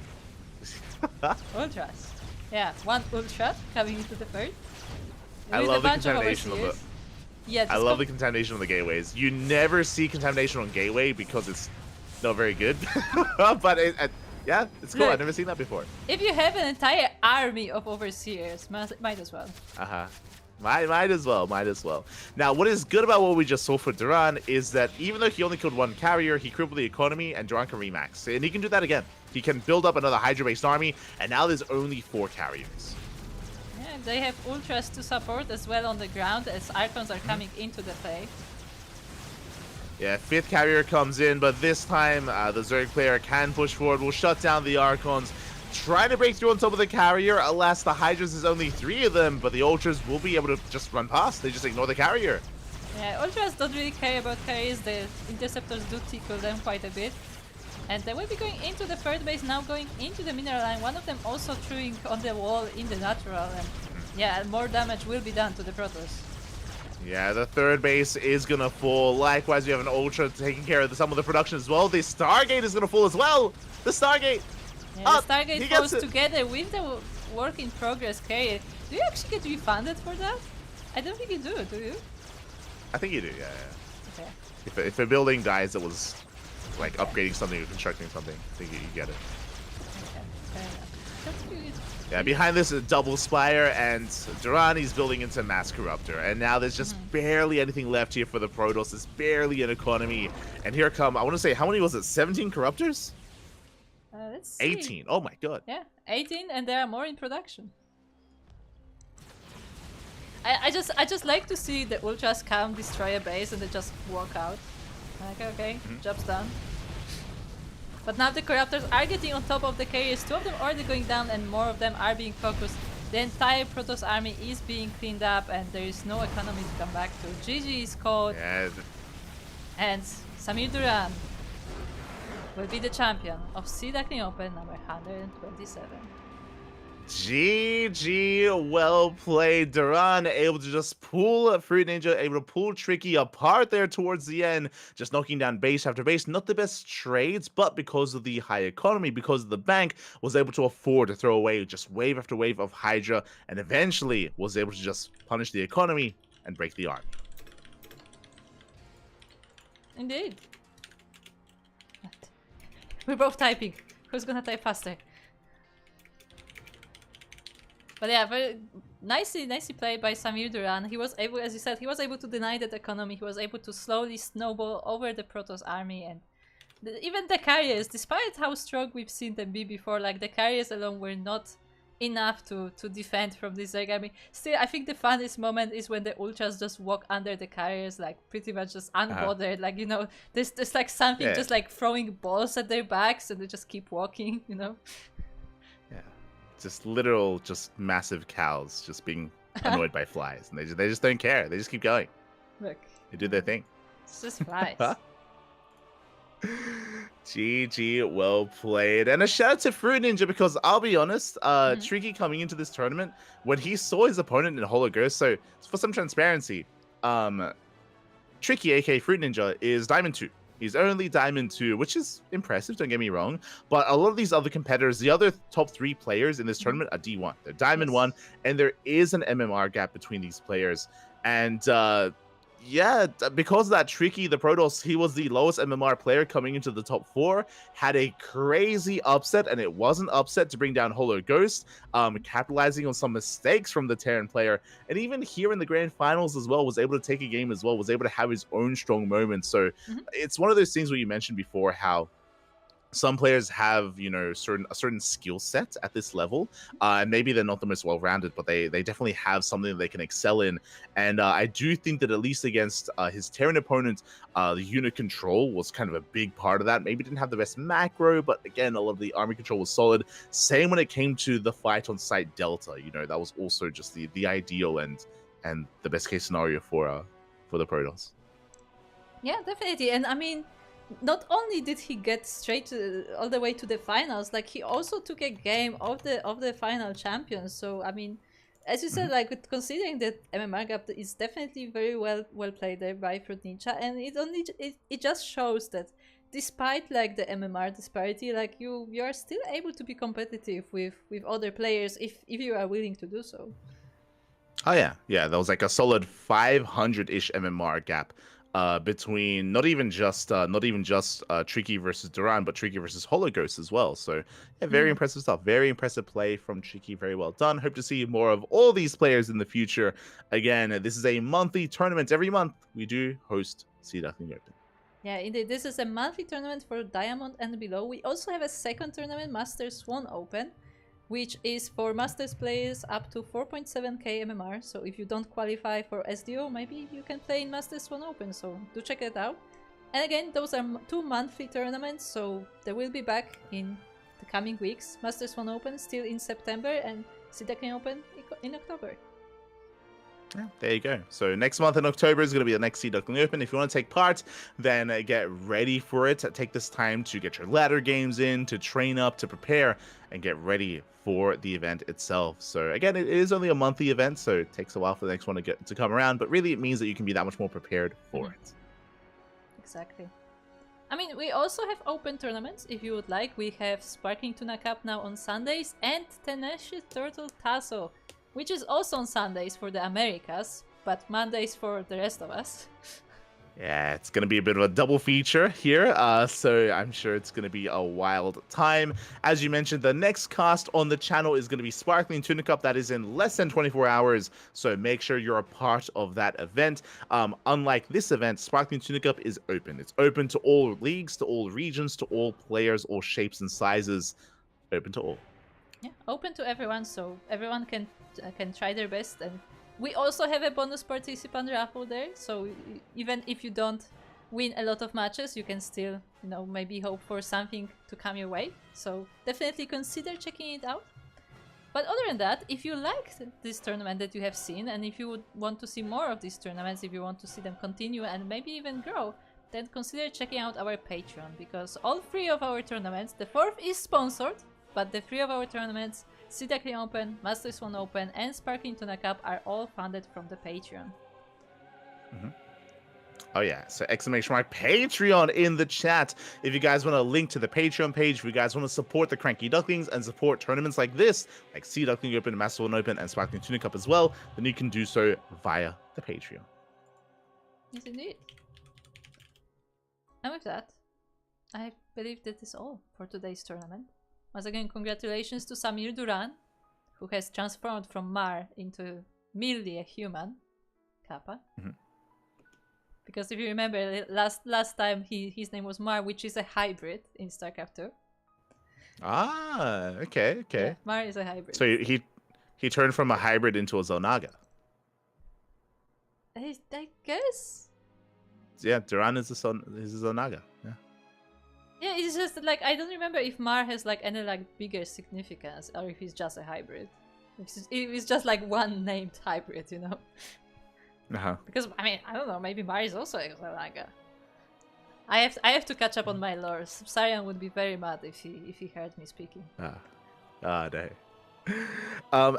Ultras. Yeah, one Ultra coming into the 3rd. I love the contamination of the... Yeah, I love the contamination of the gateways. You never see contamination on gateway because it's not very good. But yeah, it's cool. Look, I've never seen that before. If you have an entire army of overseers, might as well. Might as well. Now, what is good about what we just saw for Duran is that even though he only killed one carrier, he crippled the economy, and Duran can remax. And he can do that again. He can build up another Hydra-based army, and now there's only 4 carriers. Yeah, they have Ultras to support as well on the ground as Archons are coming into the play. Yeah, 5th carrier comes in, but this time the Zerg player can push forward, will shut down the Archons. Trying to break through on top of the carrier. Alas, the Hydras is only 3 of them, but the Ultras will be able to just run past. They just ignore the carrier. Yeah, Ultras don't really care about carriers. The Interceptors do tickle them quite a bit. And they will be going into the 3rd base, now going into the mineral line. One of them also throwing on the wall in the natural. And yeah, more damage will be done to the Protoss. Yeah, the 3rd base is going to fall. Likewise, we have an Ultra taking care of some of the production as well. The Stargate is going to fall as well. The Stargate. Yeah, the Stargate falls together with the work in progress carrier. Do you actually get refunded for that? I don't think you do you? I think you do, yeah. Okay. If a building dies that was like upgrading something or constructing something, I think you get it. Okay, fair enough. That's good. Yeah, behind this is double Spire, and Duran is building into Mass Corruptor. And now there's just barely anything left here for the Protoss. There's barely an economy. And here come, I want to say, how many was it? 17 Corruptors? Let's see. 18. Oh my god. Yeah, 18, and there are more in production. I just like to see the Ultras come, destroy a base, and they just walk out. Like, okay, job's done. But now the Corruptors are getting on top of the carriers. 2 of them already going down, and more of them are being focused. The entire Protoss army is being cleaned up, and there is no economy to come back to. GG is called. Yeah. And Samir Duran will be the champion of Duckling Open number 127. GG, well played. Duran able to just pull Fruit Ninja, able to pull Tricky apart there towards the end, just knocking down base after base. Not the best trades, but because of the high economy, because of the bank, was able to afford to throw away just wave after wave of Hydra, and eventually was able to just punish the economy and break the army. Indeed. We're both typing. Who's gonna type faster? But yeah, very nicely played by Samir Duran. He was able, as you said, he was able to deny that economy. He was able to slowly snowball over the Protoss army, and even the carriers, despite how strong we've seen them be before, like the carriers alone were not enough to defend from this Zerg army. Still, I think the funniest moment is when the Ultras just walk under the carriers, like pretty much just unbothered. Like, you know, there's like something just like throwing balls at their backs, and they just keep walking, you know. just literal, just massive cows just being annoyed by flies, and they just don't care. They just keep going. Look, They do their thing. it's just flies. GG, well played. And a shout out to Fruit Ninja, because I'll be honest, Tricky coming into this tournament, when he saw his opponent in Holo Ghost, so for some transparency, Tricky, aka Fruit Ninja, is Diamond 2. He's only Diamond 2, which is impressive, don't get me wrong. But a lot of these other competitors, the other top 3 players in this tournament are D1. They're Diamond 1, and there is an MMR gap between these players. And yeah, because of that, Tricky, the Protoss, he was the lowest MMR player coming into the top 4, had a crazy upset, and it wasn't upset to bring down Holo Ghost, capitalizing on some mistakes from the Terran player, and even here in the grand finals as well, was able to take a game as well, was able to have his own strong moments. So it's one of those things where you mentioned before how some players have, you know, a certain skill set at this level, and maybe they're not the most well-rounded, but they definitely have something that they can excel in. And I do think that at least against his Terran opponent, the unit control was kind of a big part of that. Maybe didn't have the best macro, but again, a lot of the army control was solid. Same when it came to the fight on site Delta. You know, that was also just the ideal and the best case scenario for the Protoss. Yeah, definitely. And I mean, not only did he get all the way to the finals, like he also took a game of the final champions. So I mean, as you said, like considering that MMR gap is definitely very well played there by Fruit Ninja, and it just shows that despite like the MMR disparity, like you are still able to be competitive with other players if you are willing to do so. Oh yeah, there was like a solid 500-ish MMR gap between not even just Tricky versus Duran, but Tricky versus Holo Ghost as well. So yeah, very impressive stuff. Very impressive play from Tricky. Very well done. Hope to see more of all these players in the future. Again, this is a monthly tournament. Every month we do host Duckling Open. Yeah, indeed. This is a monthly tournament for Diamond and below. We also have a second tournament, Masters Swan Open, which is for Masters players up to 4.7k MMR. So if you don't qualify for SDO, maybe you can play in Masters Swan Open. So do check it out. And again, those are 2 monthly tournaments, so they will be back in the coming weeks. Masters Swan Open still in September, and Duckling Open in October. Yeah, there you go. So next month in October is going to be the next Duckling Open. If you want to take part, then get ready for it. Take this time to get your ladder games in, to train up, to prepare, and get ready for the event itself. So again, it is only a monthly event, so it takes a while for the next one to come around, but really it means that you can be that much more prepared for it. Exactly. I mean, we also have open tournaments if you would like. We have Sparkling Tuna Cup now on Sundays, and Tenacious Turtle Tasso, which is also on Sundays for the Americas, but Mondays for the rest of us. Yeah, it's going to be a bit of a double feature here, so I'm sure it's going to be a wild time. As you mentioned, the next cast on the channel is going to be Sparkling Tuna Cup. That is in less than 24 hours, so make sure you're a part of that event. Unlike this event, Sparkling Tuna Cup is open. It's open to all leagues, to all regions, to all players, all shapes and sizes. Open to all. Yeah, open to everyone, so everyone can try their best. And we also have a bonus participant raffle there, so even if you don't win a lot of matches, you can still, you know, maybe hope for something to come your way. So definitely consider checking it out. But other than that, if you liked this tournament that you have seen, and if you would want to see more of these tournaments, if you want to see them continue and maybe even grow, then consider checking out our Patreon, because all 3 of our tournaments, the 4th is sponsored, but the 3 of our tournaments, Duckling Open, Masters Swan Open, and Sparkling Tuna Cup, are all funded from the Patreon. Oh yeah, so exclamation mark Patreon in the chat. If you guys want to link to the Patreon page, if you guys want to support the CranKy Ducklings and support tournaments like this, like Duckling Open, Masters Swan Open, and Sparkling Tuna Cup as well, then you can do so via the Patreon. Yes, indeed. And with that, I believe that is all for today's tournament. Once again, congratulations to Samir Duran, who has transformed from Mar into merely a human, Kappa. Because if you remember, last time his name was Mar, which is a hybrid in StarCraft 2. Ah, okay. Yeah, Mar is a hybrid. So he turned from a hybrid into a Zonaga. I guess. Yeah, Duran is a Zonaga. Yeah. Yeah, it's just like I don't remember if Mar has like any like bigger significance or if he's just a hybrid. If it's just like one named hybrid, you know. Because I mean I don't know, maybe Mar is also like a. I have to catch up on my lore. Sarian would be very mad if he heard me speaking. No.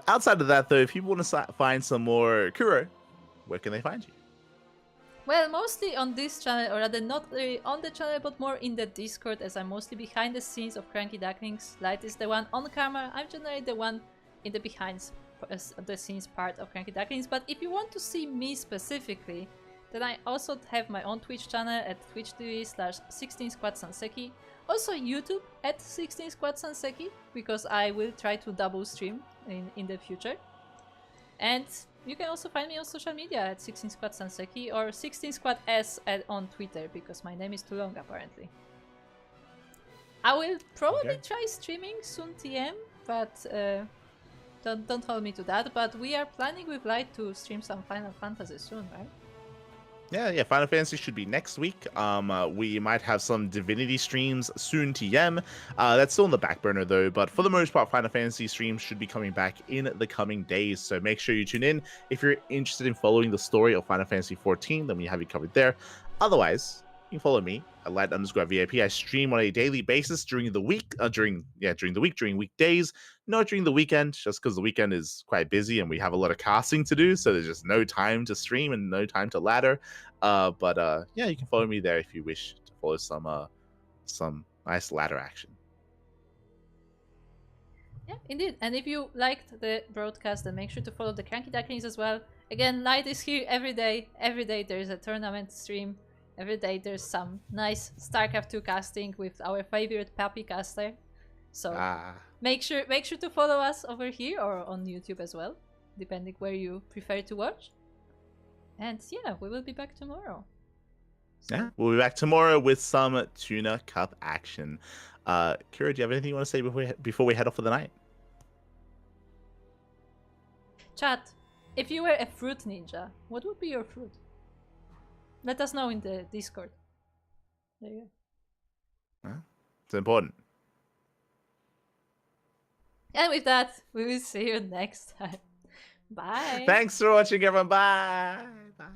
Outside of that, though, if people want to find some more Kuro, where can they find you? Well, mostly on this channel, or rather not really on the channel, but more in the Discord, as I'm mostly behind the scenes of CranKy Ducklings. Light is the one on camera, I'm generally the one in the behind the scenes part of CranKy Ducklings. But if you want to see me specifically, then I also have my own Twitch channel at twitch.tv/16squadsanseki. Also YouTube at 16squadsanseki, because I will try to double stream in the future. And you can also find me on social media at 16squadsanseki or 16squads on Twitter, because my name is too long apparently. I will probably try streaming soon TM, but don't hold me to that. But we are planning with Light to stream some Final Fantasy soon, right? Yeah, Final Fantasy should be next week. We might have some Divinity streams soon, TM. That's still on the back burner though, but for the most part, Final Fantasy streams should be coming back in the coming days. So make sure you tune in if you're interested in following the story of Final Fantasy 14. Then we have you covered there. Otherwise, you can follow me at light_VIP. I stream on a daily basis during the week, during weekdays, not during the weekend, just because the weekend is quite busy and we have a lot of casting to do, so there's just no time to stream and no time to ladder. But yeah, you can follow me there if you wish to follow some nice ladder action. Yeah, indeed. And if you liked the broadcast, then make sure to follow the CranKy Ducklings as well. Again, Light is here every day. Every day there is a tournament stream. Every day there's some nice StarCraft 2 casting with our favorite Pappy caster. So make sure to follow us over here or on YouTube as well, depending where you prefer to watch. And yeah, we will be back tomorrow. So. Yeah, we'll be back tomorrow with some Tuna Cup action. Kira, do you have anything you want to say before we head off for the night? Chat, if you were a fruit ninja, what would be your fruit? Let us know in the Discord. There you go. It's important. And with that, we will see you next time. Bye. Thanks for watching, everyone. Bye. Bye.